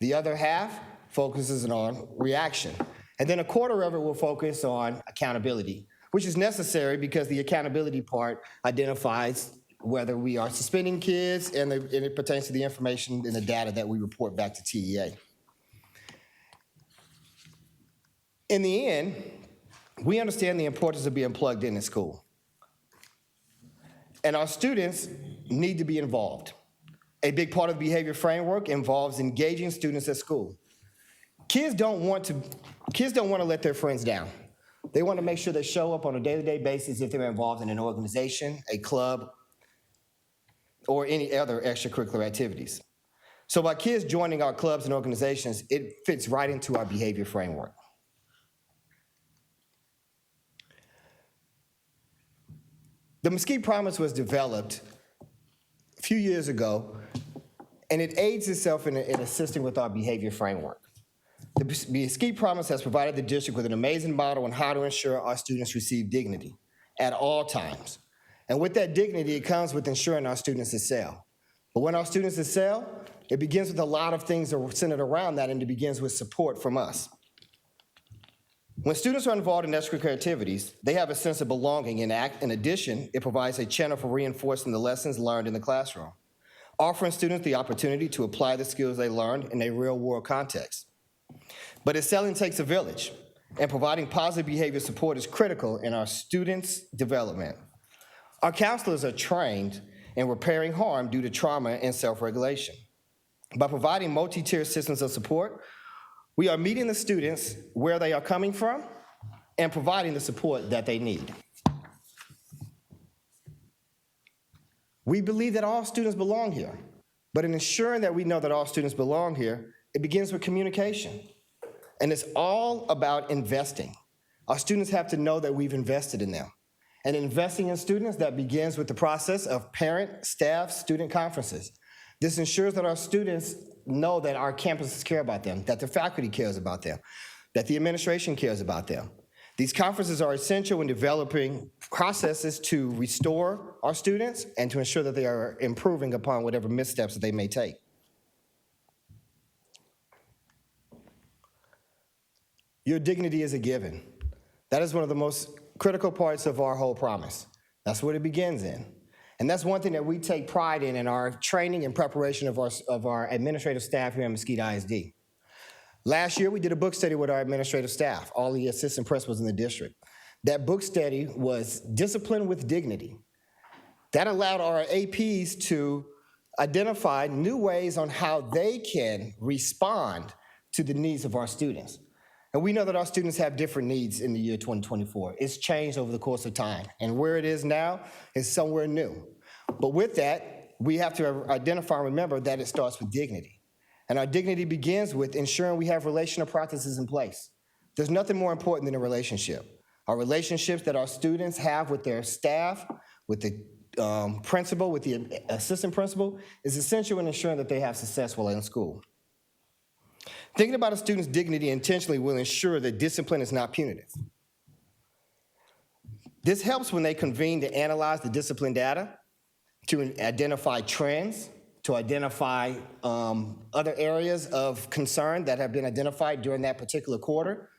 The other half focuses on reaction. And then a quarter of it will focus on accountability, which is necessary because the accountability part identifies whether we are suspending kids and it pertains to the information and the data that we report back to TEA. In the end, we understand the importance of being plugged in school. And our students need to be involved. A big part of the behavior framework involves engaging students at school. Kids don't want to let their friends down. They want to make sure they show up on a day-to-day basis if they're involved in an organization, a club, or any other extracurricular activities. So by kids joining our clubs and organizations, it fits right into our behavior framework. The Mesquite Promise was developed a few years ago, and it aids itself in assisting with our behavior framework. The Mesquite Promise has provided the district with an amazing model on how to ensure our students receive dignity at all times. And with that dignity, it comes with ensuring our students excel. But when our students excel, it begins with a lot of things that are centered around that, and it begins with support from us. When students are involved in extracurricular activities, they have a sense of belonging. In addition, it provides a channel for reinforcing the lessons learned in the classroom, offering students the opportunity to apply the skills they learned in a real-world context. But excelling takes a village, and providing positive behavior support is critical in our students' development. Our counselors are trained in repairing harm due to trauma and self-regulation. By providing multi-tier systems of support, we are meeting the students where they are coming from and providing the support that they need. We believe that all students belong here, but in ensuring that we know that all students belong here, it begins with communication. And it's all about investing. Our students have to know that we've invested in them. And investing in students, that begins with the process of parent, staff, student conferences. This ensures that our students know that our campuses care about them, that the faculty cares about them, that the administration cares about them. These conferences are essential in developing processes to restore our students and to ensure that they are improving upon whatever missteps that they may take. Your dignity is a given. That is one of the most critical parts of our whole promise. That's what it begins in. And that's one thing that we take pride in our training and preparation of our administrative staff here at Mesquite ISD. Last year, we did a book study with our administrative staff, all the assistant principals in the district. That book study was Discipline with Dignity. That allowed our APs to identify new ways on how they can respond to the needs of our students. And we know that our students have different needs in the year 2024. It's changed over the course of time. And where it is now is somewhere new. But with that, we have to identify and remember that it starts with dignity. And our dignity begins with ensuring we have relational practices in place. There's nothing more important than a relationship. Our relationships that our students have with their staff, with the principal, with the assistant principal, is essential in ensuring that they have success while in school. Thinking about a student's dignity intentionally will ensure that discipline is not punitive. This helps when they convene to analyze the discipline data, to identify trends, to identify other areas of concern that have been identified during that particular quarter.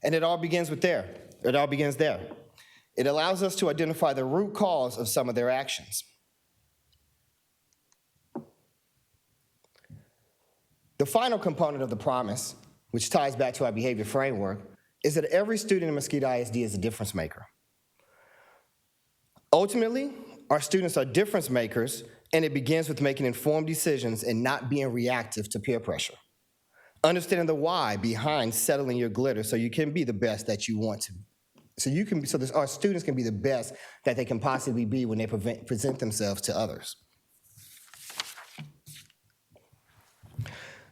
And it all begins with there. It all begins there. It allows us to identify the root cause of some of their actions. The final component of the promise, which ties back to our behavior framework, is that every student in Mesquite ISD is a difference maker. Ultimately, our students are difference makers, and it begins with making informed decisions and not being reactive to peer pressure. Understanding the why behind settling your glitter so you can be the best that you want to. Our students can be the best that they can possibly be when they present themselves to others.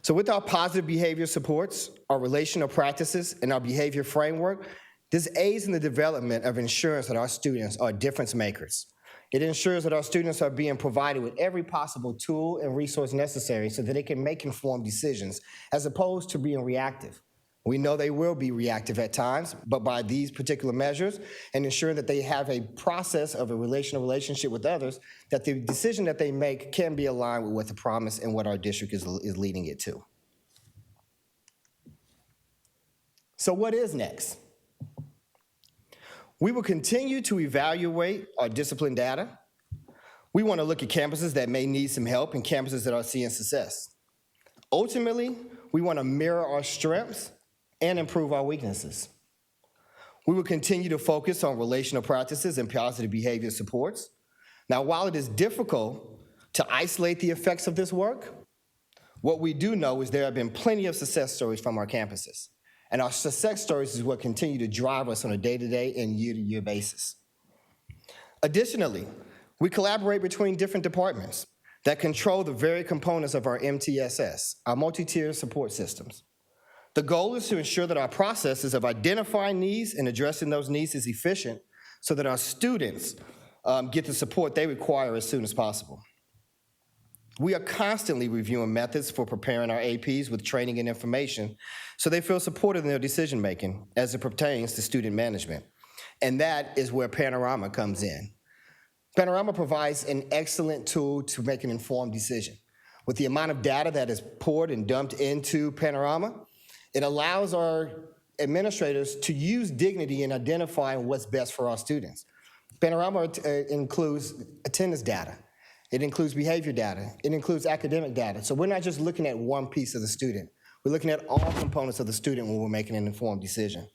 So with our positive behavior supports, our relational practices, and our behavior framework, this aids in the development of ensuring that our students are difference makers. It ensures that our students are being provided with every possible tool and resource necessary so that they can make informed decisions as opposed to being reactive. We know they will be reactive at times, but by these particular measures and ensuring that they have a process of a relational relationship with others, that the decision that they make can be aligned with what the promise and what our district is leading it to. So what is next? We will continue to evaluate our discipline data. We want to look at campuses that may need some help and campuses that are seeing success. Ultimately, we want to mirror our strengths and improve our weaknesses. We will continue to focus on relational practices and positive behavior supports. Now, while it is difficult to isolate the effects of this work, what we do know is there have been plenty of success stories from our campuses. And our success stories is what continue to drive us on a day-to-day and year-to-year basis. Additionally, we collaborate between different departments that control the very components of our MTSS, our multi-tier support systems. The goal is to ensure that our processes of identifying needs and addressing those needs is efficient so that our students get the support they require as soon as possible. We are constantly reviewing methods for preparing our APs with training and information so they feel supported in their decision-making as it pertains to student management. And that is where Panorama comes in. Panorama provides an excellent tool to make an informed decision. With the amount of data that is poured and dumped into Panorama, it allows our administrators to use dignity in identifying what's best for our students. Panorama includes attendance data. It includes behavior data. It includes academic data. So we're not just looking at one piece of the student. We're looking at all components of the student when we're making an informed decision.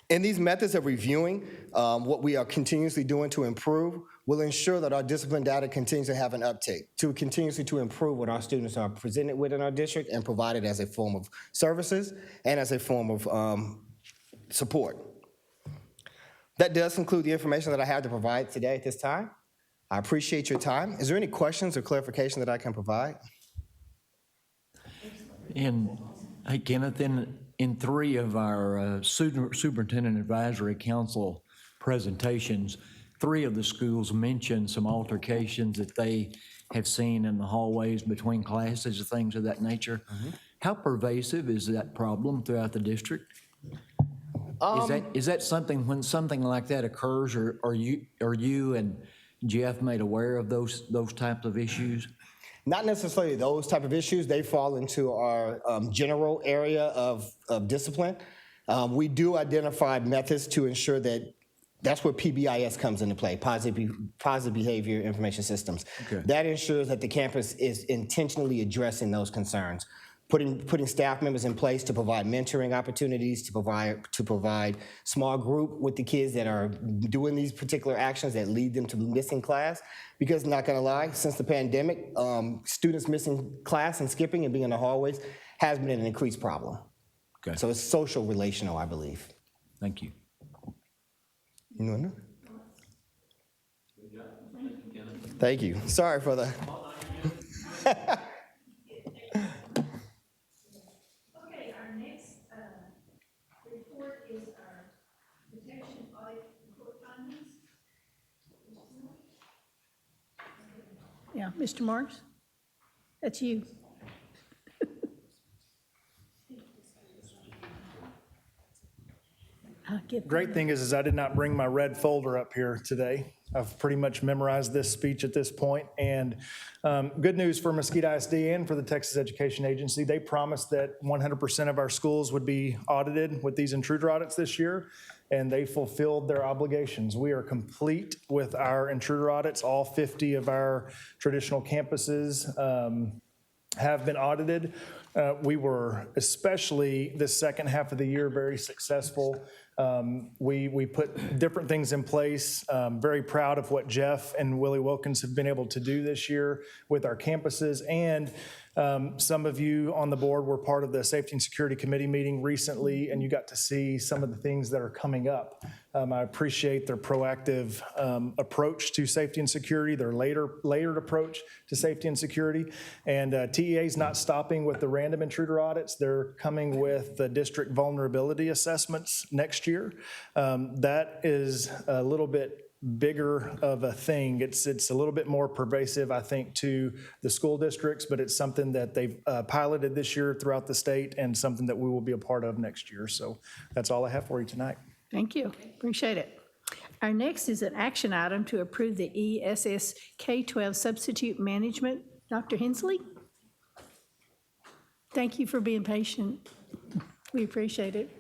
In these methods of reviewing what we are continuously doing to improve will ensure that our discipline data continues to have an uptake, to continuously to improve what our students are presented with in our district and provided as a form of services and as a form of support. That does conclude the information that I have to provide today at this time. I appreciate your time. Is there any questions or clarification that I can provide? And hey, Kenneth, in 3 of our Superintendent Advisory Council presentations, 3 of the schools mentioned some altercations that they have seen in the hallways between classes and things of that nature. Mm-hmm. How pervasive is that problem throughout the district? Is that something, when something like that occurs, or are you and Jeff made aware of those types of issues? Not necessarily those type of issues. They fall into our general area of discipline. We do identify methods to ensure that that's where PBIS comes into play, positive behavior information systems. Okay. That ensures that the campus is intentionally addressing those concerns, putting staff members in place to provide mentoring opportunities, to provide small group with the kids that are doing these particular actions that lead them to missing class. Because not gonna lie, since the pandemic, students missing class and skipping and being in the hallways has been an increased problem. Okay. So it's social relational, I believe. Thank you. You know? Thank you. Sorry for the. Okay, our next report is our protection audit report findings. Yeah, Mr. Marks, that's you. Great thing is I did not bring my red folder up here today. I've pretty much memorized this speech at this point. And good news for Mesquite ISD and for the Texas Education Agency. They promised that 100% of our schools would be audited with these intruder audits this year, and they fulfilled their obligations. We are complete with our intruder audits. All 50 of our traditional campuses have been audited. We were, especially the second half of the year, very successful. We put different things in place. Very proud of what Jeff and Willie Wilkins have been able to do this year with our campuses. And some of you on the board were part of the Safety and Security Committee meeting recently, and you got to see some of the things that are coming up. I appreciate their proactive approach to safety and security, their layered approach to safety and security. And TEA is not stopping with the random intruder audits. They're coming with the district vulnerability assessments next year. That is a little bit bigger of a thing. It's a little bit more pervasive, I think, to the school districts, but it's something that they've piloted this year throughout the state and something that we will be a part of next year. So that's all I have for you tonight. Thank you, appreciate it. Our next is an action item to approve the ESS K-12 substitute management. Dr. Hensley? Thank you for being patient. We appreciate it.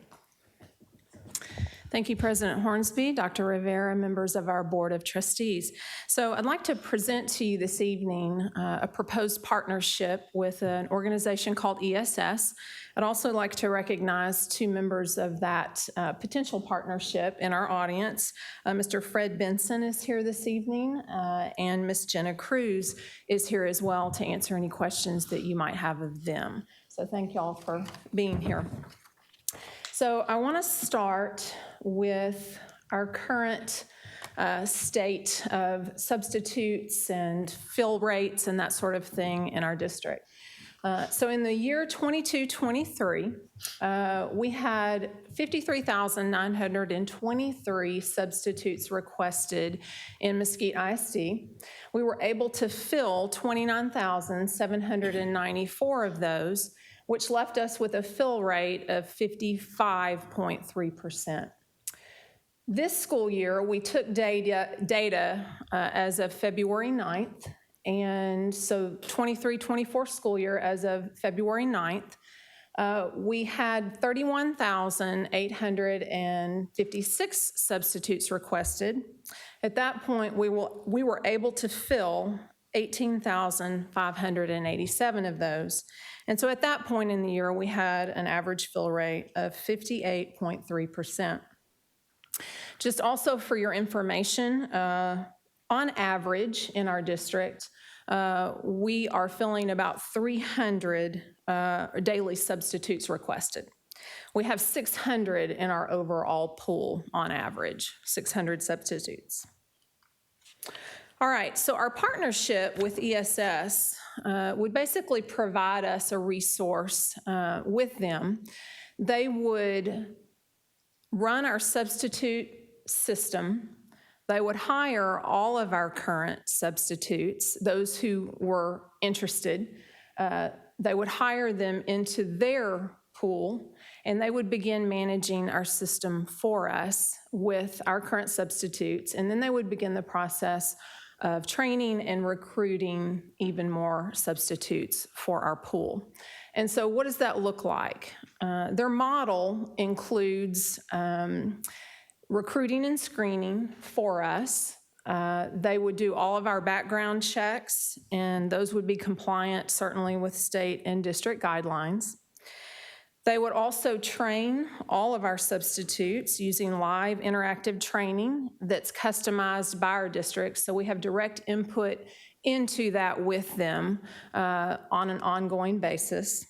Thank you, President Hornsby, Dr. Rivera, members of our Board of Trustees. So I'd like to present to you this evening a proposed partnership with an organization called ESS. I'd also like to recognize two members of that potential partnership in our audience. Mr. Fred Benson is here this evening, and Ms. Jenna Cruz is here as well to answer any questions that you might have of them. So thank y'all for being here. So I want to start with our current state of substitutes and fill rates and that sort of thing in our district. So in the year 22-23, we had 53,923 substitutes requested in Mesquite ISD. We were able to fill 29,794 of those, which left us with a fill rate of 55.3%. This school year, we took data as of February 9th, and so 23-24 school year as of February 9th, we had 31,856 substitutes requested. At that point, we were able to fill 18,587 of those. And so at that point in the year, we had an average fill rate of 58.3%. Just also for your information, on average in our district, we are filling about 300 daily substitutes requested. We have 600 in our overall pool on average, 600 substitutes. All right, so our partnership with ESS would basically provide us a resource with them. They would run our substitute system. They would hire all of our current substitutes, those who were interested. They would hire them into their pool, and they would begin managing our system for us with our current substitutes. And then they would begin the process of training and recruiting even more substitutes for our pool. And so what does that look like? Their model includes recruiting and screening for us. They would do all of our background checks, and those would be compliant certainly with state and district guidelines. They would also train all of our substitutes using live interactive training that's customized by our district, so we have direct input into that with them on an ongoing basis.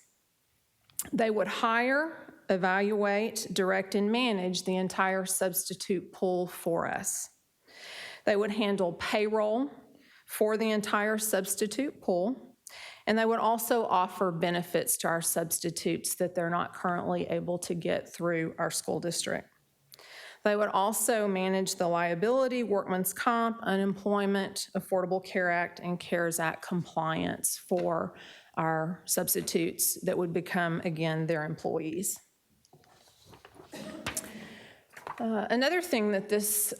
They would hire, evaluate, direct, and manage the entire substitute pool for us. They would handle payroll for the entire substitute pool, and they would also offer benefits to our substitutes that they're not currently able to get through our school district. They would also manage the liability, workman's comp, unemployment, Affordable Care Act, and CARES Act compliance for our substitutes that would become, again, their employees. Another thing that this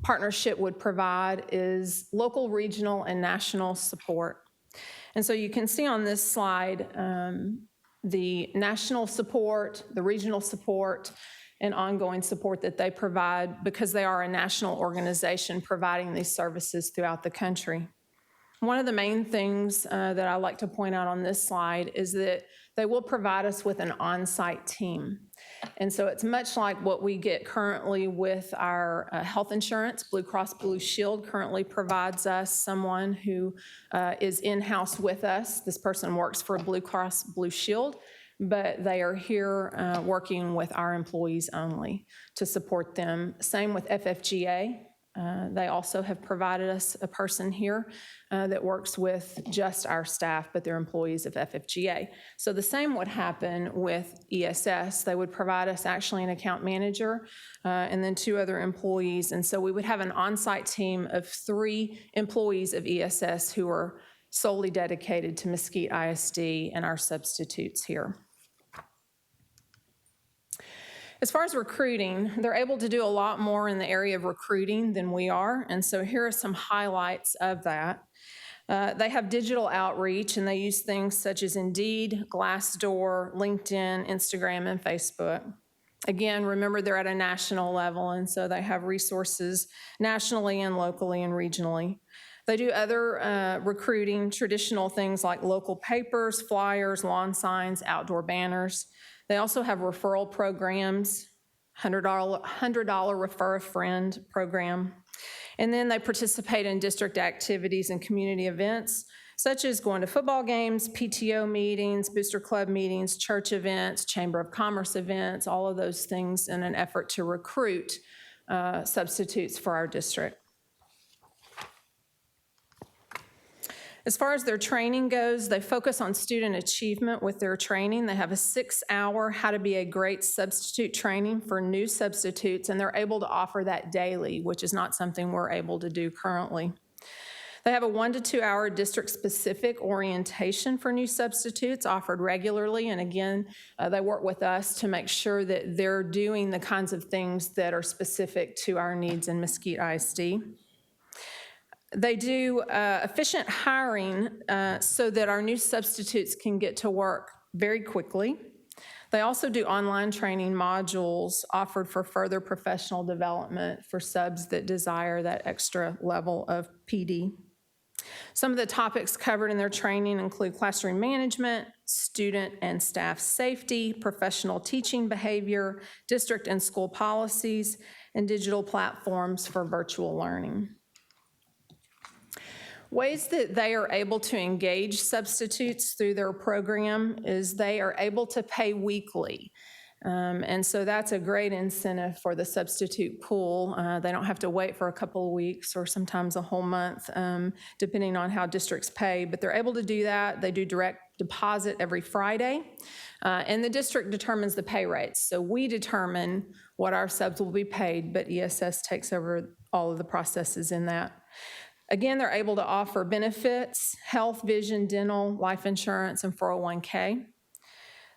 partnership would provide is local, regional, and national support. And so you can see on this slide the national support, the regional support, and ongoing support that they provide because they are a national organization providing these services throughout the country. One of the main things that I like to point out on this slide is that they will provide us with an on-site team. And so it's much like what we get currently with our health insurance. Blue Cross Blue Shield currently provides us someone who is in-house with us. This person works for Blue Cross Blue Shield, but they are here working with our employees only to support them. Same with FFGA. They also have provided us a person here that works with just our staff, but they're employees of FFGA. So the same would happen with ESS. They would provide us actually an account manager and then 2 other employees. And so we would have an on-site team of 3 employees of ESS who are solely dedicated to Mesquite ISD and our substitutes here. As far as recruiting, they're able to do a lot more in the area of recruiting than we are, and so here are some highlights of that. They have digital outreach, and they use things such as Indeed, Glassdoor, LinkedIn, Instagram, and Facebook. Again, remember they're at a national level, and so they have resources nationally and locally and regionally. They do other recruiting, traditional things like local papers, flyers, lawn signs, outdoor banners. They also have referral programs, $100 refer a friend program. And then they participate in district activities and community events, such as going to football games, PTO meetings, booster club meetings, church events, Chamber of Commerce events, all of those things in an effort to recruit substitutes for our district. As far as their training goes, they focus on student achievement with their training. They have a 6-hour how to be a great substitute training for new substitutes, and they're able to offer that daily, which is not something we're able to do currently. They have a 1 to 2 hour district-specific orientation for new substitutes offered regularly, and again, they work with us to make sure that they're doing the kinds of things that are specific to our needs in Mesquite ISD. They do efficient hiring so that our new substitutes can get to work very quickly. They also do online training modules offered for further professional development for subs that desire that extra level of PD. Some of the topics covered in their training include classroom management, student and staff safety, professional teaching behavior, district and school policies, and digital platforms for virtual learning. Ways that they are able to engage substitutes through their program is they are able to pay weekly. And so that's a great incentive for the substitute pool. They don't have to wait for a couple of weeks or sometimes a whole month, depending on how districts pay, but they're able to do that. They do direct deposit every Friday, and the district determines the pay rates. So we determine what our subs will be paid, but ESS takes over all of the processes in that. Again, they're able to offer benefits, health, vision, dental, life insurance, and 401k.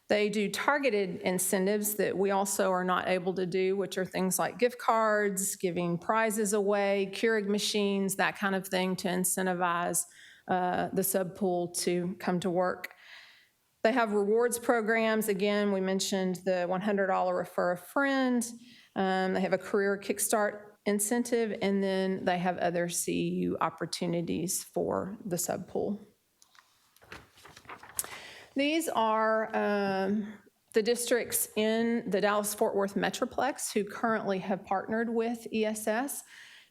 They do targeted incentives that we also are not able to do, which are things like gift cards, giving prizes away, Keurig machines, that kind of thing to incentivize the sub-pool to come to work. They have rewards programs. Again, we mentioned the $100 refer a friend. They have a career kickstart incentive, and then they have other CEU opportunities for the sub-pool. These are the districts in the Dallas-Fort Worth Metroplex who currently have partnered with ESS.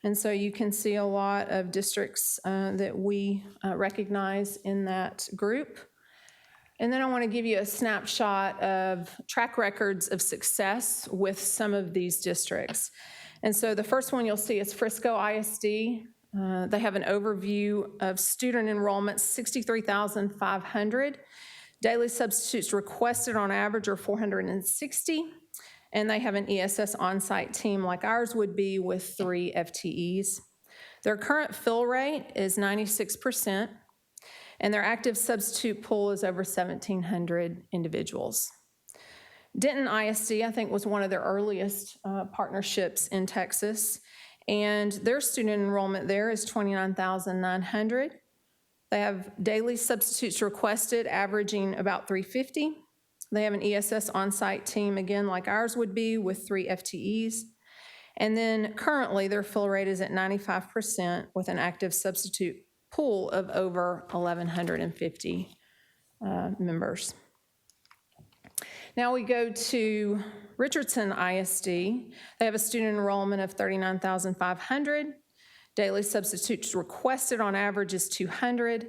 And so you can see a lot of districts that we recognize in that group. And then I want to give you a snapshot of track records of success with some of these districts. And so the first one you'll see is Frisco ISD. They have an overview of student enrollment, 63,500. Daily substitutes requested on average are 460, and they have an ESS on-site team like ours would be with 3 FTEs. Their current fill rate is 96%, and their active substitute pool is over 1,700 individuals. Denton ISD, I think, was one of their earliest partnerships in Texas, and their student enrollment there is 29,900. They have daily substitutes requested averaging about 350. They have an ESS on-site team, again, like ours would be, with 3 FTEs. And then currently, their fill rate is at 95% with an active substitute pool of over 1,150 members. Now we go to Richardson ISD. They have a student enrollment of 39,500. Daily substitutes requested on average is 200.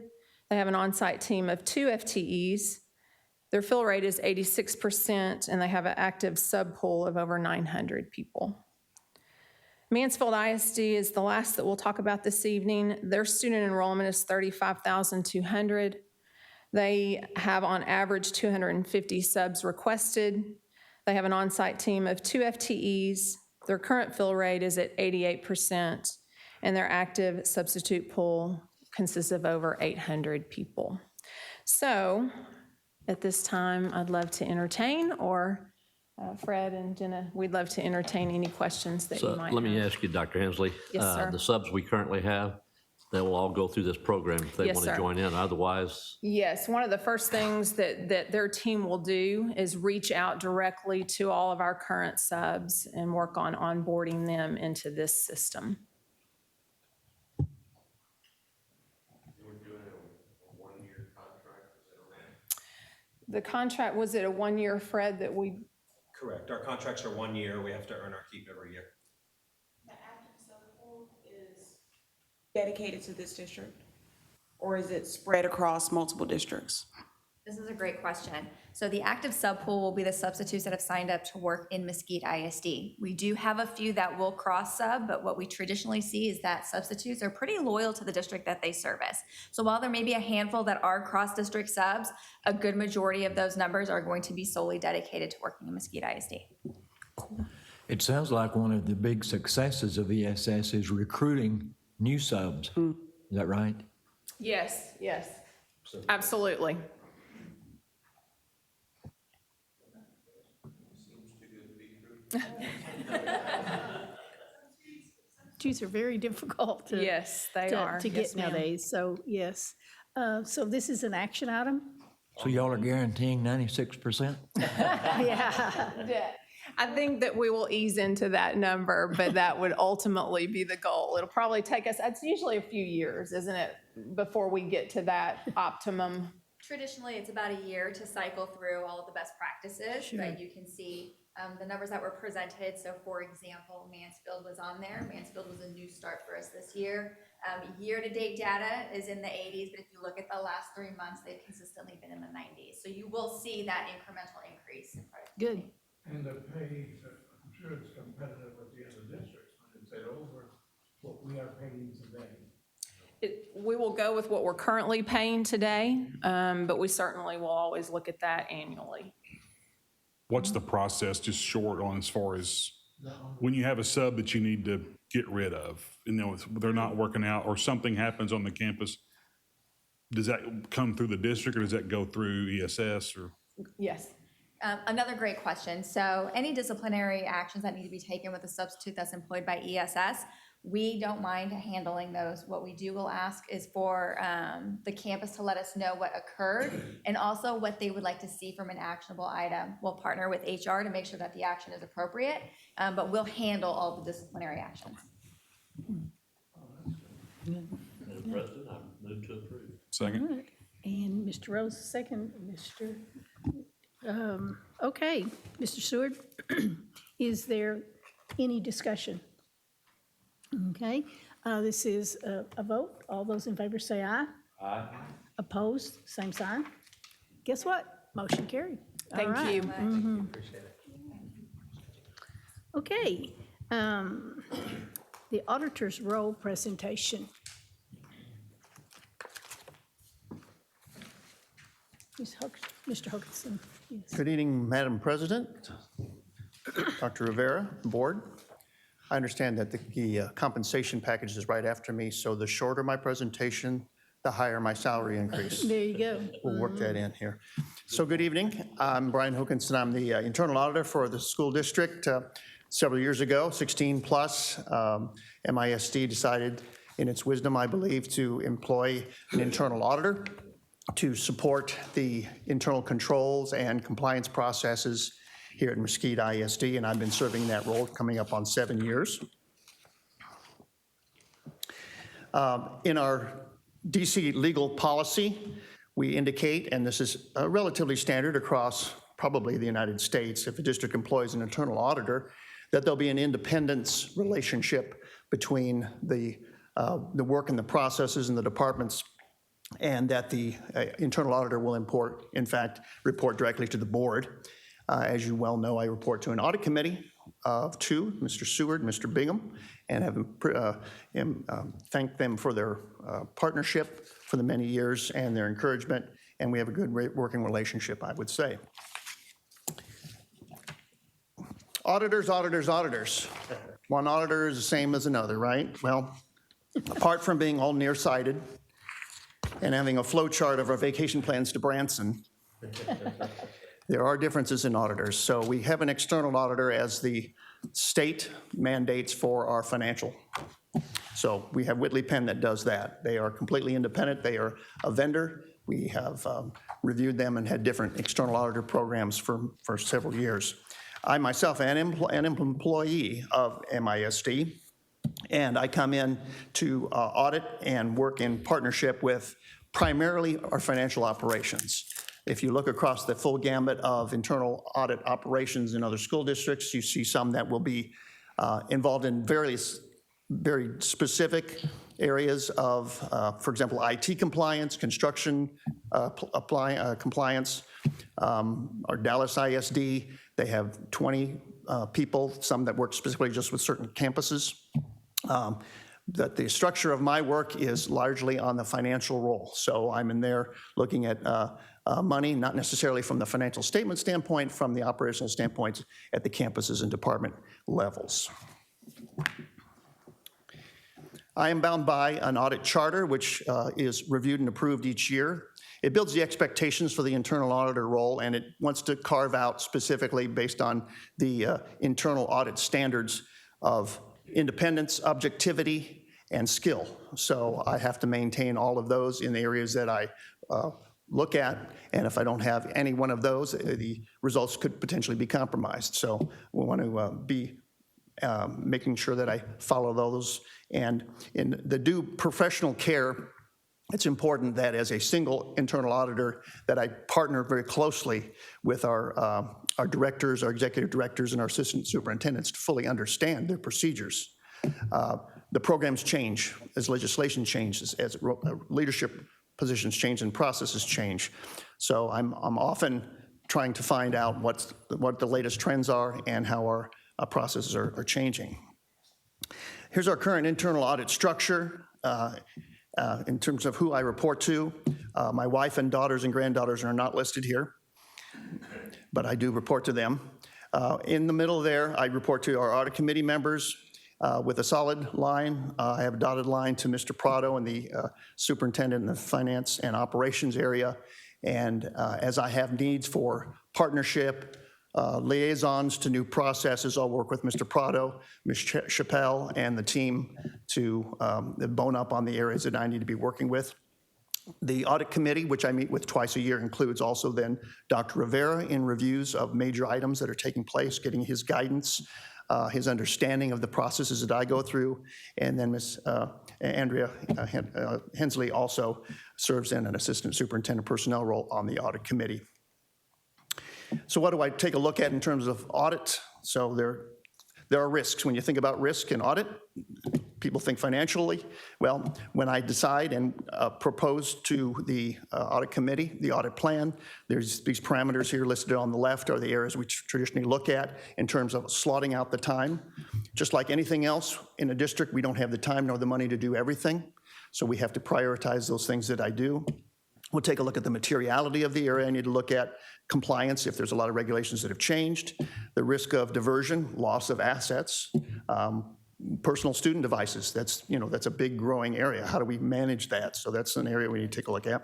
They have an on-site team of 2 FTEs. Their fill rate is 86%, and they have an active sub-pool of over 900 people. Mansfield ISD is the last that we'll talk about this evening. Their student enrollment is 35,200. They have on average 250 subs requested. They have an on-site team of 2 FTEs. Their current fill rate is at 88%. And their active substitute pool consists of over 800 people. So at this time, I'd love to entertain, or Fred and Jenna, we'd love to entertain any questions that you might have. Let me ask you, Dr. Hensley. Yes, sir. The subs we currently have, they will all go through this program if they Yes, want to sir. join in. Otherwise, Yes, one of the first things that their team will do is reach out directly to all of our current subs and work on onboarding them into this system. The contract, was it a 1-year, Fred, that we? Correct. Our contracts are 1 year. We have to earn our keep every year. The active sub-pool is dedicated to this district, or is it spread across multiple districts? This is a great question. So the active sub-pool will be the substitutes that have signed up to work in Mesquite ISD. We do have a few that will cross-sub, but what we traditionally see is that substitutes are pretty loyal to the district that they service. So while there may be a handful that are cross-district subs, a good majority of those numbers are going to be solely dedicated to working in Mesquite ISD. It sounds like one of the big successes of ESS is recruiting new subs. Is that right? Yes, yes, absolutely. Substitutes are very difficult to. Yes, they to- are. To Yes, get ma'am. nowadays, so yes. So this is an action item? So y'all are guaranteeing 96%? Yeah. I think that we will ease into that number, but that would ultimately be the goal. It'll probably take us, it's usually a few years, isn't it, before we get to that optimum? Traditionally, it's about a year to cycle through all of the best practices Sure. that you can see. The numbers that were presented, so for example, Mansfield was on there. Mansfield was a new start for us this year. Year-to-date data is in the 80s, but if you look at the last 3 months, they've consistently been in the 90s. So you will see that incremental increase in productivity. Good. And the pay, I'm sure it's competitive with the other districts, but it's at over what we are paying today. We will go with what we're currently paying today, but we certainly will always look at that annually. What's the process, just short on as far as when you have a sub that you need to get rid of, and they're not working out, or something happens on the campus, does that come through the district, or does that go through ESS, or? Yes, Another great question. So any disciplinary actions that need to be taken with a substitute that's employed by ESS, we don't mind handling those. What we will ask is for the campus to let us know what occurred and also what they would like to see from an actionable item. We'll partner with HR to make sure that the action is appropriate, but we'll handle all the disciplinary actions. Madam President, I move to approve. Second. And Mr. Rose, second, Mr. Okay, Mr. Seward, is there any discussion? Okay, this is a vote. All those in favor say aye. Aye. Opposed, same sign. Guess what? Motion carried. All Thank right. you. Mhm. Okay, the auditor's role presentation. Mr. Hokinson. Yes. Good evening, Madam President, Dr. Rivera, Board. I understand that the compensation package is right after me, so the shorter my presentation, the higher my salary increase. There you go. We'll work that in here. So good evening. I'm Brian Hokinson. I'm the internal auditor for the school district. Several years ago, 16 plus, MISD decided in its wisdom, I believe, to employ an internal auditor to support the internal controls and compliance processes here at Mesquite ISD, and I've been serving that role coming up on 7 years. In our DC legal policy, we indicate, and this is relatively standard across probably the United States, if a district employs an internal auditor, that there'll be an independence relationship between the work and the processes in the departments, and that the internal auditor will in fact, report directly to the board. As you well know, I report to an audit committee of two, Mr. Seward, Mr. Bingham, and have thanked them for their partnership for the many years and their encouragement, and we have a good working relationship, I would say. Auditors, auditors, auditors. One auditor is the same as another, right? Well, apart from being all nearsighted and having a flow chart of our vacation plans to Branson, there are differences in auditors. So we have an external auditor as the state mandates for our financial. So we have Whitley Penn that does that. They are completely independent. They are a vendor. We have reviewed them and had different external auditor programs for several years. I myself am an employee of MISD, and I come in to audit and work in partnership with primarily our financial operations. If you look across the full gamut of internal audit operations in other school districts, you see some that will be involved in very specific areas of, for example, IT compliance, construction compliance. Our Dallas ISD, they have 20 people, some that work specifically just with certain campuses. That the structure of my work is largely on the financial role. So I'm in there looking at money, not necessarily from the financial statement standpoint, from the operational standpoint at the campuses and department levels. I am bound by an audit charter, which is reviewed and approved each year. It builds the expectations for the internal auditor role, and it wants to carve out specifically based on the internal audit standards of independence, objectivity, and skill. So I have to maintain all of those in the areas that I look at, and if I don't have any one of those, the results could potentially be compromised. So we want to be making sure that I follow those. And in the due professional care, it's important that as a single internal auditor that I partner very closely with our directors, our executive directors, and our assistant superintendents to fully understand their procedures. The programs change as legislation changes, as leadership positions change and processes change. So I'm often trying to find out what the latest trends are and how our processes are changing. Here's our current internal audit structure. In terms of who I report to, my wife and daughters and granddaughters are not listed here, but I do report to them. In the middle there, I report to our audit committee members with a solid line. I have a dotted line to Mr. Prado and the superintendent in the finance and operations area, And as I have needs for partnership, liaisons to new processes, I'll work with Mr. Prado, Ms. Chappelle, and the team to bone up on the areas that I need to be working with. The audit committee, which I meet with twice a year, includes also then Dr. Rivera in reviews of major items that are taking place, getting his guidance, his understanding of the processes that I go through. And then Ms. Andrea Hensley also serves in an assistant superintendent personnel role on the audit committee. So what do I take a look at in terms of audit? So there are risks. When you think about risk in audit, people think financially. Well, when I decide and propose to the audit committee, the audit plan, there's these parameters here listed on the left are the areas we traditionally look at in terms of slotting out the time. Just like anything else in a district, we don't have the time nor the money to do everything. So we have to prioritize those things that I do. We'll take a look at the materiality of the area. I need to look at compliance if there's a lot of regulations that have changed, the risk of diversion, loss of assets, personal student devices. That's a big growing area. How do we manage that? So that's an area we need to take a look at.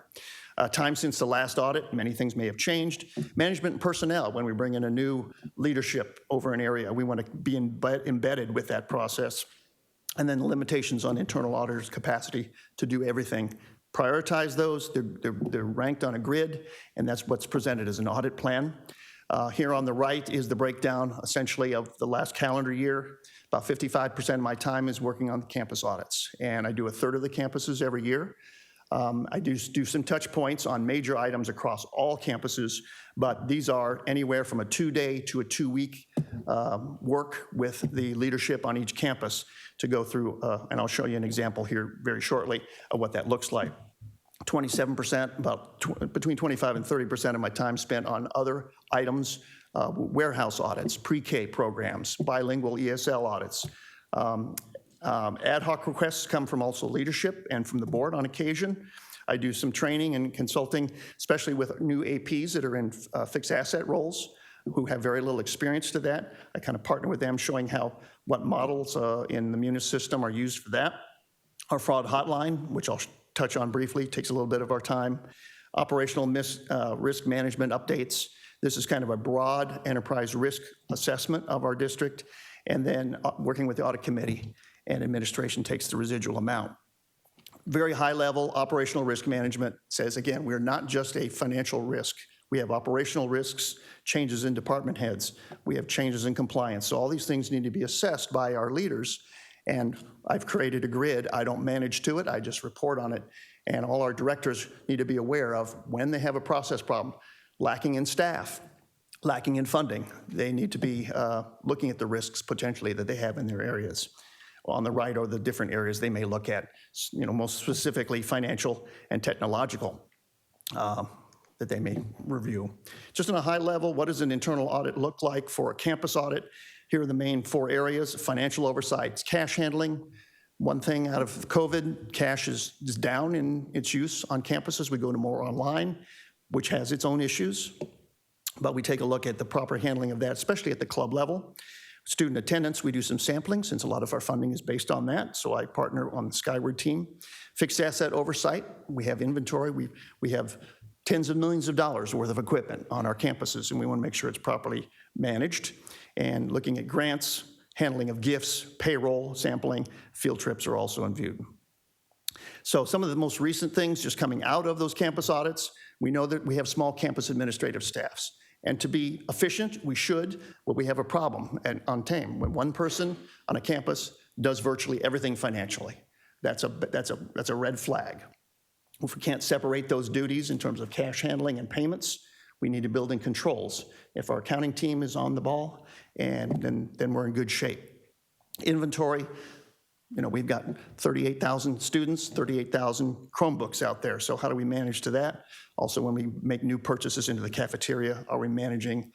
Time since the last audit, many things may have changed. Management and personnel, when we bring in a new leadership over an area, we want to be embedded with that process. And then limitations on internal auditors' capacity to do everything. Prioritize those, they're ranked on a grid, and that's what's presented as an audit plan. Here on the right is the breakdown essentially of the last calendar year. About 55% of my time is working on campus audits, and I do 1/3 of the campuses every year. I do some touch points on major items across all campuses, but these are anywhere from a 2-day to a 2-week work with the leadership on each campus to go through, and I'll show you an example here very shortly of what that looks like. 27%, between 25 and 30% of my time spent on other items, warehouse audits, pre-K programs, bilingual ESL audits. Ad hoc requests come from also leadership and from the board on occasion. I do some training and consulting, especially with new APs that are in fixed asset roles who have very little experience to that. I kind of partner with them, showing what models in the Munis system are used for that. Our fraud hotline, which I'll touch on briefly, takes a little bit of our time. Operational risk management updates. This is kind of a broad enterprise risk assessment of our district. And then working with the audit committee and administration takes the residual amount. Very high level operational risk management says, again, we're not just a financial risk. We have operational risks, changes in department heads. We have changes in compliance. So all these things need to be assessed by our leaders. And I've created a grid. I don't manage to it. I just report on it. And all our directors need to be aware of when they have a process problem, lacking in staff, lacking in funding. They need to be looking at the risks potentially that they have in their areas. On the right are the different areas they may look at, most specifically financial and technological that they may review. Just on a high level, what does an internal audit look like for a campus audit? Here are the main 4 areas: financial oversight, cash handling. One thing out of COVID, cash is down in its use on campuses. We go to more online, which has its own issues, but we take a look at the proper handling of that, especially at the club level. Student attendance, we do some sampling since a lot of our funding is based on that, so I partner on the Skyward team. Fixed asset oversight, we have inventory. We have tens of millions of dollars worth of equipment on our campuses, and we want to make sure it's properly managed. And looking at grants, handling of gifts, payroll, sampling, field trips are also in view. So some of the most recent things just coming out of those campus audits, we know that we have small campus administrative staffs. And to be efficient, we should, but we have a problem on TAME. When one person on a campus does virtually everything financially, that's a red flag. If we can't separate those duties in terms of cash handling and payments, we need to build in controls. If our accounting team is on the ball, and then we're in good shape. Inventory, we've got 38,000 students, 38,000 Chromebooks out there. So how do we manage to that? Also, when we make new purchases into the cafeteria, are we managing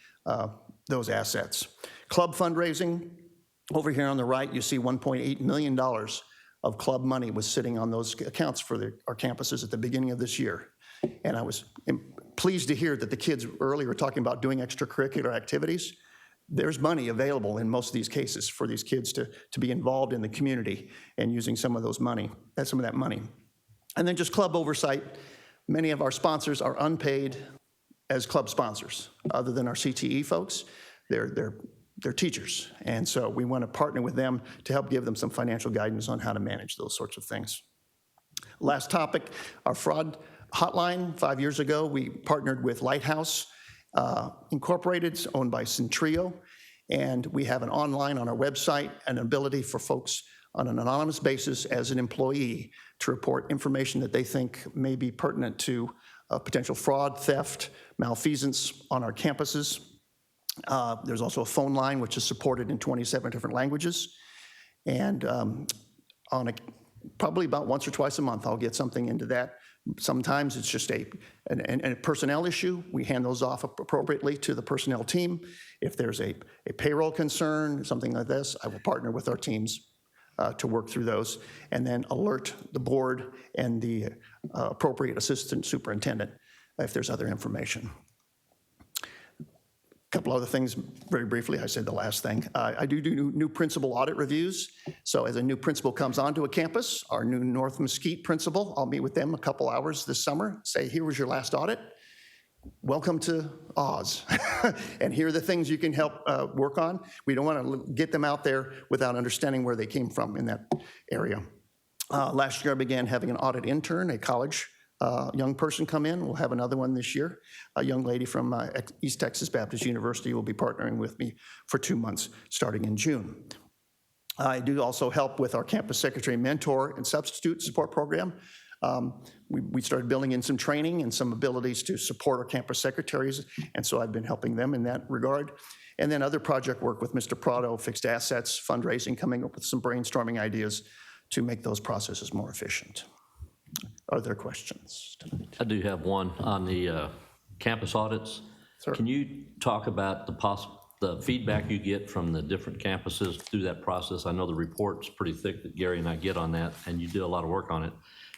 those assets? Club fundraising, over here on the right, you see $1.8 million of club money was sitting on those accounts for our campuses at the beginning of this year. And I was pleased to hear that the kids earlier were talking about doing extracurricular activities. There's money available in most of these cases for these kids to be involved in the community and using some of that money. And then just club oversight. Many of our sponsors are unpaid as club sponsors, other than our CTE folks. They're teachers. And so we want to partner with them to help give them some financial guidance on how to manage those sorts of things. Last topic, our fraud hotline. 5 years ago, we partnered with Lighthouse Incorporated, it's owned by Centrio. And we have an online on our website, an ability for folks on an anonymous basis as an employee to report information that they think may be pertinent to potential fraud, theft, malfeasance on our campuses. There's also a phone line which is supported in 27 different languages. And probably about once or twice a month, I'll get something into that. Sometimes it's just a personnel issue. We hand those off appropriately to the personnel team. If there's a payroll concern, something like this, I will partner with our teams to work through those and then alert the board and the appropriate assistant superintendent if there's other information. A couple other things very briefly. I said the last thing. I do new principal audit reviews. So as a new principal comes onto a campus, our new North Mesquite principal, I'll meet with them a couple hours this summer, say, here was your last audit. Welcome to Oz. And here are the things you can help work on. We don't want to get them out there without understanding where they came from in that area. Last year I began having an audit intern, a college young person come in. We'll have another one this year. A young lady from East Texas Baptist University will be partnering with me for 2 months starting in June. I do also help with our campus secretary mentor and substitute support program. We started building in some training and some abilities to support our campus secretaries, and so I've been helping them in that regard. And then other project work with Mr. Prado, fixed assets, fundraising, coming up with some brainstorming ideas to make those processes more efficient. Are there questions tonight? I do have one on the campus audits. Sir. Can you talk about the feedback you get from the different campuses through that process? I know the report's pretty thick that Gary and I get on that, and you do a lot of work on it,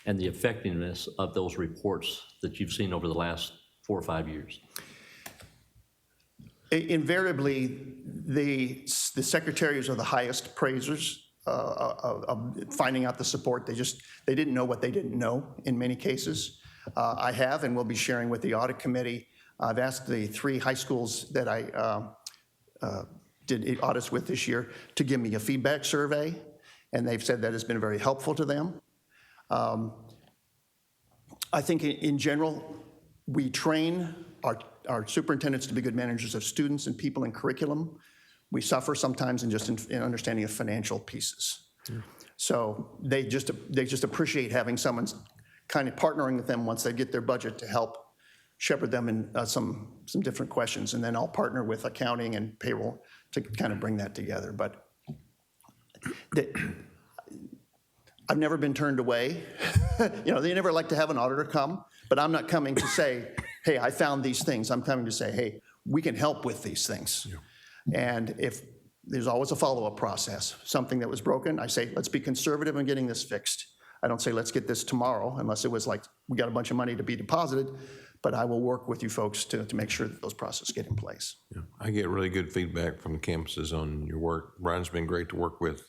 and the effectiveness of those reports that you've seen over the last 4 or 5 years. Invariably, the secretaries are the highest praisers of finding out the support. They didn't know what they didn't know in many cases. I have and will be sharing with the audit committee. I've asked the 3 high schools that I did audits with this year to give me a feedback survey, and they've said that has been very helpful to them. I think in general, we train our superintendents to be good managers of students and people in curriculum. We suffer sometimes in understanding of financial pieces. Yeah. So they just appreciate having someone kind of partnering with them once they get their budget to help shepherd them in some different questions. And then I'll partner with accounting and payroll to kind of bring that together. But I've never been turned away. They never like to have an auditor come, but I'm not coming to say, hey, I found these things. I'm coming to say, hey, we can help with these things. Yeah. And if there's always a follow-up process, something that was broken, I say, let's be conservative in getting this fixed. I don't say, let's get this tomorrow, unless it was like, we got a bunch of money to be deposited, but I will work with you folks to make sure that those processes get in place. Yeah, I get really good feedback from the campuses on your work. Brian's been great to work with.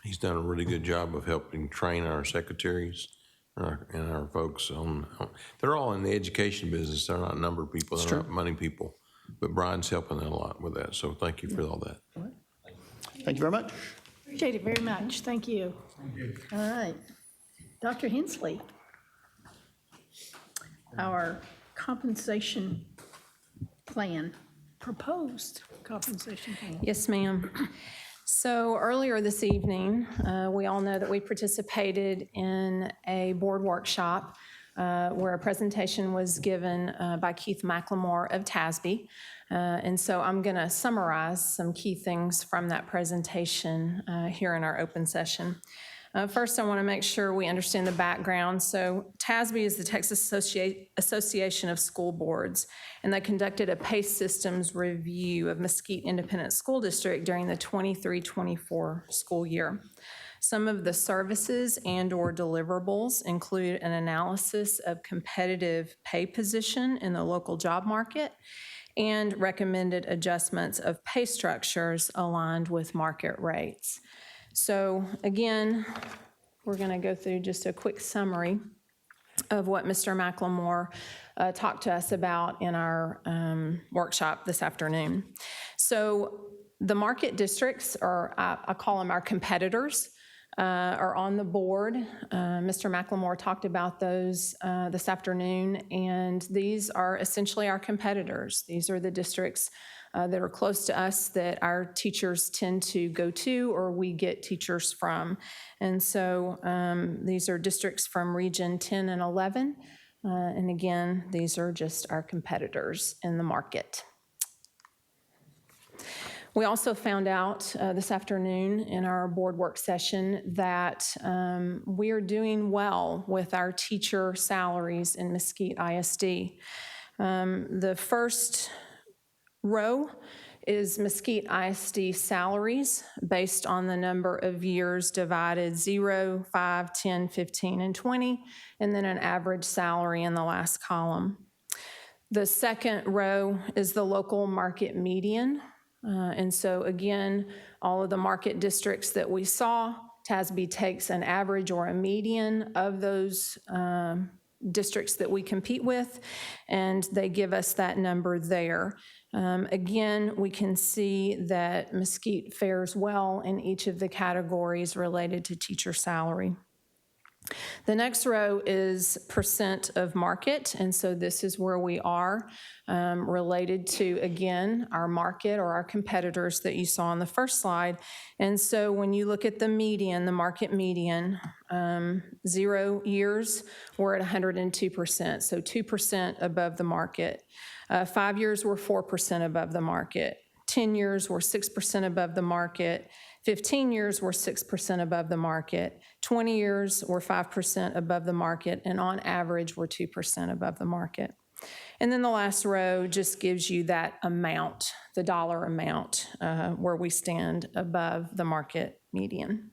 He's done a really good job of helping train our secretaries and our folks they're all in the education business. They're not number people, they're not money people. But Brian's helping a lot with that, so thank you for all that. Thank you very much. Appreciate it very much. Thank you. Thank you. All right. Dr. Hensley, our compensation plan, proposed compensation plan. Yes, ma'am. So earlier this evening, we all know that we participated in a board workshop where a presentation was given by Keith McLemore of TASB. And so I'm going to summarize some key things from that presentation here in our open session. First, I want to make sure we understand the background. So TASB is the Texas Association of School Boards, and they conducted a PACE systems review of Mesquite Independent School District during the 23-24 school year. Some of the services and/or deliverables include an analysis of competitive pay position in the local job market and recommended adjustments of pay structures aligned with market rates. So again, we're going to go through just a quick summary of what Mr. McLemore talked to us about in our workshop this afternoon. So the market districts, or I call them our competitors, are on the board. Mr. McLemore talked about those this afternoon, and these are essentially our competitors. These are the districts that are close to us that our teachers tend to go to or we get teachers from. And so these are districts from Region 10 and 11. And again, these are just our competitors in the market. We also found out this afternoon in our board work session that we are doing well with our teacher salaries in Mesquite ISD. The first row is Mesquite ISD salaries based on the number of years divided 0, 5, 10, 15, and 20, and then an average salary in the last column. The second row is the local market median. And so again, all of the market districts that we saw, TASB takes an average or a median of those districts that we compete with, and they give us that number there. Again, we can see that Mesquite fares well in each of the categories related to teacher salary. The next row is percent of market, and so this is where we are related to, again, our market or our competitors that you saw on the first slide. And so when you look at the median, the market median, 0 years, we're at 102%, so 2% above the market. 5 years, we're 4% above the market. 10 years, we're 6% above the market. 15 years, we're 6% above the market. 20 years, we're 5% above the market. And on average, we're 2% above the market. And then the last row just gives you that amount, the dollar amount, where we stand above the market median.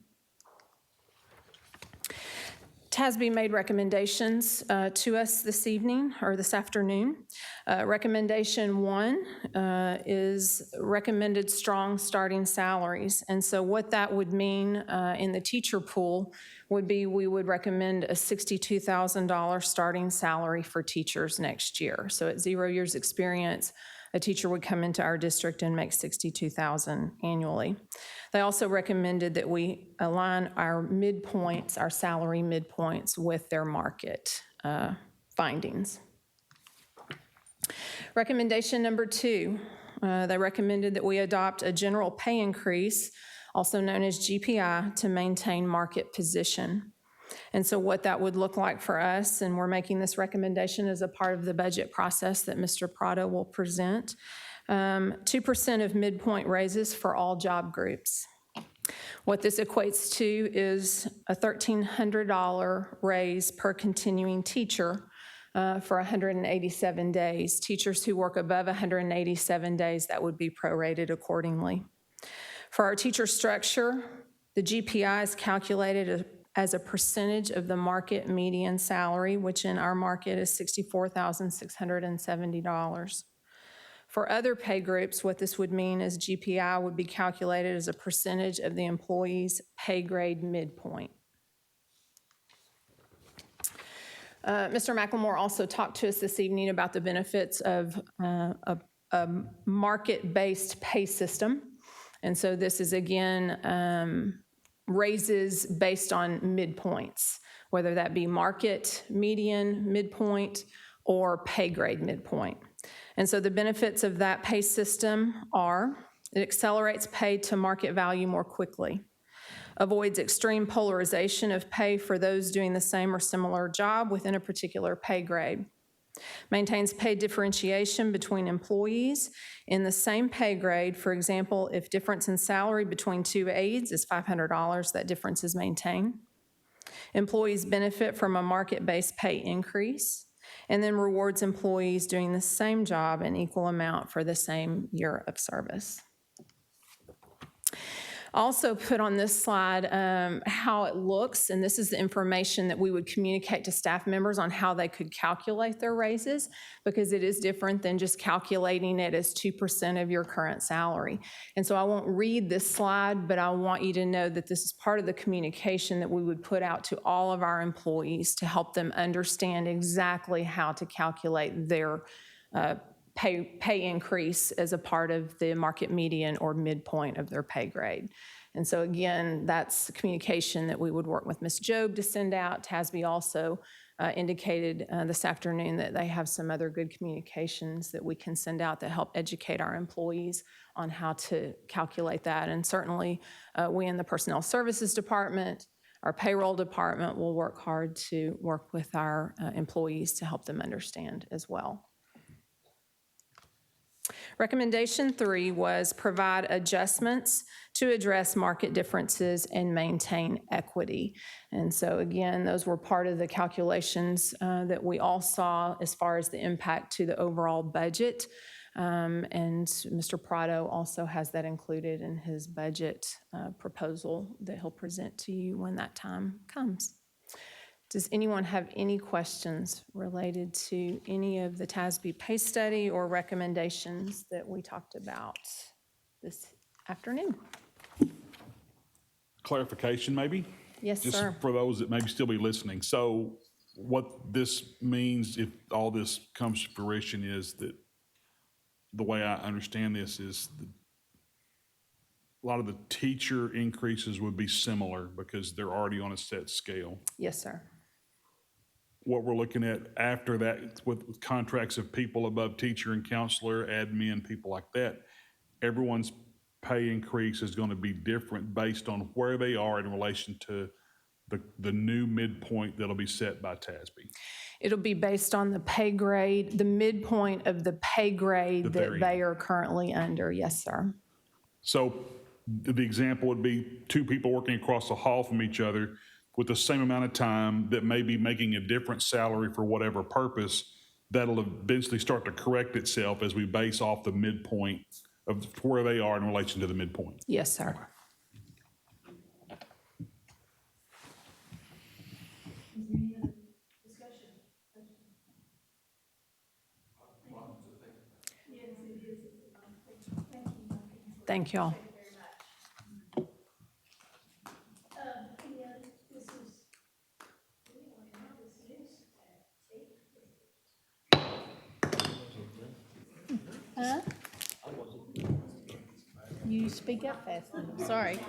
TASB made recommendations to us this evening, or this afternoon. Recommendation 1 is recommended strong starting salaries. And so what that would mean in the teacher pool would be we would recommend a $62,000 starting salary for teachers next year. So at 0 years experience, a teacher would come into our district and make $62,000 annually. They also recommended that we align our midpoints, our salary midpoints, with their market findings. Recommendation number 2, they recommended that we adopt a general pay increase, also known as GPI, to maintain market position. And so what that would look like for us, and we're making this recommendation as a part of the budget process that Mr. Prado will present, 2% of midpoint raises for all job groups. What this equates to is a $1,300 raise per continuing teacher for 187 days. Teachers who work above 187 days, that would be prorated accordingly. For our teacher structure, the GPI is calculated as a percentage of the market median salary, which in our market is $64,670. For other pay groups, what this would mean is GPI would be calculated as a percentage of the employee's pay grade midpoint. Mr. McLemore also talked to us this evening about the benefits of a market-based pay system. And so this is, again, raises based on midpoints, whether that be market, median, midpoint, or pay grade midpoint. And so the benefits of that pay system are it accelerates pay to market value more quickly, avoids extreme polarization of pay for those doing the same or similar job within a particular pay grade, maintains pay differentiation between employees in the same pay grade. For example, if difference in salary between 2 aides is $500, that difference is maintained. Employees benefit from a market-based pay increase, and then rewards employees doing the same job an equal amount for the same year of service. Also put on this slide how it looks, and this is the information that we would communicate to staff members on how they could calculate their raises, because it is different than just calculating it as 2% of your current salary. And so I won't read this slide, but I want you to know that this is part of the communication that we would put out to all of our employees to help them understand exactly how to calculate their pay increase as a part of the market median or midpoint of their pay grade. And so again, that's the communication that we would work with Ms. Job to send out. TASB also indicated this afternoon that they have some other good communications that we can send out that help educate our employees on how to calculate that. And certainly we in the Personnel Services Department, our payroll department will work hard to work with our employees to help them understand as well. Recommendation 3 was provide adjustments to address market differences and maintain equity. And so again, those were part of the calculations that we all saw as far as the impact to the overall budget. And Mr. Prado also has that included in his budget proposal that he'll present to you when that time comes. Does anyone have any questions related to any of the TASB pay study or recommendations that we talked about this afternoon? Clarification, maybe? Yes, sir. Just for those that maybe still be listening. So what this means, if all this comes to fruition, is that the way I understand this is that a lot of the teacher increases would be similar because they're already on a set scale. Yes, sir. What we're looking at after that with contracts of people above teacher and counselor, admin, people like that, everyone's pay increase is going to be different based on where they are in relation to the new midpoint that'll be set by TASB. It'll be based on the pay grade, the midpoint of the pay grade that they are currently under. Yes, sir. So the example would be two people working across the hall from each other with the same amount of time that may be making a different salary for whatever purpose. That'll eventually start to correct itself as we base off the midpoint of where they are in relation to the midpoint. Yes, sir. Thank you all. Huh? You speak up fast enough, sorry.